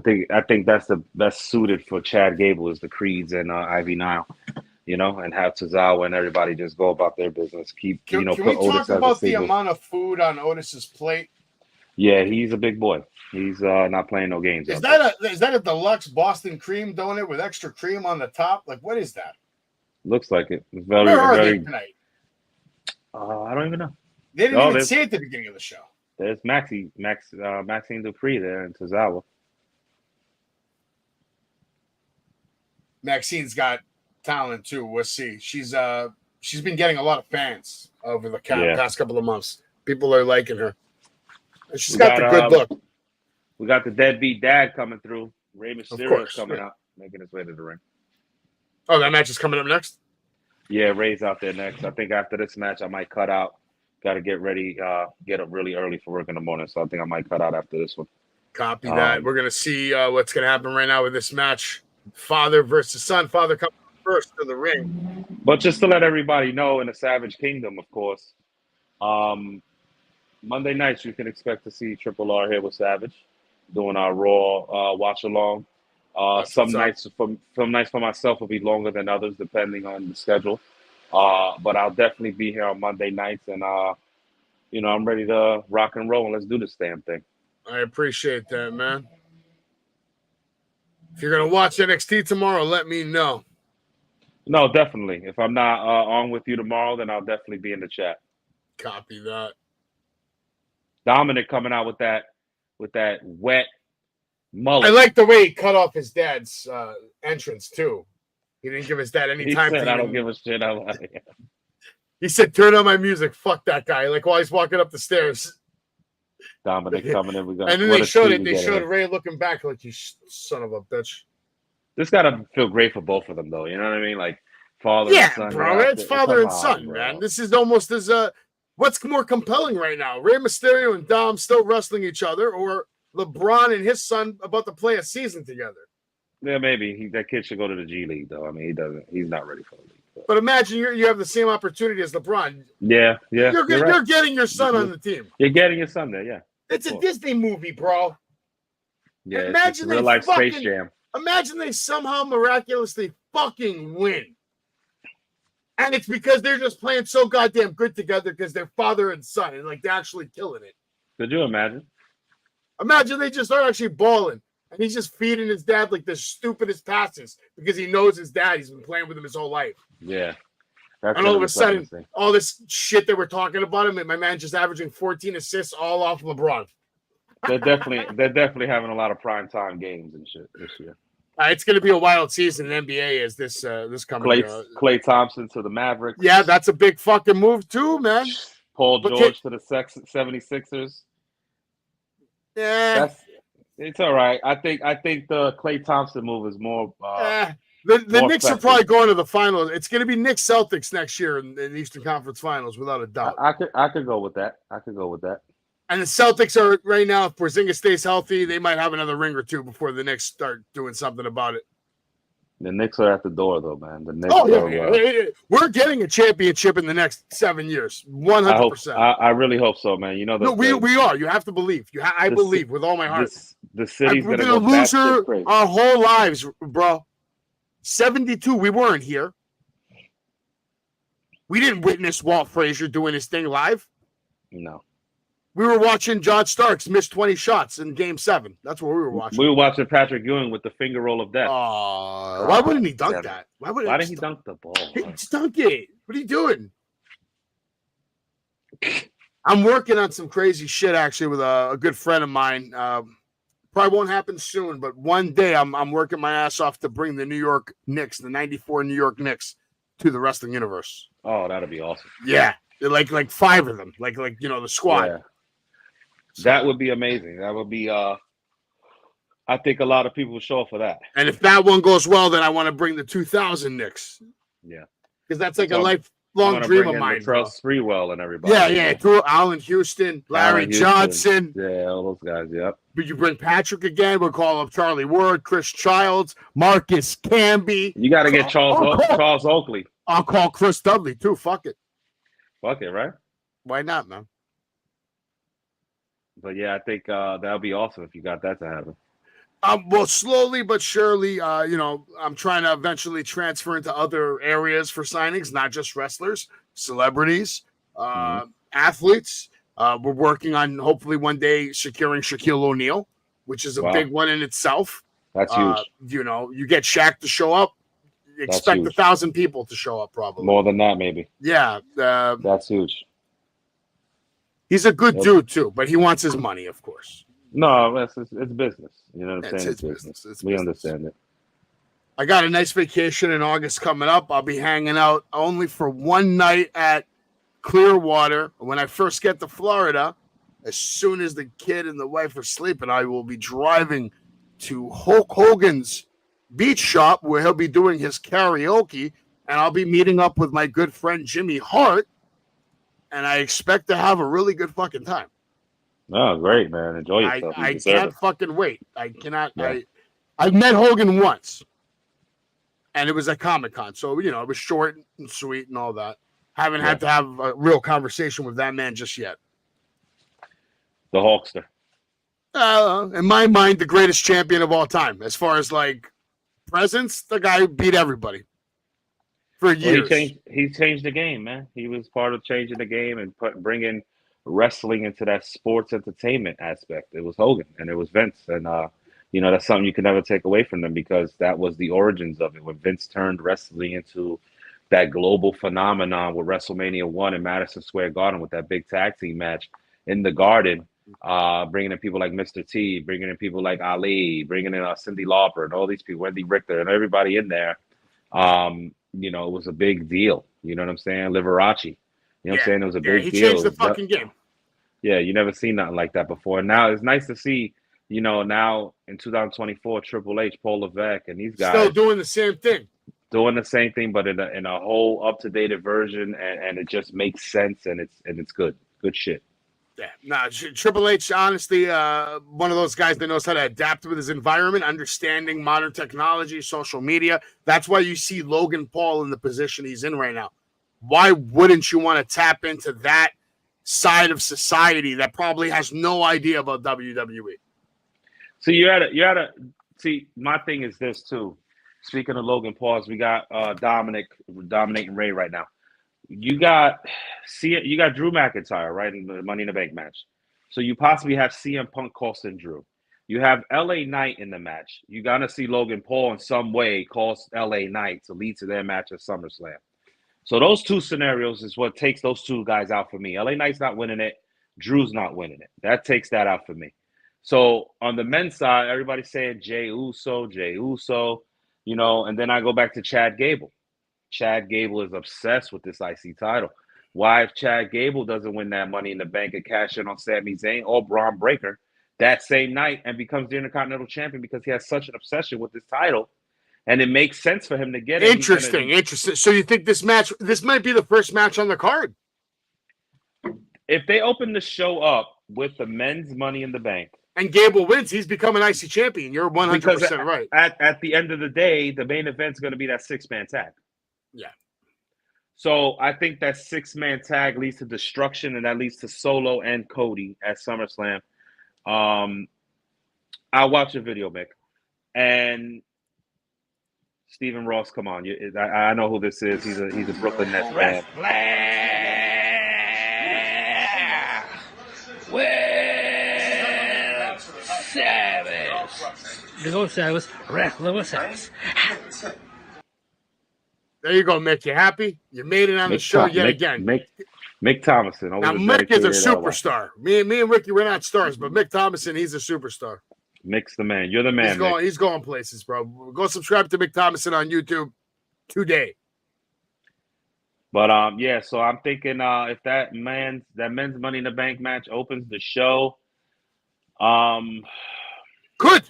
think that's the best suited for Chad Gable is the Creeds and Ivy Nile, and have Tozawa and everybody just go about their business. Can we talk about the amount of food on Otis's plate? Yeah, he's a big boy. He's not playing no games. Is that a deluxe Boston cream donut with extra cream on the top? Like, what is that? Looks like it. It's Where are they tonight? I don't even know. They didn't even say it at the beginning of the show. There's Maxine Dupree there in Tozawa. Maxine's got talent too. We'll see. She's been getting a lot of fans over the past couple of months. People are liking her. And she's got the good look. We got the deadbeat dad coming through. Rey Mysterio coming out, making his way to the ring. Oh, that match is coming up next? Yeah, Rey's out there next. I think after this match, I might cut out. Got to get ready, get up really early for work in the morning. So I think I might cut out after this one. Copy that. We're going to see what's going to happen right now with this match. Father versus son. Father comes first to the ring. But just to let everybody know, in the Savage Kingdom, of course, Monday nights you can expect to see Triple R here with Savage doing our Raw watch along. Some nights for myself will be longer than others depending on the schedule. But I'll definitely be here on Monday nights, and I'm ready to rock and roll, and let's do this damn thing. I appreciate that, man. If you're gonna watch NXT tomorrow, let me know. No, definitely. If I'm not on with you tomorrow, then I'll definitely be in the chat. Copy that. Dominic coming out with that wet mullet. I like the way he cut off his dad's entrance too. He didn't give his dad any He time. said, "I don't give a shit." I'm like, He said, "Turn on my music." Fuck that guy. Like while he's walking up the stairs. Dominic coming in. And then they showed it. They showed Ray looking back like, "You son of a bitch." This gotta feel great for both of them, though. You know what I mean? Like father and son. Bro. It's father and son, man. This is almost as what's more compelling right now? Rey Mysterio and Dom still wrestling each other, or LeBron and his son about to play a season together? Yeah, maybe that kid should go to the G League, though. I mean, he's not ready for the league. But imagine you have the same opportunity as LeBron. Yeah. You're right. getting your son on the team. You're getting your son there, yeah. It's a Disney movie, bro. Yeah, imagine it's real life Space Jam. Imagine they somehow miraculously fucking win. And it's because they're just playing so goddamn good together because they're father and son and like they're actually killing it. Could you imagine? Imagine they just are actually balling and he's just feeding his dad like the stupidest passes because he knows his dad. He's been playing with him his whole life. Yeah. And all of a sudden, all this shit that we're talking about him, and my man just averaging 14 assists all off LeBron. They're definitely having a lot of prime time games and shit this year. It's going to be a wild season in NBA as this coming. Klay Thompson to the Mavericks. Yeah, that's a big fucking move too, man. Paul George to the 76ers. Yeah, it's all right. I think the Klay Thompson move is more. The Knicks are probably going to the finals. It's going to be Knicks Celtics next year in the Eastern Conference Finals, without a doubt. I could go with that. And the Celtics are right now. If Porzingis stays healthy, they might have another ring or two before the Knicks start doing something about it. The Knicks are at the door, though, man. The Knicks. We're getting a championship in the next 7 years, 100%. I really hope so, man. You know, we are. You have to believe. I believe with all my heart. The city's we're going to lose her our whole lives, bro. 72, we weren't here. We didn't witness Walt Frazier doing his thing live. No. We were watching John Starks miss 20 shots in Game 7. That's what we were watching. We were watching Patrick Ewing with the finger roll of death. Why wouldn't he dunk that? Why didn't he dunk the ball? Just dunk it. What are you doing? I'm working on some crazy shit, actually, with a good friend of mine. Probably won't happen soon, but one day I'm working my ass off to bring the New York Knicks, the 94 New York Knicks, to the wrestling universe. Oh, that'd be awesome. Yeah. Like 5 of them. Like the squad. Yeah. That would be amazing. That would be I think a lot of people would show up for that. And if that one goes well, then I want to bring the 2000 Knicks. Yeah. Because that's like a lifelong dream of mine. Sprewell and everybody. Yeah. Through Allen Houston, Larry Johnson. Yeah, all those guys, yep. But you bring Patrick again, we'll call up Charlie Ward, Chris Childs, Marcus Camby. You got to get Charles Oakley. I'll call Chris Dudley, too. Fuck it. Right? Why not, man? But yeah, I think that would be awesome if you got that to happen. Well, slowly but surely, I'm trying to eventually transfer into other areas for signings, not just wrestlers, celebrities, athletes. We're working on hopefully one day securing Shaquille O'Neal, which is a big one in itself. That's huge. You get Shaq to show up, expect 1,000 people to show up, probably more than that, maybe. Yeah, that's huge. He's a good dude too, but he wants his money, of course. No, it's business. You know what I'm saying? It's business. We understand it. I got a nice vacation in August coming up. I'll be hanging out only for one night at Clearwater. When I first get to Florida, as soon as the kid and the wife are sleeping, I will be driving to Hulk Hogan's beach shop where he'll be doing his karaoke, and I'll be meeting up with my good friend Jimmy Hart, and I expect to have a really good fucking time. Oh, great, man. Enjoy yourself. I can't fucking wait. I cannot. Yeah. I've met Hogan once, and it was at Comic-Con, so, it was short and sweet and all that. Haven't had to have a real conversation with that man just yet. The Hulkster. In my mind, the greatest champion of all time. As far as, presence, the guy who beat everybody. for Well, years. he changed the game, man. He was part of changing the game and bringing wrestling into that sports entertainment aspect. It was Hogan and it was Vince, and that's something you can never take away from them because that was the origins of it when Vince turned wrestling into that global phenomenon with WrestleMania 1 in Madison Square Garden with that big tag team match in the Garden, bringing in people like Mr. T, bringing in people like Ali, bringing in Cyndi Lauper and all these people, Wendy Richter and everybody in there. It was a big deal. You know what I'm saying? Liberace. You know what I'm saying? It was a big he deal. changed the fucking game. Yeah, you never seen nothing like that before. Now it's nice to see, now in 2024, Triple H, Paul Levesque, and these guys still doing the same thing. Doing the same thing, but in a whole up-to-date version, and it just makes sense, and it's good. Good shit. Yeah, no, Triple H, honestly, one of those guys that knows how to adapt with his environment, understanding modern technology, social media. That's why you see Logan Paul in the position he's in right now. Why wouldn't you want to tap into that side of society that probably has no idea about WWE? So you had to see. My thing is this too. Speaking of Logan Paul, we got Dominic dominating Ray right now. You got Drew McIntyre, right, in the Money in the Bank match. So you possibly have CM Punk costing Drew. You have LA Knight in the match. You're gonna see Logan Paul in some way cost LA Knight to lead to their match at SummerSlam. So those two scenarios is what takes those two guys out for me. LA Knight's not winning it. Drew's not winning it. That takes that out for me. So on the men's side, everybody's saying Jey Uso. And then I go back to Chad Gable. Chad Gable is obsessed with this IC title. Why, if Chad Gable doesn't win that Money in the Bank and cash in on Sami Zayn or Braun Breaker that same night and becomes the Intercontinental Champion because he has such an obsession with this title, and it makes sense for him to get it. Interesting. So you think this might be the first match on the card? If they open the show up with the men's Money in the Bank, and Gable wins, he's become an IC champion. You're 100% right. At the end of the day, the main event's going to be that 6-man tag. Yeah. So I think that 6-man tag leads to destruction, and that leads to Solo and Cody at SummerSlam. I'll watch a video, Mick. And Stephen Ross, come on. I know who this is. He's a Brooklyn Nets fan. Wrestling with Savage. There you go, Mick. You happy? You made it on the show yet again. Mick Thomason. Now, Mick is a superstar. Me and Ricky, we're not stars, but Mick Thomason, he's a superstar. Mick's the man. You're the man. He's going places, bro. Go subscribe to Mick Thomason on YouTube today. But so I'm thinking if that men's Money in the Bank match opens the show, Good.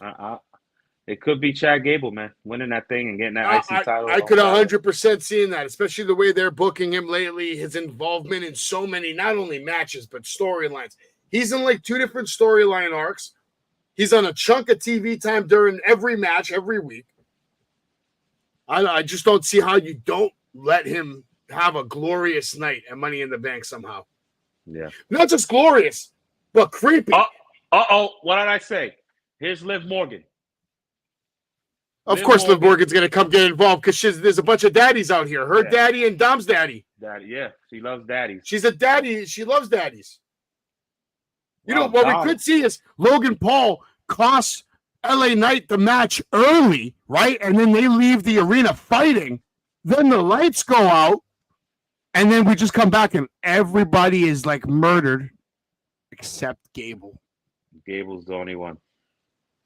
It could be Chad Gable, man, winning that thing and getting that IC title. I could 100% see that, especially the way they're booking him lately, his involvement in so many, not only matches, but storylines. He's in like 2 different storyline arcs. He's on a chunk of TV time during every match, every week. I just don't see how you don't let him have a glorious night at Money in the Bank somehow. Yeah. Not just glorious, but creepy. What did I say? Here's Liv Morgan. Of course, Liv Morgan's going to come get involved because there's a bunch of daddies out here. Her daddy and Dom's daddy. Daddy, yeah. She loves daddies. She's a daddy. She loves daddies. What we could see is Logan Paul costs LA Knight the match early, right? And then they leave the arena fighting. Then the lights go out. And then we just come back and everybody is like murdered except Gable. Gable's the only one.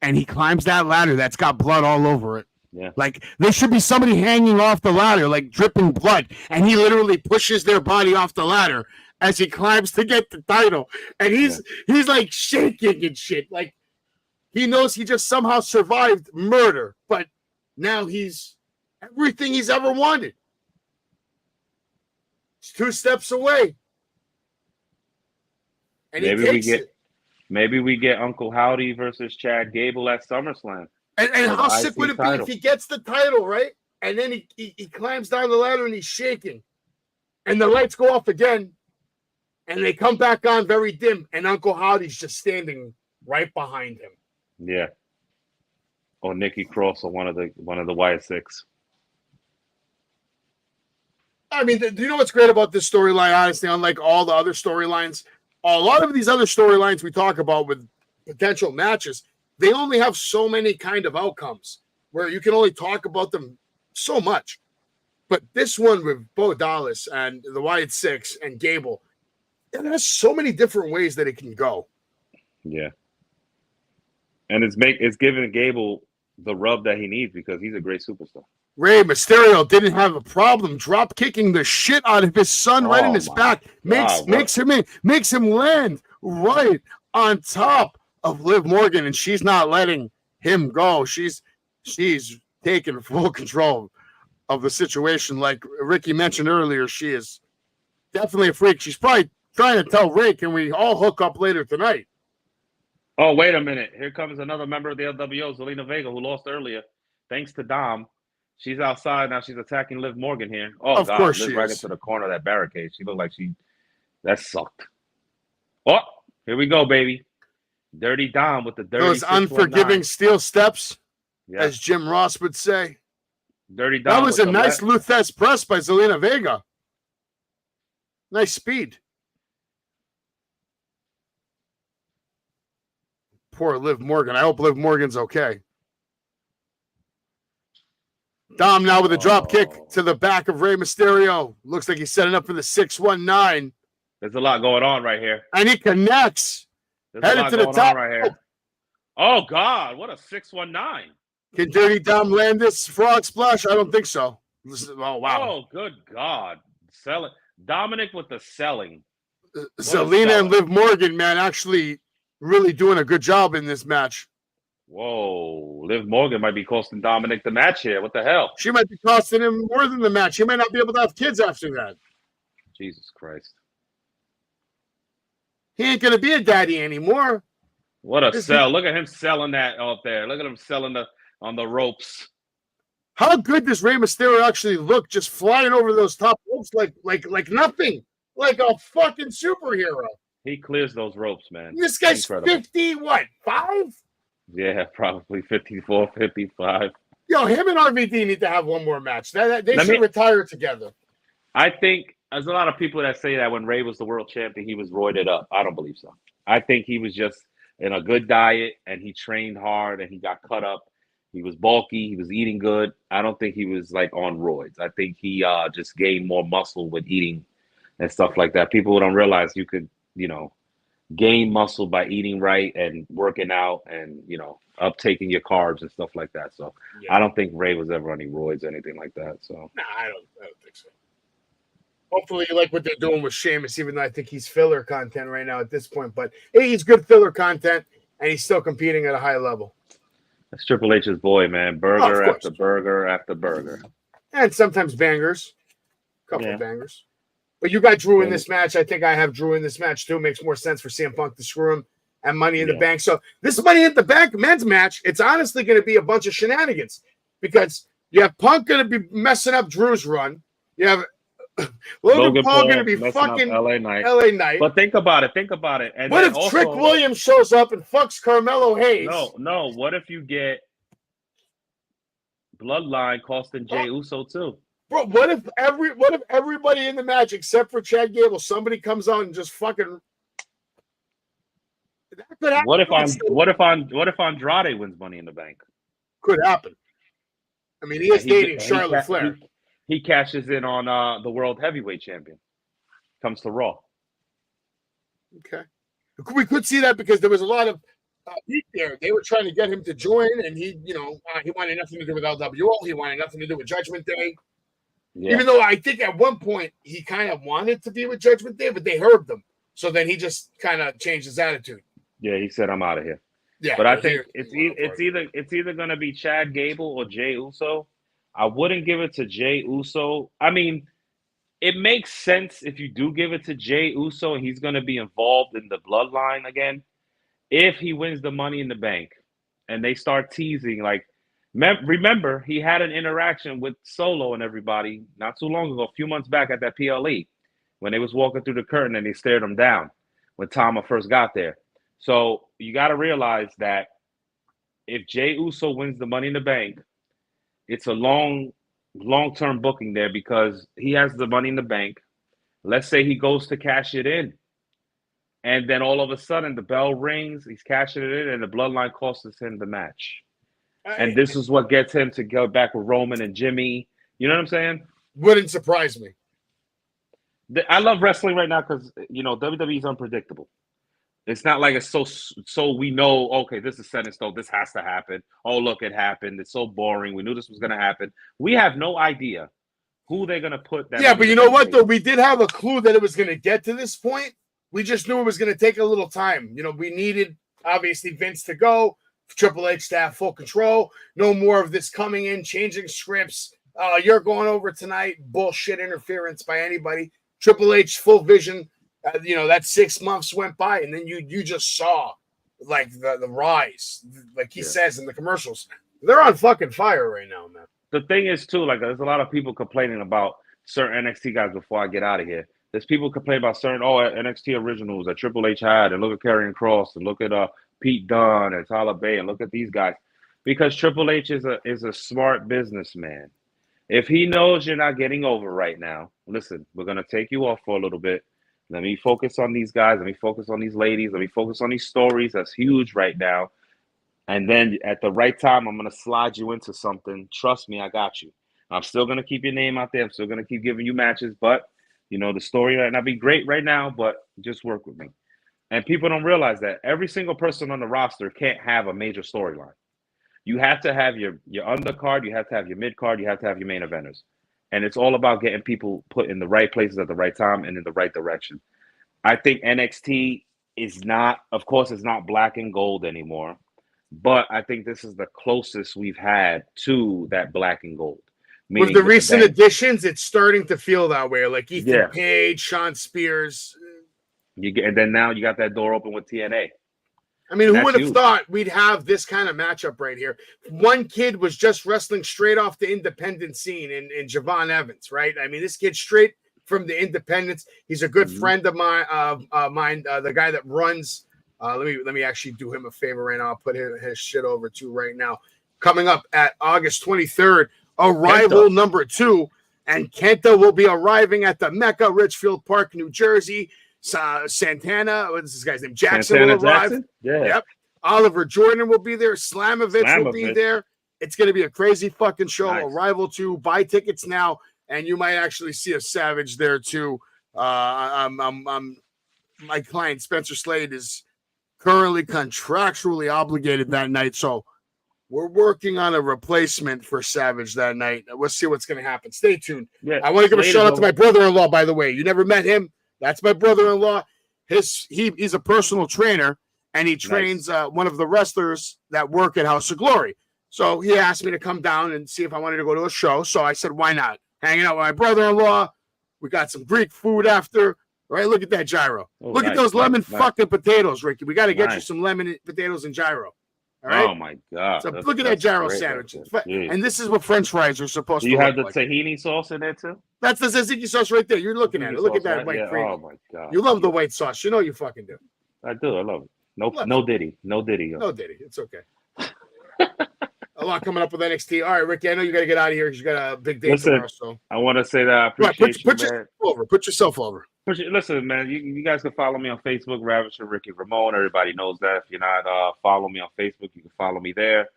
And he climbs that ladder that's got blood all over it. Yeah. Like there should be somebody hanging off the ladder, like dripping blood. And he literally pushes their body off the ladder as he climbs to get the title. And he's like shaking and shit. Like he knows he just somehow survived murder, but now he's everything he's ever wanted. It's 2 steps away. And maybe we get Uncle Howdy versus Chad Gable at SummerSlam. And how sick would it be if he gets the title, right? And then he climbs down the ladder and he's shaking. And the lights go off again. And they come back on very dim. And Uncle Howdy's just standing right behind him. Yeah. Or Nikki Cross or one of the Wyatt Six. I mean, do you know what's great about this storyline? Honestly, unlike all the other storylines, a lot of these other storylines we talk about with potential matches, they only have so many kind of outcomes where you can only talk about them so much. But this one with Bo Dallas and the Wyatt Six and Gable, it has so many different ways that it can go. Yeah. And it's giving Gable the rub that he needs because he's a great superstar. Rey Mysterio didn't have a problem drop kicking the shit out of his son right in his back. Makes him land right on top of Liv Morgan, and she's not letting him go. She's taking full control of the situation. Like Ricky mentioned earlier, she is definitely a freak. She's probably trying to tell Ray, can we all hook up later tonight? Oh, wait a minute. Here comes another member of the LWO, Zelina Vega, who lost earlier. Thanks to Dom. She's outside now. She's attacking Liv Morgan here. Oh, of course Liv she right is. into the corner of that barricade. She looked like that sucked. Oh, here we go, baby. Dirty Dom with the dirty Those unforgiving steel steps, yeah. as Jim Ross would say. Dirty Dom. That was a nice Luthez press by Zelina Vega. Nice speed. Poor Liv Morgan. I hope Liv Morgan's okay. Dom now with a drop kick to the back of Rey Mysterio. Looks like he's setting up for the 619. There's a lot going on right here. And he connects. Headed to the top right here. Oh, God. What a 619. Can Dirty Dom land this frog splash? I don't think so. Oh, wow. Oh, good God. Selling. Dominic with the selling. Zelina and Liv Morgan, man, actually really doing a good job in this match. Whoa. Liv Morgan might be costing Dominic the match here. What the hell? She might be costing him more than the match. He might not be able to have kids after that. Jesus Christ. He ain't going to be a daddy anymore. What a sell. Look at him selling that out there. Look at him selling on the ropes. How good does Rey Mysterio actually look just flying over those top ropes like nothing? Like a fucking superhero. He clears those ropes, man. This guy's 50, what, 5? Yeah, probably 54, 55. Yo, him and RVD need to have one more match. They should retire together. I think there's a lot of people that say that when Ray was the world champion, he was roided up. I don't believe so. I think he was just in a good diet and he trained hard and he got cut up. He was bulky. He was eating good. I don't think he was like on roids. I think he just gained more muscle with eating and stuff like that. People don't realize you could, gain muscle by eating right and working out and, uptaking your carbs and stuff like that. So yeah. I don't think Ray was ever on any roids or anything like that. So nah, I don't think so. Hopefully you like what they're doing with Sheamus, even though I think he's filler content right now at this point. But hey, he's good filler content, and he's still competing at a high level. That's Triple H's boy, man. Burger after burger after burger. And sometimes bangers. A couple of bangers. But you got Drew in this match. I think I have Drew in this match, too. Makes more sense for CM Punk to screw him and Money in the Bank. So this Money in the Bank men's match, it's honestly going to be a bunch of shenanigans because you have Punk going to be messing up Drew's run. You have Logan Paul going to be fucking LA Knight. But think about it. And what if Trick Williams shows up and fucks Carmelo Hayes? No. What if you get Bloodline costing Jey Uso too? Bro, what if everybody in the match except for Chad Gable, somebody comes out and just fucking? That could happen. What if Andrade wins Money in the Bank? Could happen. I mean, he is dating Charlotte Flair. He cashes in on the World Heavyweight Champion. Comes to Raw. Okay, we could see that because there was a lot of heat there. They were trying to get him to join, and he wanted nothing to do with LWO. He wanted nothing to do with Judgment Day. Yeah. Even though I think at one point he kind of wanted to be with Judgment Day, but they heard them. So then he just kind of changed his attitude. Yeah, he said, "I'm out of here." Yeah, but I think it's either going to be Chad Gable or Jey Uso. I wouldn't give it to Jey Uso. I mean, it makes sense if you do give it to Jey Uso and he's going to be involved in the bloodline again. If he wins the Money in the Bank and they start teasing, like, remember, he had an interaction with Solo and everybody not too long ago, a few months back at that PLE, when they was walking through the curtain and they stared him down when Tama first got there. So you got to realize that if Jey Uso wins the Money in the Bank, it's a long long-term booking there because he has the money in the bank. Let's say he goes to cash it in, and then all of a sudden the bell rings, he's cashing it in, and the bloodline costs him the match. And this is what gets him to go back with Roman and Jimmy. You know what I'm saying? Wouldn't surprise me. I love wrestling right now because, you know, WWE is unpredictable. It's not like it's so we know, okay, this is set in stone. This has to happen. Oh, look, it happened. It's so boring. We knew this was going to happen. We have no idea who they're going to put. Yeah, but you know what, though? We did have a clue that it was going to get to this point. We just knew it was going to take a little time. You know, we needed, obviously, Vince to go, Triple H to have full control. No more of this coming in, changing scripts. You're going over tonight. Bullshit interference by anybody. Triple H, full vision. You know, that 6 months went by, and then you just saw, like, the rise. Like he says in the commercials. They're on fucking fire right now, man. The thing is, too, like, there's a lot of people complaining about certain NXT guys before I get out of here. There's people complaining about certain NXT originals that Triple H had, and look at Karrion Kross, and look at Pete Dunne and Tyler Bate, and look at these guys. Because Triple H is a smart businessman. If he knows you're not getting over right now, listen, we're going to take you off for a little bit. Let me focus on these guys. Let me focus on these ladies. Let me focus on these stories. That's huge right now. And then at the right time, I'm going to slide you into something. Trust me, I got you. I'm still going to keep your name out there. I'm still going to keep giving you matches. But, you know, the story might not be great right now, but just work with me. And people don't realize that every single person on the roster can't have a major storyline. You have to have your undercard. You have to have your mid-card. You have to have your main eventers. And it's all about getting people put in the right places at the right time and in the right direction. I think NXT is not, of course, it's not black and gold anymore. But I think this is the closest we've had to that black and gold. With the recent additions, it's starting to feel that way. Like Ethan Page, Sean Spears. And then now you got that door open with TNA. I mean, who would have thought we'd have this kind of matchup right here? One kid was just wrestling straight off the independent scene in Javon Evans, right? I mean, this kid straight from the independents. He's a good friend of mine. The guy that runs. Let me actually do him a favor right now. I'll put his shit over to right now. Coming up at August 23rd, Arrival number 2, and Kenta will be arriving at the Mecca, Richfield Park, New Jersey. Santana, what is this guy's name? Jackson will arrive. Yeah. Yep. Oliver Jordan will be there. Slamovich will be there. It's going to be a crazy fucking show. Nice. Arrival 2. Buy tickets now, and you might actually see a Savage there too. My client Spencer Slade is currently contractually obligated that night, so we're working on a replacement for Savage that night. We'll see what's going to happen. Stay tuned. Yeah, I want to give a shout out to my brother-in-law, by the way. You never met him. That's my brother-in-law. He's a personal trainer, and he trains one of the wrestlers that work at House of Glory. So he asked me to come down and see if I wanted to go to a show. So I said, why not? Hanging out with my brother-in-law. We got some Greek food after. Right? Look at that gyro. Look at those lemon fucking potatoes, Ricky. We got to get you some lemon potatoes and gyro. All right? Oh, my God. So look at that gyro sandwich. And this is what French fries are supposed to look like. You have the tahini sauce in there, too? That's the tzatziki sauce right there. You're looking at it. Look at that white cream. Oh, my God. You love the white sauce. You know you fucking do. I do. I love it. No Diddy. No Diddy. No Diddy. It's okay. A lot coming up with NXT. All right, Ricky, I know you got to get out of here because you got a big day tomorrow. So I want to say that I appreciate you, man. Put yourself over. Listen, man, you guys can follow me on Facebook, Ravager Ricky Ramon. Everybody knows that. If you're not following me on Facebook, you can follow me there.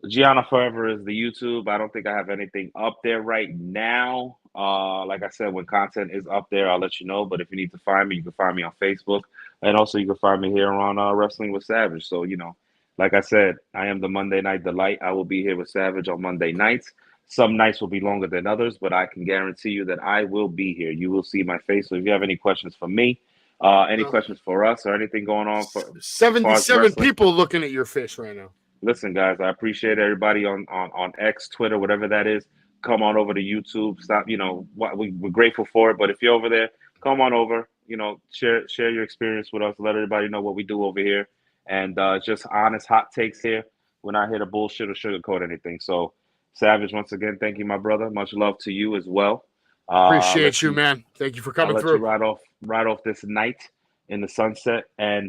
Gianna Forever is the YouTube. I don't think I have anything up there right now. Like I said, when content is up there, I'll let you know. But if you need to find me, you can find me on Facebook. And also you can find me here on Wrestling with Savage. So, you know, like I said, I am the Monday Night Delight. I will be here with Savage on Monday nights. Some nights will be longer than others, but I can guarantee you that I will be here. You will see my face. So if you have any questions for me, any questions for us or anything going on. 77 people looking at your face right now. Listen, guys, I appreciate everybody on X, Twitter, whatever that is. Come on over to YouTube. Stop, you know, we're grateful for it. But if you're over there, come on over. You know, share your experience with us. Let everybody know what we do over here. And just honest, hot takes here. We're not here to bullshit or sugarcoat anything. So, Savage, once again, thank you, my brother. Much love to you as well. Appreciate you, man. Thank you for coming through. I'll let you ride off this night in the sunset. And,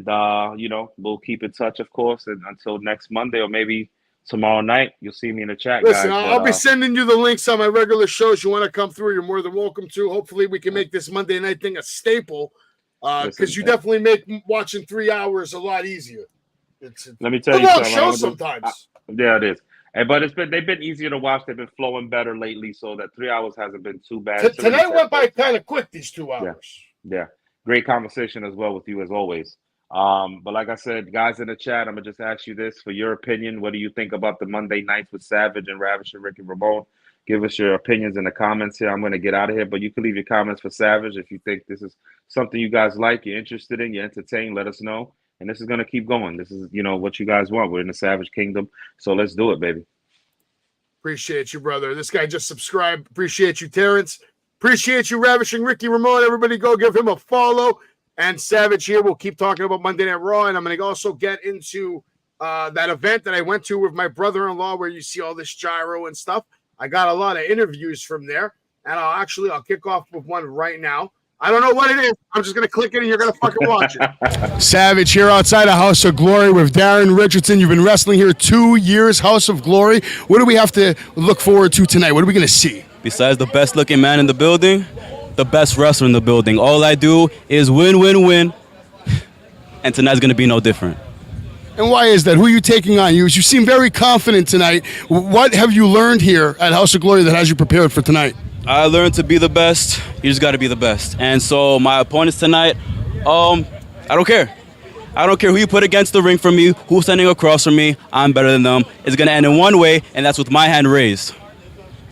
you know, we'll keep in touch, of course, and until next Monday, or maybe tomorrow night. You'll see me in the chat, Listen, guys. I'll be sending you the links on my regular shows. You want to come through, you're more than welcome to. Hopefully, we can make this Monday night thing a staple because you definitely make watching 3 hours a lot easier. Let me tell you something. something. Show sometimes. Yeah, it is. But they've been easier to watch. They've been flowing better lately, so that 3 hours hasn't been too bad. Tonight went by kind of quick. These 2 hours. Yeah. Great conversation as well with you as always. But like I said, guys in the chat, I'm gonna just ask you this for your opinion. What do you think about the Monday nights with Savage and Ravishing Ricky Ramon? Give us your opinions in the comments here. I'm gonna get out of here, but you can leave your comments for Savage if you think this is something you guys like, you're interested in, you're entertained. Let us know. And this is gonna keep going. This is, what you guys want. We're in the Savage Kingdom, so let's do it, baby. Appreciate you, brother. This guy just subscribed. Appreciate you, Terrence. Appreciate you, Ravishing Ricky Ramon. Everybody go give him a follow. And Savage here. We'll keep talking about Monday Night Raw. And I'm going to also get into that event that I went to with my brother-in-law where you see all this gyro and stuff. I got a lot of interviews from there. And I'll kick off with one right now. I don't know what it is. I'm just going to click it and you're going to fucking watch it. Savage here outside of House of Glory with Darren Richardson. You've been wrestling here 2 years, House of Glory. What do we have to look forward to tonight? What are we going to see? Besides the best looking man in the building, the best wrestler in the building. All I do is win, win, win. And tonight's going to be no different. And why is that? Who are you taking on? You seem very confident tonight. What have you learned here at House of Glory that has you prepared for tonight? I learned to be the best. You just got to be the best. And so my opponents tonight, I don't care. I don't care who you put against the ring for me, who's standing across from me. I'm better than them. It's going to end in one way, and that's with my hand raised.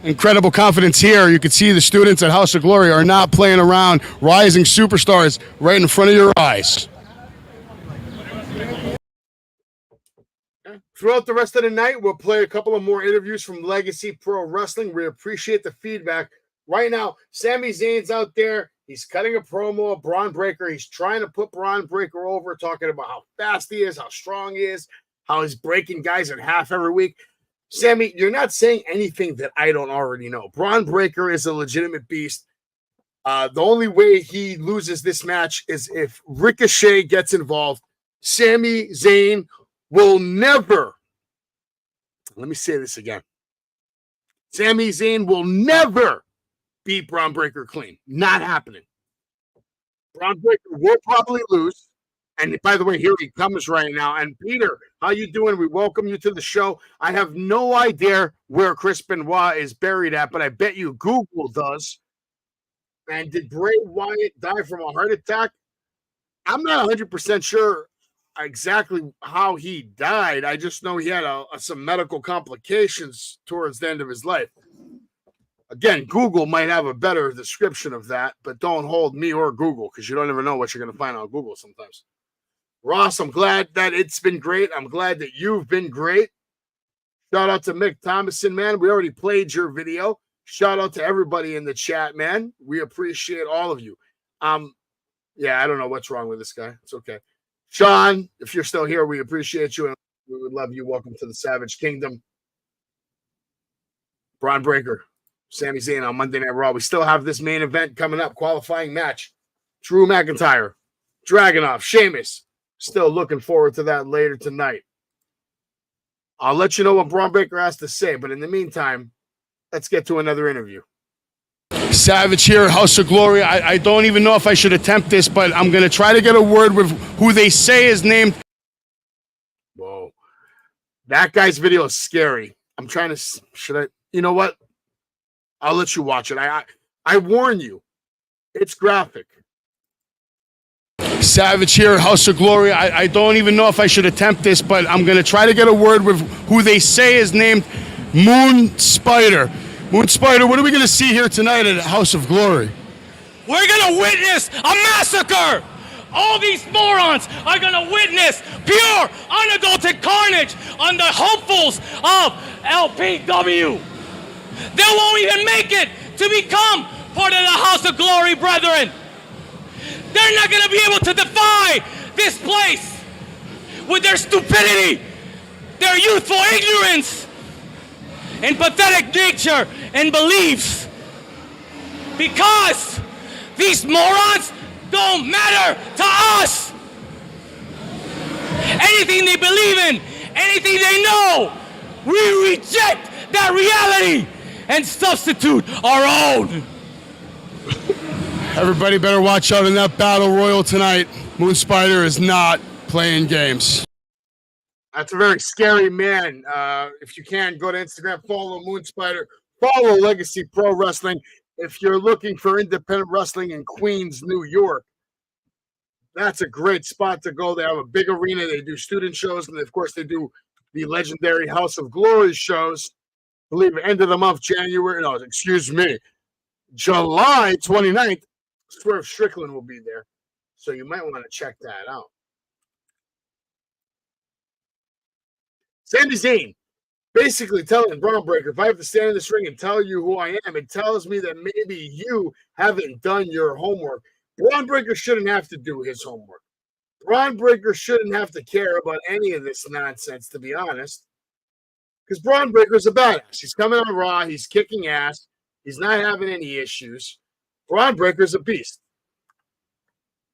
Incredible confidence here. You can see the students at House of Glory are not playing around. Rising superstars right in front of your eyes. Throughout the rest of the night, we'll play a couple of more interviews from Legacy Pro Wrestling. We appreciate the feedback. Right now, Sami Zayn's out there. He's cutting a promo of Braun Breaker. He's trying to put Braun Breaker over, talking about how fast he is, how strong he is, how he's breaking guys in half every week. Sami, you're not saying anything that I don't already know. Braun Breaker is a legitimate beast. The only way he loses this match is if Ricochet gets involved. Sami Zayn will never, let me say this again. Sami Zayn will never beat Braun Breaker clean. Not happening. Braun Breaker will probably lose. And by the way, here he comes right now. And Peter, how you doing? We welcome you to the show. I have no idea where Chris Benoit is buried at, but I bet you Google does. And did Bray Wyatt die from a heart attack? I'm not 100% sure exactly how he died. I just know he had some medical complications towards the end of his life. Again, Google might have a better description of that, but don't hold me or Google because you don't ever know what you're going to find on Google sometimes. Ross, I'm glad that it's been great. I'm glad that you've been great. Shout out to Mick Thomason, man. We already played your video. Shout out to everybody in the chat, man. We appreciate all of you. Yeah, I don't know what's wrong with this guy. It's okay. Sean, if you're still here, we appreciate you and we would love you. Welcome to the Savage Kingdom. Braun Breaker, Sami Zayn on Monday Night Raw. We still have this main event coming up, qualifying match. Drew McIntyre, Dragunov, Sheamus. Still looking forward to that later tonight. I'll let you know what Braun Breaker has to say, but in the meantime, let's get to another interview. Savage here, House of Glory. I don't even know if I should attempt this, but I'm going to try to get a word with who they say is named. Whoa. That guy's video is scary. I'm trying to, should I, you know what? I'll let you watch it. I warn you, it's graphic. Savage here, House of Glory. I don't even know if I should attempt this, but I'm going to try to get a word with who they say is named Moon Spider. Moon Spider, what are we going to see here tonight at House of Glory? We're going to witness a massacre. All these morons are going to witness pure, unadulterated carnage on the hopefuls of LPW. They won't even make it to become part of the House of Glory, brethren. They're not going to be able to defy this place with their stupidity, their youthful ignorance, and pathetic nature and beliefs. Because these morons don't matter to us. Anything they believe in, anything they know, We reject that reality and substitute our own. Everybody better watch out in that battle royal tonight. Moon Spider is not playing games. That's a very scary man. If you can, go to Instagram, follow Moon Spider, follow Legacy Pro Wrestling. If you're looking for independent wrestling in Queens, New York, that's a great spot to go. They have a big arena. They do student shows, and of course, they do the legendary House of Glory shows. I believe end of the month, July 29th, Swerve Strickland will be there. So you might want to check that out. Sami Zayn basically telling Braun Breaker, if I have to stand in this ring and tell you who I am, it tells me that maybe you haven't done your homework. Braun Breaker shouldn't have to do his homework. Braun Breaker shouldn't have to care about any of this nonsense, to be honest. Because Braun Breaker is a badass. He's coming on Raw. He's kicking ass. He's not having any issues. Braun Breaker is a beast.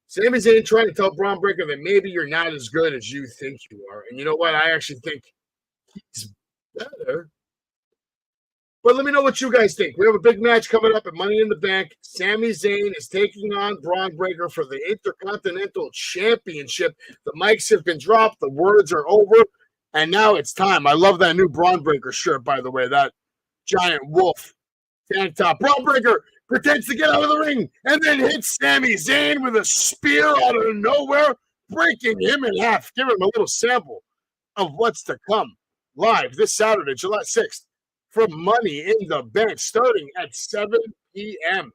Sami Zayn trying to tell Braun Breaker that maybe you're not as good as you think you are. And you know what? I actually think he's better. But let me know what you guys think. We have a big match coming up at Money in the Bank. Sami Zayn is taking on Braun Breaker for the Intercontinental Championship. The mics have been dropped. The words are over. And now it's time. I love that new Braun Breaker shirt, by the way. That giant wolf tank top. Braun Breaker pretends to get out of the ring and then hits Sami Zayn with a spear out of nowhere, breaking him in half. Give him a little sample of what's to come. Live this Saturday, July 6th, from Money in the Bank, starting at 7 p.m.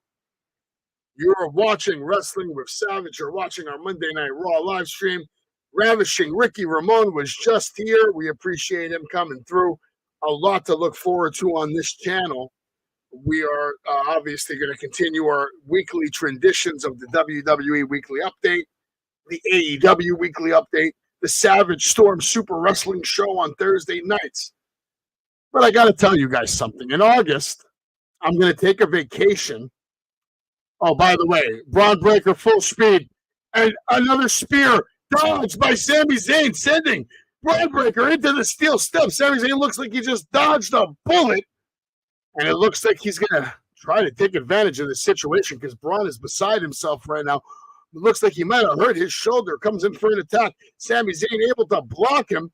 You're watching Wrestling with Savage. You're watching our Monday Night Raw live stream. Ravishing Ricky Ramon was just here. We appreciate him coming through. A lot to look forward to on this channel. We are obviously going to continue our weekly traditions of the WWE Weekly Update, the AEW Weekly Update, the Savage Storm Super Wrestling Show on Thursday nights. But I got to tell you guys something. In August, I'm going to take a vacation. Oh, by the way, Braun Breaker full speed and another spear dodged by Sami Zayn, sending Braun Breaker into the steel steps. Sami Zayn looks like he just dodged a bullet. And it looks like he's going to try to take advantage of the situation because Braun is beside himself right now. It looks like he might have hurt his shoulder. Comes in for an attack. Sami Zayn able to block him.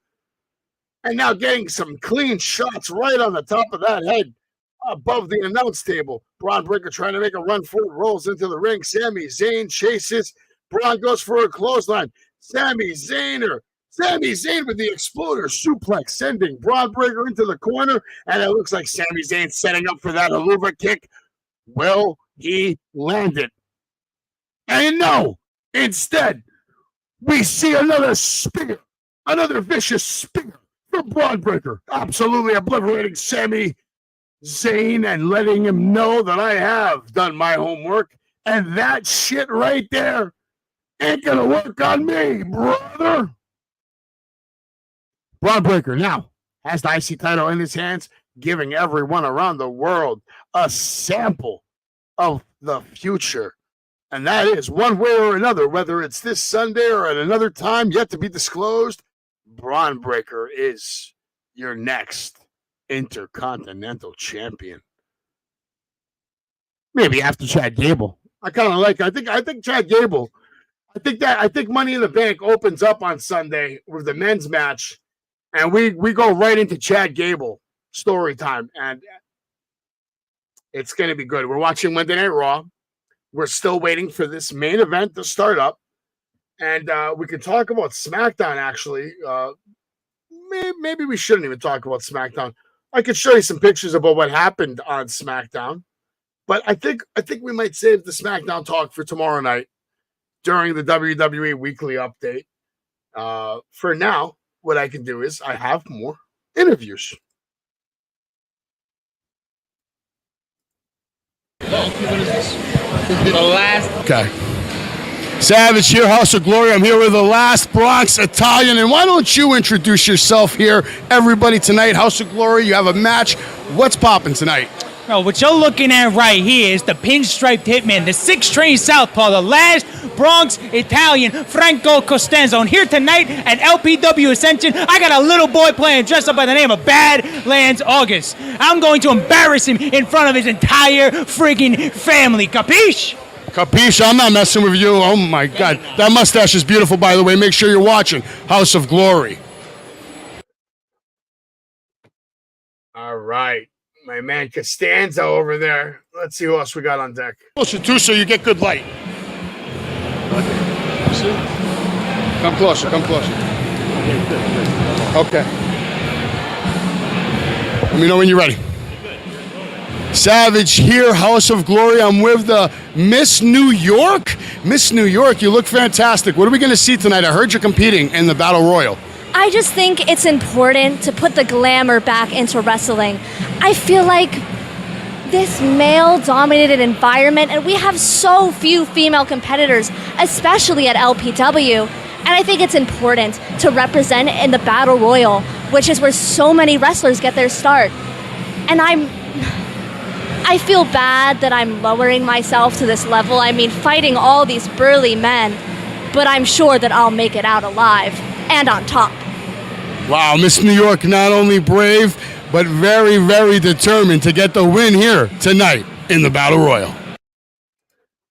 And now getting some clean shots right on the top of that head above the announce table. Braun Breaker trying to make a run for it. Rolls into the ring. Sami Zayn chases. Braun goes for a clothesline. Sami Zayn with the exploder suplex, sending Braun Breaker into the corner, and it looks like Sami Zayn setting up for that haluva kick. Will he land it? And no, instead, we see another spear, another vicious spear from Braun Breaker, absolutely obliterating Sami Zayn and letting him know that I have done my homework, and that shit right there ain't gonna work on me, brother. Braun Breaker now has the IC title in his hands, giving everyone around the world a sample of the future. And that is one way or another, whether it's this Sunday or at another time yet to be disclosed, Braun Breaker is your next Intercontinental Champion. Maybe after Chad Gable. I think Chad Gable. I think Money in the Bank opens up on Sunday with the men's match. And we go right into Chad Gable story time, and it's going to be good. We're watching Monday Night Raw. We're still waiting for this main event to start up, and we can talk about SmackDown, actually. Maybe we shouldn't even talk about SmackDown. I could show you some pictures about what happened on SmackDown, but I think we might save the SmackDown talk for tomorrow night during the WWE Weekly Update. For now, what I can do is I have more interviews. Okay. Savage here, House of Glory. I'm here with the last Bronx Italian. And why don't you introduce yourself here, everybody, tonight? House of Glory, you have a match. What's popping tonight? No, what you're looking at right here is the pinstriped hitman, the 6-train southpaw, the last Bronx Italian, Franco Costanzo. And here tonight at LPW Ascension, I got a little boy playing dressed up by the name of Badlands August. I'm going to embarrass him in front of his entire friggin' family. Capiche? Capiche, I'm not messing with you. Oh my God. That mustache is beautiful, by the way. Make sure you're watching House of Glory. All right. My man Costanzo over there. Let's see who else we got on deck. Closer too, so you get good light. Come closer, come closer. Okay. Let me know when you're ready. Savage here, House of Glory. I'm with the Miss New York. Miss New York, you look fantastic. What are we going to see tonight? I heard you're competing in the Battle Royal. I just think it's important to put the glamour back into wrestling. I feel like this male-dominated environment, and we have so few female competitors, especially at LPW, and I think it's important to represent in the Battle Royal, which is where so many wrestlers get their start. And I feel bad that I'm lowering myself to this level. I mean, fighting all these burly men, but I'm sure that I'll make it out alive and on top. Wow, Miss New York, not only brave, but very, very determined to get the win here tonight in the Battle Royal.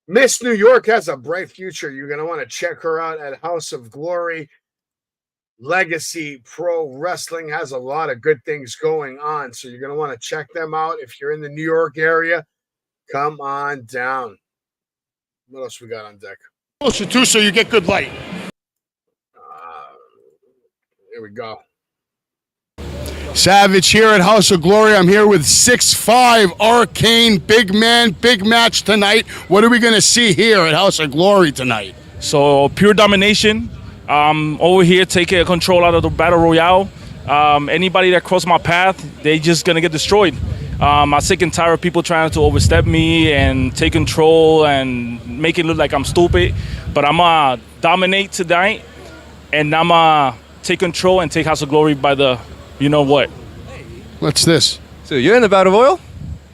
Miss New York has a bright future. You're going to want to check her out at House of Glory. Legacy Pro Wrestling has a lot of good things going on, so you're going to want to check them out. If you're in the New York area, come on down. What else we got on deck? Closer too, so you get good light. Here we go. Savage here at House of Glory. I'm here with 6'5" Arcane, big man, big match tonight. What are we going to see here at House of Glory tonight? So pure domination. Over here taking control out of the Battle Royale. Anybody that crossed my path, they just going to get destroyed. I'm sick and tired of people trying to overstep me and take control and make it look like I'm stupid. But I'm going to dominate tonight, and I'm going to take control and take House of Glory by the, you know what. What's this? So you're in the Battle Royal?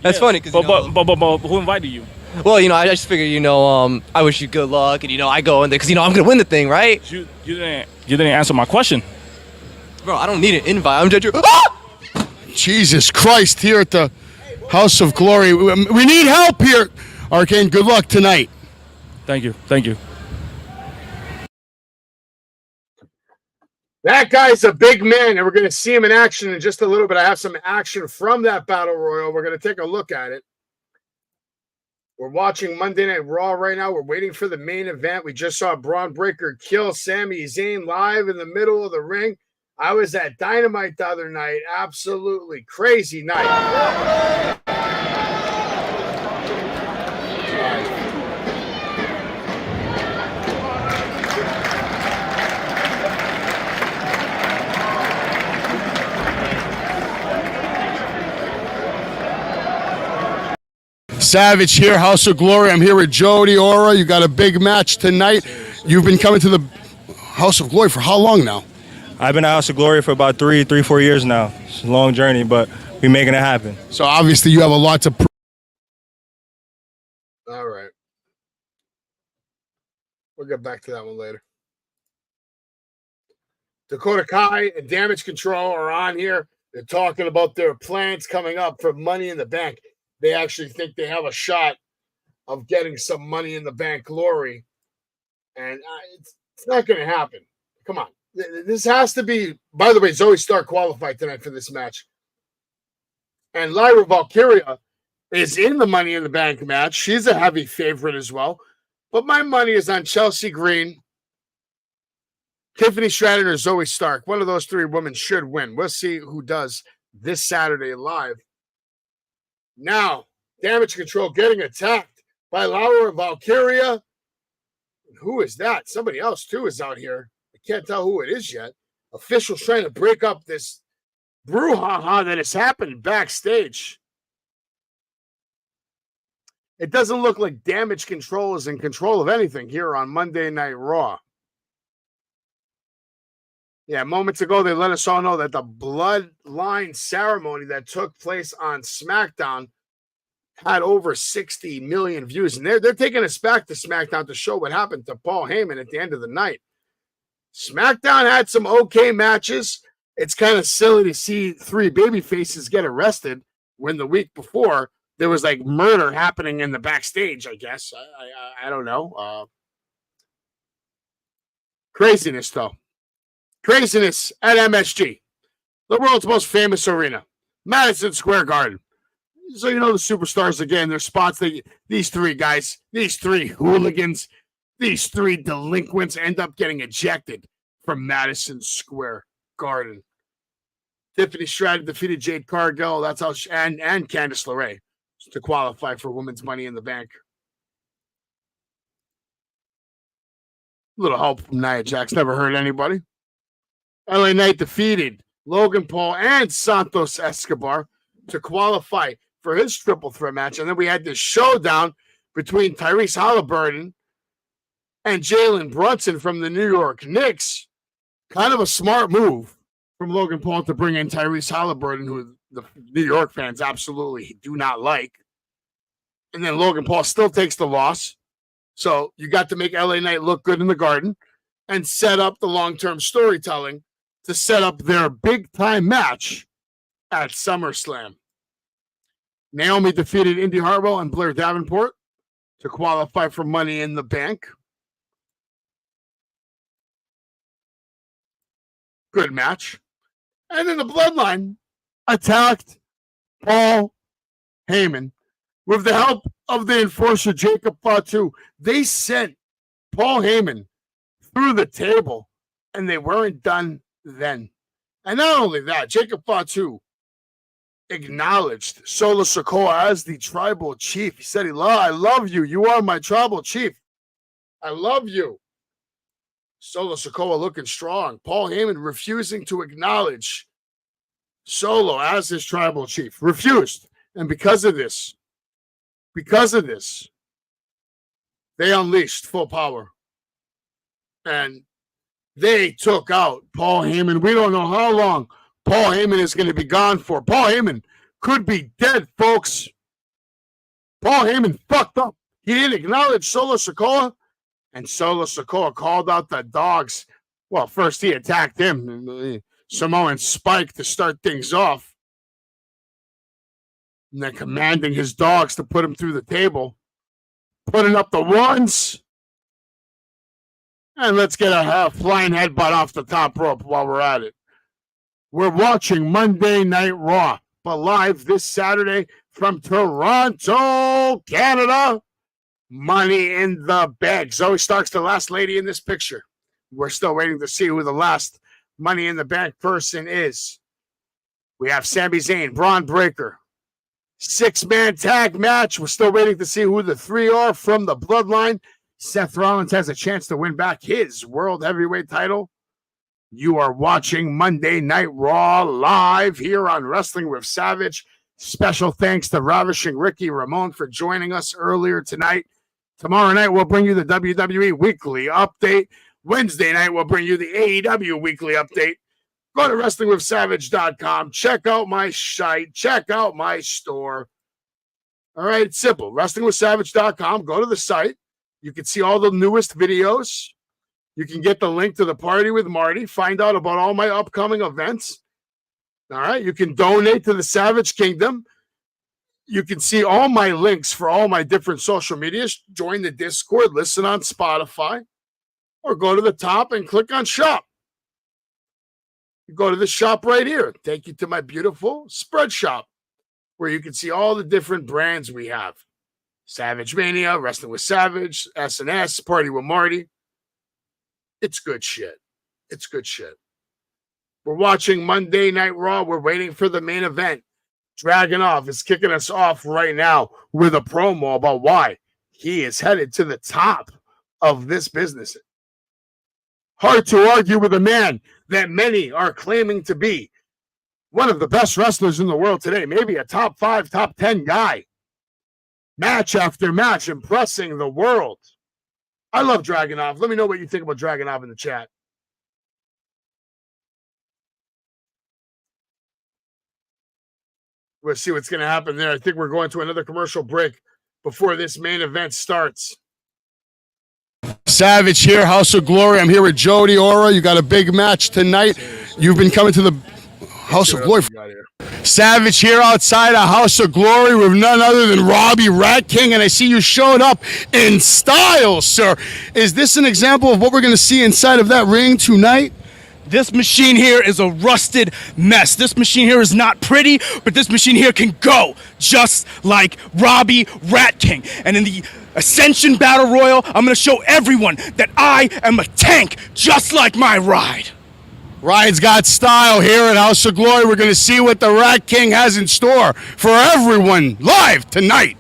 That's funny. But who invited you? Well, I just figured, I wish you good luck, and, I go in there because, I'm going to win the thing, right? You didn't answer my question. Bro, I don't need an invite. I'm just... Ah! Jesus Christ, here at the House of Glory. We need help here. Arcane, good luck tonight. Thank you. Thank you. That guy's a big man, and we're going to see him in action in just a little bit. I have some action from that Battle Royal. We're going to take a look at it. We're watching Monday Night Raw right now. We're waiting for the main event. We just saw Braun Breaker kill Sami Zayn live in the middle of the ring. I was at Dynamite the other night. Absolutely crazy night. Savage here, House of Glory. I'm here with Jody Ora. You got a big match tonight. You've been coming to the House of Glory for how long now? I've been at House of Glory for about 4 years now. It's a long journey, but we're making it happen. So obviously you have a lot to prove. All right. We'll get back to that one later. Dakota Kai and Damage Control are on here. They're talking about their plans coming up for Money in the Bank. They actually think they have a shot of getting some Money in the Bank glory. And it's not going to happen. Come on. This has to be, by the way, Zoe Stark qualified tonight for this match. And Lyra Valkyria is in the Money in the Bank match. She's a heavy favorite as well. But my money is on Chelsea Green, Tiffany Stratton, or Zoe Stark. One of those three women should win. We'll see who does this Saturday live. Now, Damage Control getting attacked by Laura Valkyria. Who is that? Somebody else, too, is out here. I can't tell who it is yet. Officials trying to break up this brouhaha that has happened backstage. It doesn't look like Damage Control is in control of anything here on Monday Night Raw. Yeah, moments ago, they let us all know that the bloodline ceremony that took place on SmackDown had over 60 million views. And they're taking us back to SmackDown to show what happened to Paul Heyman at the end of the night. SmackDown had some okay matches. It's kind of silly to see three baby faces get arrested when the week before there was like murder happening in the backstage, I guess. I don't know. Craziness, though. Craziness at MSG, the world's most famous arena, Madison Square Garden. So, you know, the superstars, again, their spots. These three guys, these three hooligans, these three delinquents end up getting ejected from Madison Square Garden. Tiffany Stratton defeated Jade Cargill. That's how and Candice LeRae to qualify for Women's Money in the Bank. A little help from Nia Jax. Never hurt anybody. LA Knight defeated Logan Paul and Santos Escobar to qualify for his triple threat match. And then we had this showdown between Tyrese Halliburton and Jalen Brunson from the New York Knicks. Kind of a smart move from Logan Paul to bring in Tyrese Halliburton, who the New York fans absolutely do not like. And then Logan Paul still takes the loss. So you got to make LA Knight look good in the Garden and set up the long-term storytelling to set up their big-time match at SummerSlam. Naomi defeated Indy Hartwell and Blair Davenport to qualify for Money in the Bank. Good match. And then the Bloodline attacked Paul Heyman with the help of the enforcer Jacob Fatu. They sent Paul Heyman through the table, and they weren't done then. And not only that, Jacob Fatu acknowledged Solo Sikoa as the tribal chief. He said, I love you. You are my tribal chief. I love you. Solo Sikoa looking strong. Paul Heyman refusing to acknowledge Solo as his tribal chief. Refused. And because of this, they unleashed full power. And they took out Paul Heyman. We don't know how long Paul Heyman is going to be gone for. Paul Heyman could be dead, folks. Paul Heyman fucked up. He didn't acknowledge Solo Sikoa, and Solo Sikoa called out the dogs. Well, first he attacked him, Samoan Spike, to start things off. And then commanding his dogs to put him through the table. Putting up the ones. And let's get a flying headbutt off the top rope while we're at it. We're watching Monday Night Raw, but live this Saturday from Toronto, Canada. Money in the Bank. Zoe Stark's the last lady in this picture. We're still waiting to see who the last Money in the Bank person is. We have Sami Zayn, Braun Breaker. 6-man tag match. We're still waiting to see who the three are from the Bloodline. Seth Rollins has a chance to win back his World Heavyweight title. You are watching Monday Night Raw live here on Wrestling with Savage. Special thanks to Ravishing Ricky Ramone for joining us earlier tonight. Tomorrow night, we'll bring you the WWE Weekly Update. Wednesday night, we'll bring you the AEW Weekly Update. Go to wrestlingwithsavage.com. Check out my site. Check out my store. All right, it's simple. wrestlingwithsavage.com. Go to the site. You can see all the newest videos. You can get the link to the Party with Marty. Find out about all my upcoming events. All right, you can donate to the Savage Kingdom. You can see all my links for all my different social medias. Join the Discord, listen on Spotify, or go to the top and click on Shop. You go to the shop right here. Take you to my beautiful spread shop where you can see all the different brands we have. Savage Mania, Wrestling with Savage, SNS, Party with Marty. It's good shit. It's good shit. We're watching Monday Night Raw. We're waiting for the main event. Dragunov is kicking us off right now with a promo about why he is headed to the top of this business. Hard to argue with a man that many are claiming to be one of the best wrestlers in the world today, maybe a top 5, top 10 guy. Match after match, impressing the world. I love Dragunov. Let me know what you think about Dragunov in the chat. We'll see what's going to happen there. I think we're going to another commercial break before this main event starts. Savage here, House of Glory. I'm here with Jody Aura. You got a big match tonight. You've been coming to the House of Glory. Savage here outside a House of Glory with none other than Robbie Rat King, and I see you showed up in style, sir. Is this an example of what we're going to see inside of that ring tonight? This machine here is a rusted mess. This machine here is not pretty, but this machine here can go just like Robbie Rat King. And in the Ascension Battle Royal, I'm going to show everyone that I am a tank just like my ride. Ride's got style here at House of Glory. We're going to see what the Rat King has in store for everyone live tonight.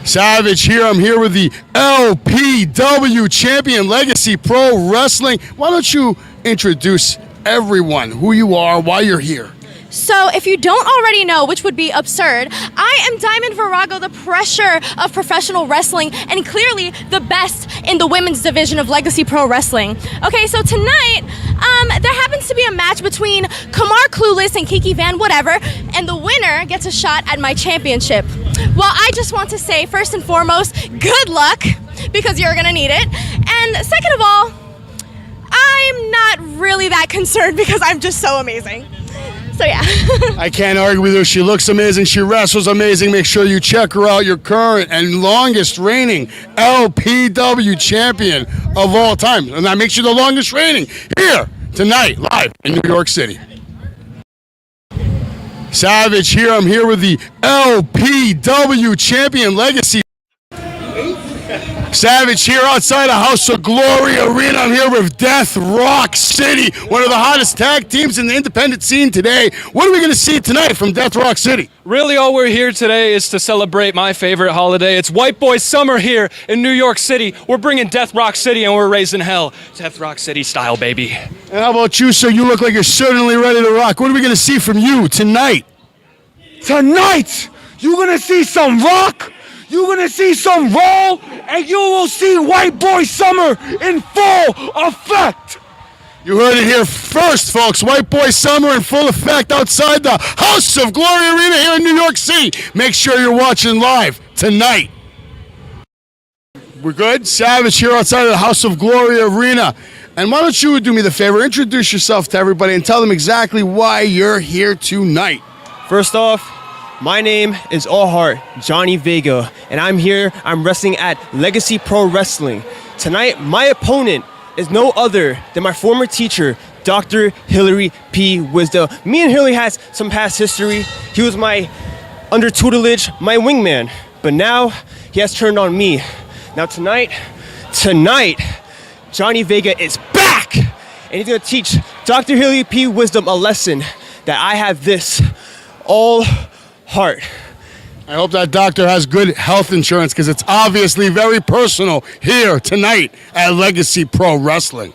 Savage here. I'm here with the LPW champion, Legacy Pro Wrestling. Why don't you introduce everyone, who you are, why you're here? So if you don't already know, which would be absurd, I am Diamond Virago, the pressure of professional wrestling, and clearly the best in the women's division of Legacy Pro Wrestling. Okay, so tonight, there happens to be a match between Kamar Clueless and Kiki Van Whatever, and the winner gets a shot at my championship. Well, I just want to say, first and foremost, good luck, because you're gonna need it. And second of all, I'm not really that concerned because I'm just so amazing. So yeah. I can't argue with her. She looks amazing. She wrestles amazing. Make sure you check her out. Your current and longest reigning LPW champion of all time. And that makes you the longest reigning here tonight, live in New York City. Savage here. I'm here with the LPW champion, Legacy. Savage here outside a House of Glory Arena. I'm here with Death Rock City, one of the hottest tag teams in the independent scene today. What are we going to see tonight from Death Rock City? Really, all we're here today is to celebrate my favorite holiday. It's White Boy Summer here in New York City. We're bringing Death Rock City and we're raising hell. Death Rock City style, baby. And how about you, sir? You look like you're certainly ready to rock. What are we going to see from you tonight? Tonight, you're going to see some rock. You're going to see some roll, and you will see White Boy Summer in full effect. You heard it here first, folks. White Boy Summer in full effect outside the House of Glory Arena here in New York City. Make sure you're watching live tonight. We're good? Savage here outside of the House of Glory Arena. And why don't you do me the favor, introduce yourself to everybody and tell them exactly why you're here tonight. First off, my name is All Heart Johnny Vega, and I'm wrestling at Legacy Pro Wrestling. Tonight, my opponent is no other than my former teacher, Dr. Hillary P. Wisdom. Me and Hillary has some past history. He was my under tutelage, my wingman, but now he has turned on me. Now tonight, Johnny Vega is back, and he's gonna teach Dr. Hillary P. Wisdom a lesson that I have this all heart. I hope that doctor has good health insurance because it's obviously very personal here tonight at Legacy Pro Wrestling.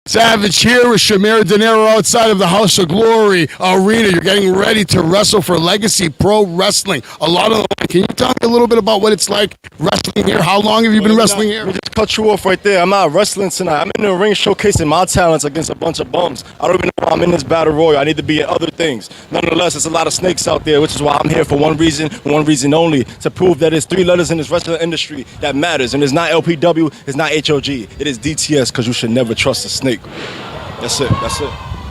Savage here with Shamir De Niro outside of the House of Glory Arena. You're getting ready to wrestle for Legacy Pro Wrestling. Can you tell me a little bit about what it's like wrestling here? How long have you been wrestling here? Let me just cut you off right there. I'm not wrestling tonight. I'm in the ring showcasing my talents against a bunch of bums. I don't even know why I'm in this battle royal. I need to be in other things. Nonetheless, there's a lot of snakes out there, which is why I'm here for one reason only, to prove that there's three letters in this wrestling industry that matters. And it's not LPW, it's not HOG. It is DTS, because you should never trust a snake. That's it.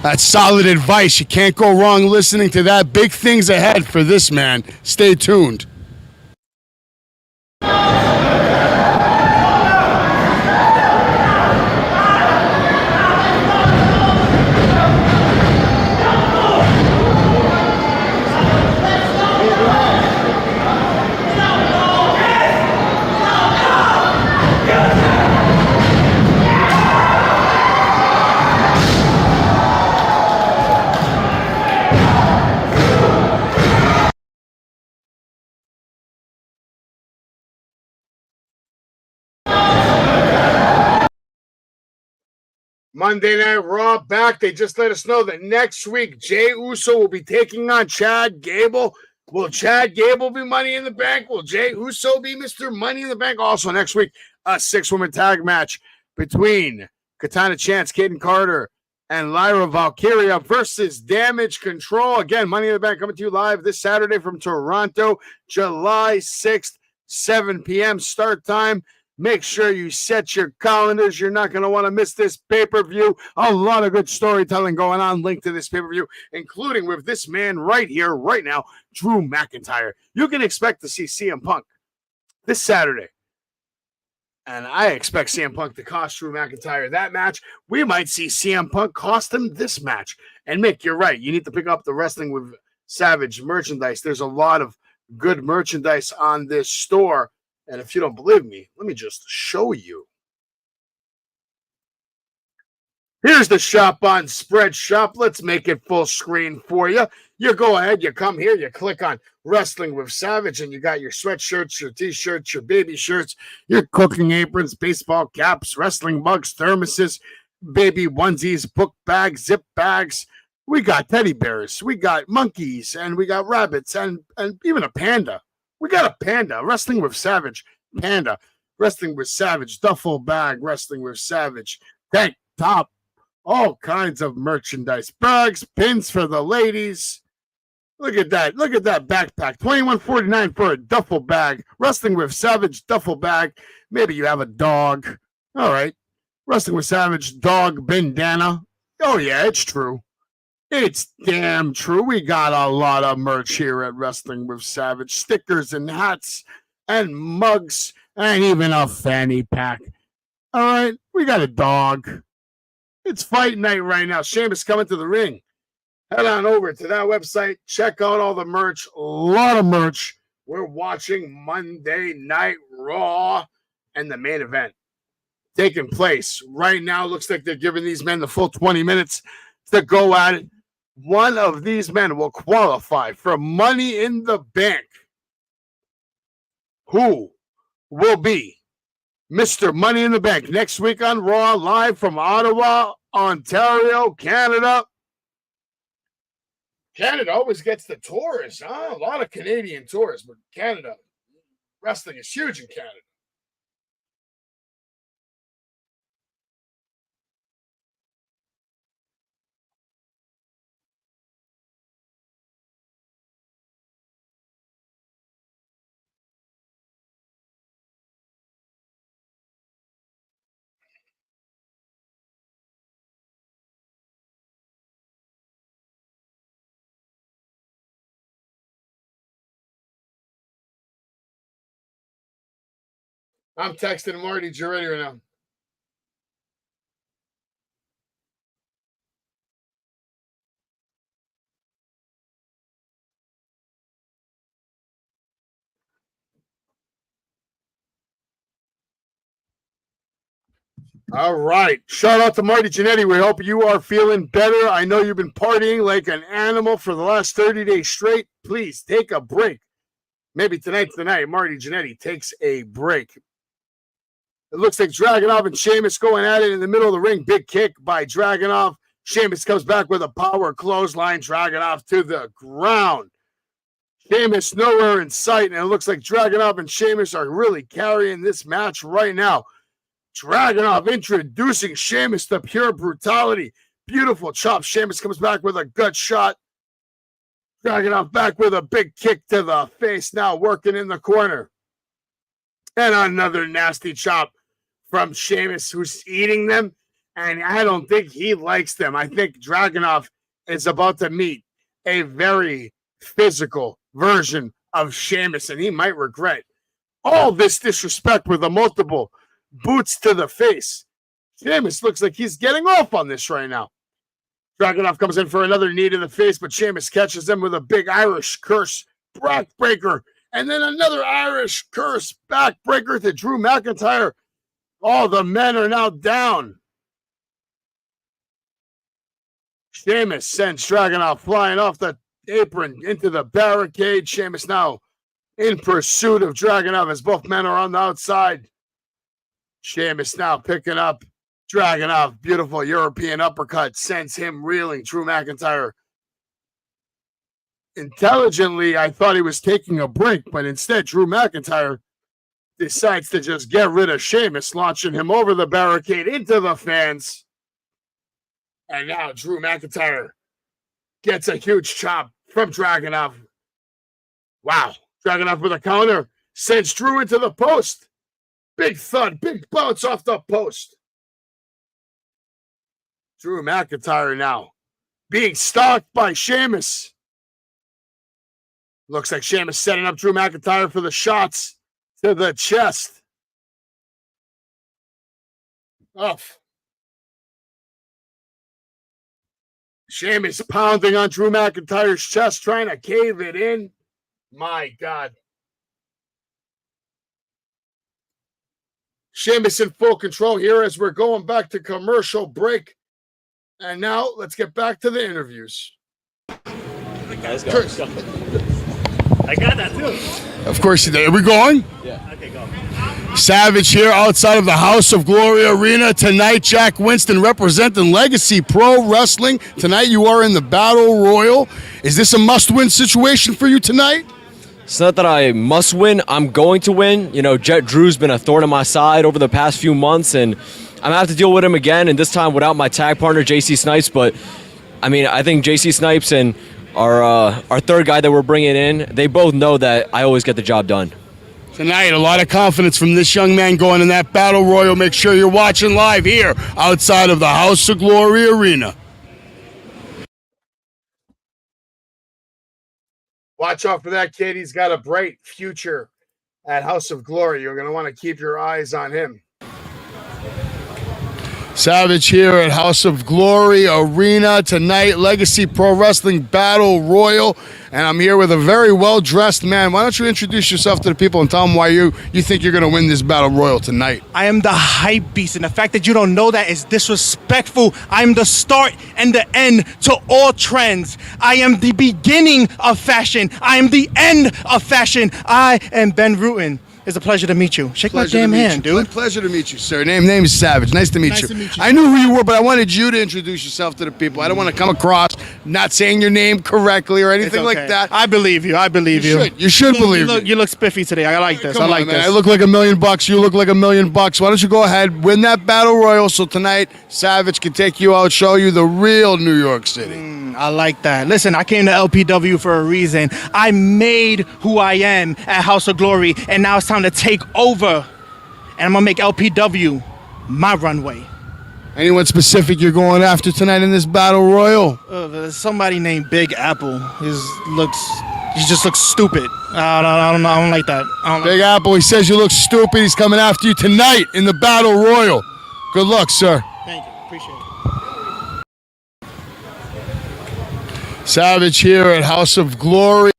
That's solid advice. You can't go wrong listening to that. Big things ahead for this man. Stay tuned. Monday Night Raw back. They just let us know that next week Jey Uso will be taking on Chad Gable. Will Chad Gable be Money in the Bank? Will Jey Uso be Mr. Money in the Bank? Also next week, a 6-woman tag match between Katana Chance, Kaden Carter, and Lyra Valkyria versus Damage Control. Again, Money in the Bank coming to you live this Saturday from Toronto, July 6th, 7 p.m. start time. Make sure you set your calendars. You're not going to want to miss this pay-per-view. A lot of good storytelling going on linked to this pay-per-view, including with this man right here, right now, Drew McIntyre. You can expect to see CM Punk this Saturday. And I expect CM Punk to cost Drew McIntyre that match. We might see CM Punk cost him this match. And Mick, you're right. You need to pick up the Wrestling with Savage merchandise. There's a lot of good merchandise on this store. And if you don't believe me, let me just show you. Here's the shop on Spread Shop. Let's make it full screen for you. You go ahead, you come here, you click on Wrestling with Savage, and you got your sweatshirts, your t-shirts, your baby shirts, your cooking aprons, baseball caps, wrestling mugs, thermoses, baby onesies, book bags, zip bags. We got teddy bears, we got monkeys, and we got rabbits, and even a panda. We got a panda. Wrestling with Savage, panda. Wrestling with Savage, duffel bag. Wrestling with Savage, tank top. All kinds of merchandise. Bags, pins for the ladies. Look at that. Look at that backpack. $21.49 for a duffel bag. Wrestling with Savage, duffel bag. Maybe you have a dog. All right. Wrestling with Savage, dog bandana. Oh, yeah, it's true. It's damn true. We got a lot of merch here at Wrestling with Savage. Stickers and hats and mugs and even a fanny pack. All right, we got a dog. It's fight night right now. Sheamus coming to the ring. Head on over to that website. Check out all the merch. A lot of merch. We're watching Monday Night Raw and the main event taking place right now. Looks like they're giving these men the full 20 minutes to go at it. One of these men will qualify for Money in the Bank. Who will be Mr. Money in the Bank next week on Raw, live from Ottawa, Ontario, Canada. Canada always gets the tourists, huh? A lot of Canadian tourists, but Canada, wrestling is huge in Canada. I'm texting Marty Giretti right now. All right. Shout out to Marty Jannetty. We hope you are feeling better. I know you've been partying like an animal for the last 30 days straight. Please take a break. Maybe tonight's the night Marty Jannetty takes a break. It looks like Dragunov and Sheamus going at it in the middle of the ring. Big kick by Dragunov. Sheamus comes back with a power clothesline. Dragunov to the ground. Sheamus nowhere in sight, and it looks like Dragunov and Sheamus are really carrying this match right now. Dragunov introducing Sheamus to pure brutality. Beautiful chop. Sheamus comes back with a gut shot. Dragunov back with a big kick to the face. Now working in the corner. And another nasty chop from Sheamus, who's eating them. And I don't think he likes them. I think Dragunov is about to meet a very physical version of Sheamus, and he might regret all this disrespect with the multiple boots to the face. Sheamus looks like he's getting off on this right now. Dragunov comes in for another knee to the face, but Sheamus catches him with a big Irish curse backbreaker, and then another Irish curse backbreaker to Drew McIntyre. All the men are now down. Sheamus sends Dragunov flying off the apron into the barricade. Sheamus now in pursuit of Dragunov as both men are on the outside. Sheamus now picking up Dragunov, beautiful European uppercut, sends him reeling. Drew McIntyre. Intelligently, I thought he was taking a break, but instead, Drew McIntyre decides to just get rid of Sheamus, launching him over the barricade into the fans. And now Drew McIntyre gets a huge chop from Dragunov. Wow. Dragunov with a counter sends Drew into the post. Big thud, big bounce off the post. Drew McIntyre now being stalked by Sheamus. Looks like Sheamus setting up Drew McIntyre for the shots to the chest. Off. Sheamus pounding on Drew McIntyre's chest, trying to cave it in. My God. Sheamus in full control here as we're going back to commercial break. And now let's get back to the interviews. Guys, go. I got that too. Of course, are we going? Yeah. Okay, go. Savage here outside of the House of Glory Arena tonight. Jack Winston representing Legacy Pro Wrestling. Tonight you are in the Battle Royal. Is this a must-win situation for you tonight? It's not that I must win. I'm going to win. You know, Jet Drew's been a thorn in my side over the past few months, and I'm going to have to deal with him again, and this time without my tag partner, JC Snipes. But, I mean, I think JC Snipes and our third guy that we're bringing in, they both know that I always get the job done. Tonight, a lot of confidence from this young man going in that Battle Royal. Make sure you're watching live here outside of the House of Glory Arena. Watch out for that kid. He's got a bright future at House of Glory. You're going to want to keep your eyes on him. Savage here at House of Glory Arena tonight. Legacy Pro Wrestling Battle Royal. And I'm here with a very well-dressed man. Why don't you introduce yourself to the people and tell them why you think you're going to win this Battle Royal tonight? I am the hype beast, and the fact that you don't know that is disrespectful. I am the start and the end to all trends. I am the beginning of fashion. I am the end of fashion. I am Ben Rutan. It's a pleasure to meet you. Shake my damn hand, dude. Pleasure to meet you, sir. Name is Savage. Nice to meet you. I knew who you were, but I wanted you to introduce yourself to the people. I don't want to come across not saying your name correctly or anything like that. I believe you. I believe you. You should believe me. You look spiffy today. I like this. Come I like on, man. this. I look like $1 million. You look like $1 million. Why don't you go ahead, win that Battle Royal so tonight Savage can take you out, show you the real New York City. I like that. Listen, I came to LPW for a reason. I made who I am at House of Glory, and now it's time to take over. And I'm going to make LPW my runway. Anyone specific you're going after tonight in this Battle Royal? There's somebody named Big Apple. He just looks stupid. I don't like that. Big Apple, he says you look stupid. He's coming after you tonight in the Battle Royal. Good luck, sir. Thank you. Appreciate it. Savage here at House of Glory.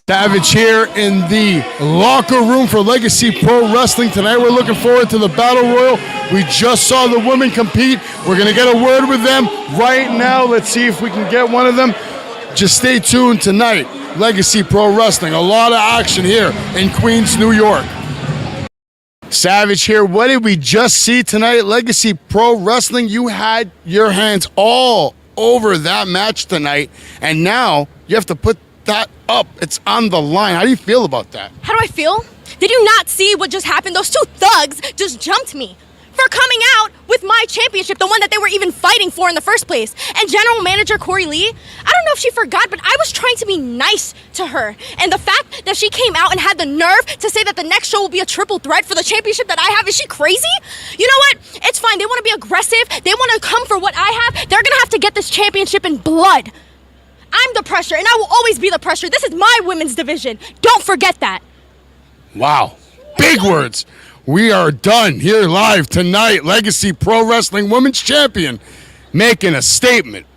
Savage here in the locker room for Legacy Pro Wrestling. Tonight we're looking forward to the Battle Royal. We just saw the women compete. We're going to get a word with them right now. Let's see if we can get one of them. Just stay tuned tonight. Legacy Pro Wrestling. A lot of action here in Queens, New York. Savage here. What did we just see tonight? Legacy Pro Wrestling. You had your hands all over that match tonight, and now you have to put that up. It's on the line. How do you feel about that? How do I feel? Did you not see what just happened? Those two thugs just jumped me for coming out with my championship, the one that they were even fighting for in the first place. And General Manager Corey Lee, I don't know if she forgot, but I was trying to be nice to her. And the fact that she came out and had the nerve to say that the next show will be a triple threat for the championship that I have, is she crazy? You know what? It's fine. They want to be aggressive. They want to come for what I have. They're going to have to get this championship in blood. I'm the pressure, and I will always be the pressure. This is my women's division. Don't forget that. Wow. Big words. We are done here live tonight. Legacy Pro Wrestling Women's Champion making a statement.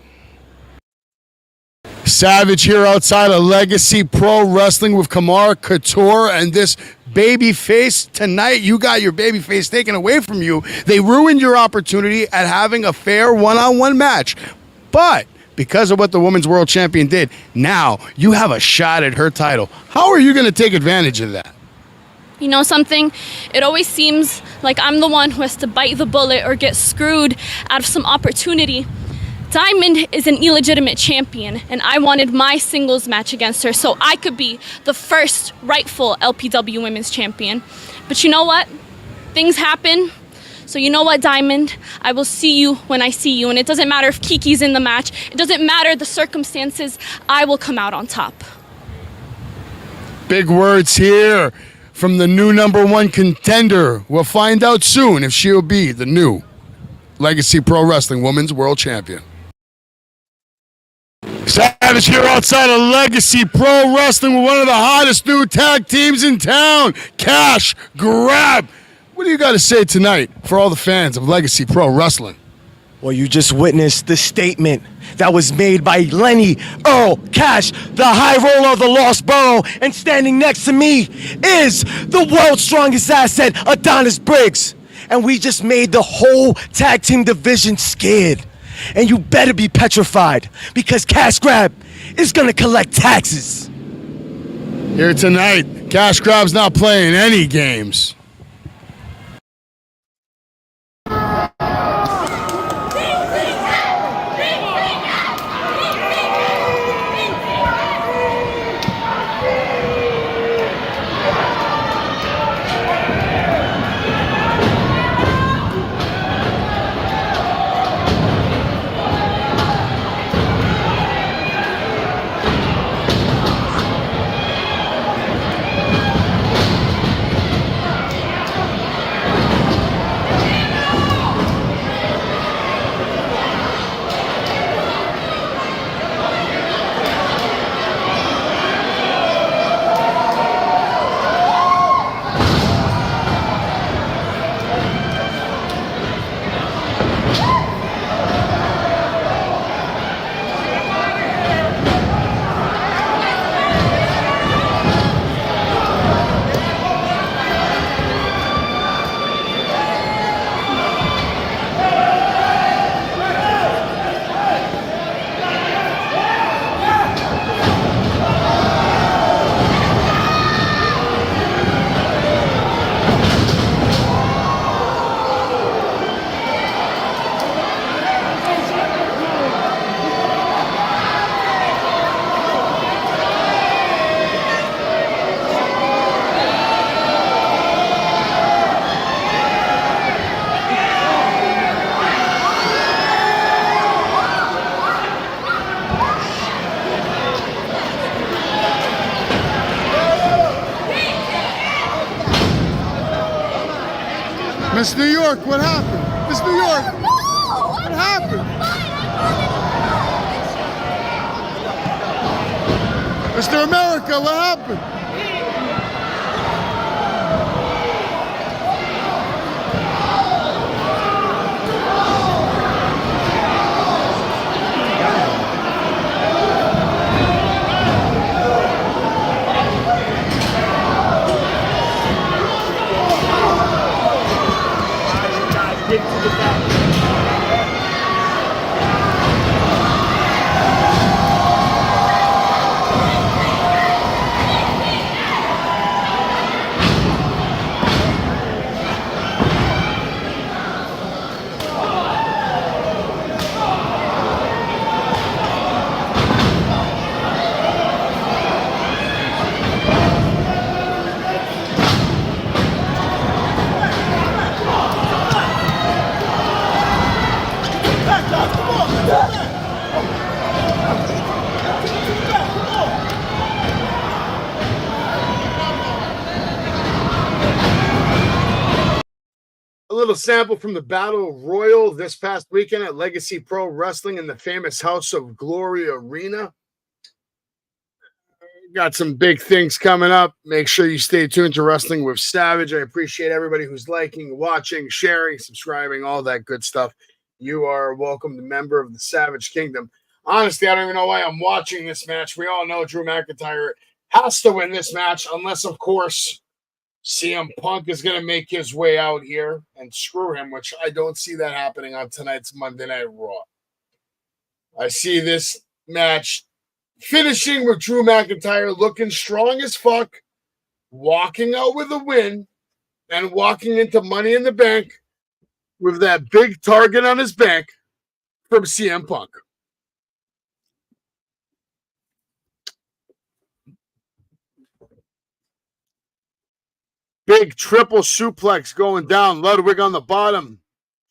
Savage here outside of Legacy Pro Wrestling with Kamara Couture and this baby face. Tonight, you got your baby face taken away from you. They ruined your opportunity at having a fair one-on-one match. But because of what the Women's World Champion did, now you have a shot at her title. How are you going to take advantage of that? You know something? It always seems like I'm the one who has to bite the bullet or get screwed out of some opportunity. Diamond is an illegitimate champion, and I wanted my singles match against her so I could be the first rightful LPW Women's Champion. But you know what? Things happen. So you know what, Diamond? I will see you when I see you, and it doesn't matter if Kiki's in the match. It doesn't matter the circumstances. I will come out on top. Big words here from the new #1 contender. We'll find out soon if she'll be the new Legacy Pro Wrestling Women's World Champion. Savage here outside of Legacy Pro Wrestling with one of the hottest new tag teams in town, Cash Grab. What do you got to say tonight for all the fans of Legacy Pro Wrestling? Well, you just witnessed the statement that was made by Lenny Earl Cash, the high roller of the Lost Borough, and standing next to me is the world's strongest asset, Adonis Briggs. And we just made the whole tag team division scared. And you better be petrified, because Cash Grab is gonna collect taxes. Here tonight, Cash Grab's not playing any games. Miss New York, what happened? Miss New York, what happened? Mr. America, what happened? little sample from the Battle Royal this past weekend at Legacy Pro Wrestling in the famous House of Glory Arena. Got some big things coming up. Make sure you stay tuned to Wrestling with Savage. I appreciate everybody who's liking, watching, sharing, subscribing, all that good stuff. You are a welcomed member of the Savage Kingdom. Honestly, I don't even know why I'm watching this match. We all know Drew McIntyre has to win this match, unless, of course, CM Punk is going to make his way out here and screw him, which I don't see that happening on tonight's Monday Night Raw. I see this match finishing with Drew McIntyre looking strong as fuck, walking out with a win, and walking into Money in the Bank with that big target on his back from CM Punk. Big triple suplex going down. Ludwig on the bottom.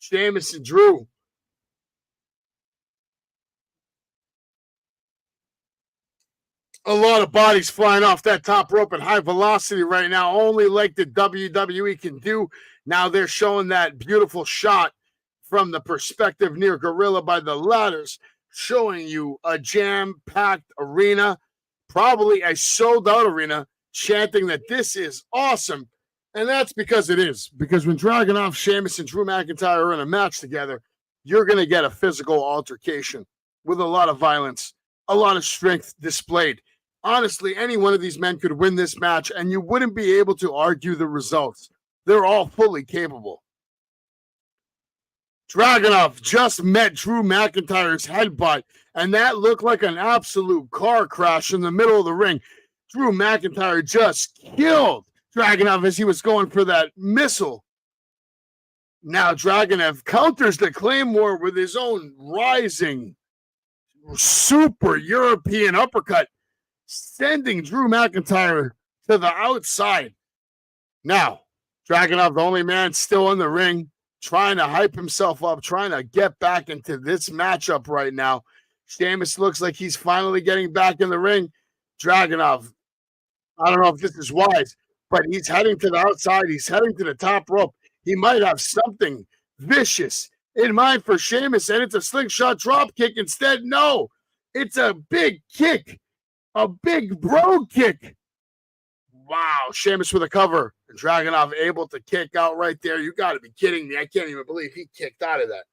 Sheamus and Drew. A lot of bodies flying off that top rope at high velocity right now, only like the WWE can do. Now they're showing that beautiful shot from the perspective near Gorilla by the ladders, showing you a jam-packed arena, probably a sold-out arena, chanting that this is awesome. And that's because it is. Because when Dragunov, Sheamus, and Drew McIntyre are in a match together, you're going to get a physical altercation with a lot of violence, a lot of strength displayed. Honestly, any one of these men could win this match, and you wouldn't be able to argue the results. They're all fully capable. Dragunov just met Drew McIntyre's headbutt, and that looked like an absolute car crash in the middle of the ring. Drew McIntyre just killed Dragunov as he was going for that missile. Now Dragunov counters the Claymore with his own rising super European uppercut, sending Drew McIntyre to the outside. Now, Dragunov, the only man still in the ring, trying to hype himself up, trying to get back into this matchup right now. Sheamus looks like he's finally getting back in the ring. Dragunov, I don't know if this is wise, but he's heading to the outside. He's heading to the top rope. He might have something vicious in mind for Sheamus, and it's a slingshot drop kick instead. No, it's a big kick, a big bro kick. Wow, Sheamus with a cover. And Dragunov able to kick out right there. You got to be kidding me. I can't even believe he kicked out of that.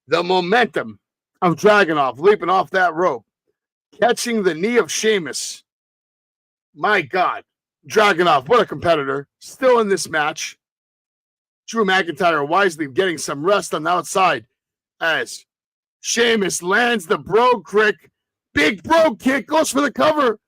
The momentum of Dragunov leaping off that rope, catching the knee of Sheamus. My God. Dragunov, what a competitor. Still in this match. Drew McIntyre wisely getting some rest on the outside as Sheamus lands the bro kick. Big bro kick, goes for the cover.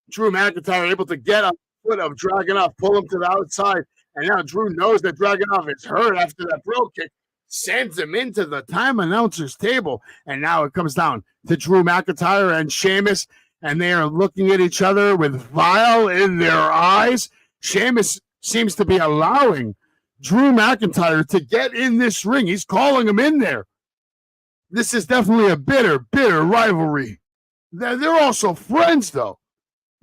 Drew McIntyre able to get on the foot of Dragunov, pull him to the outside. And now Drew knows that Dragunov is hurt after that bro kick. Sends him into the time announcer's table. And now it comes down to Drew McIntyre and Sheamus. And they are looking at each other with vile in their eyes. Sheamus seems to be allowing Drew McIntyre to get in this ring. He's calling him in there. This is definitely a bitter rivalry. They're also friends, though.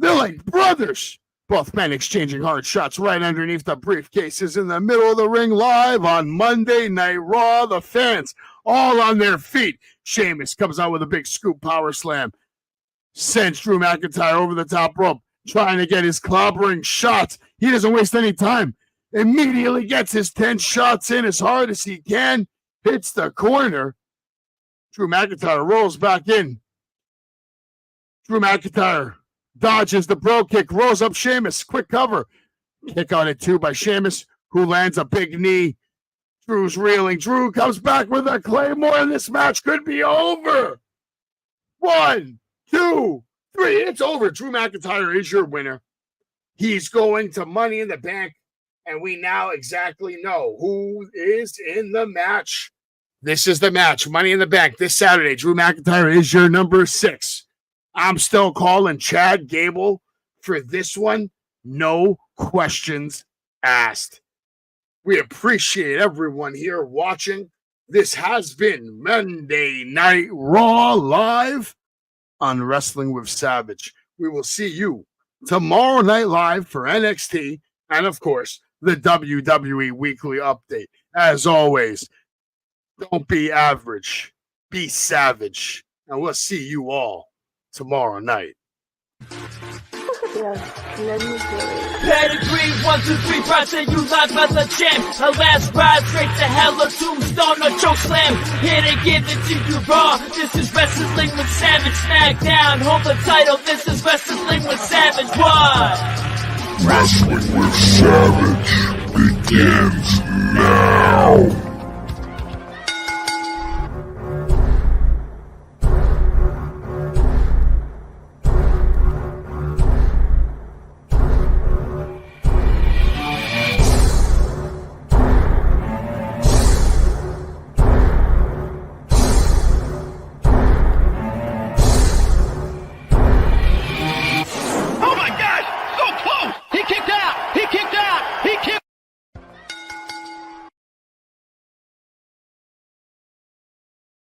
They're like brothers. Both men exchanging hard shots right underneath the briefcases in the middle of the ring live on Monday Night Raw. The fans all on their feet. Sheamus comes out with a big scoop power slam. Sends Drew McIntyre over the top rope, trying to get his clobbering shots. He doesn't waste any time. Immediately gets his 10 shots in as hard as he can. Hits the corner. Drew McIntyre rolls back in. Drew McIntyre dodges the bro kick, rolls up Sheamus. Quick cover. Kick on it too by Sheamus, who lands a big knee. Drew's reeling. Drew comes back with a Claymore, and this match could be over. 1, 2, 3. It's over. Drew McIntyre is your winner. He's going to Money in the Bank, and we now exactly know who is in the match. This is the match. Money in the Bank this Saturday. Drew McIntyre is your number 6. I'm still calling Chad Gable for this one. No questions asked. We appreciate everyone here watching. This has been Monday Night Raw live on Wrestling with Savage. We will see you tomorrow night live for NXT and, of course, the WWE Weekly Update. As always, don't be average, be savage, and we'll see you all tomorrow night. Yes, let me do it. Pedigree, 1, 2, 3, proud to you live as a champ. A last ride straight to hell, a tombstone, a choke slam. Here to give it to you raw. This is Wrestling with Savage. SmackDown, hold the title. This is Wrestling with Savage. What? Wrestling with Savage begins now.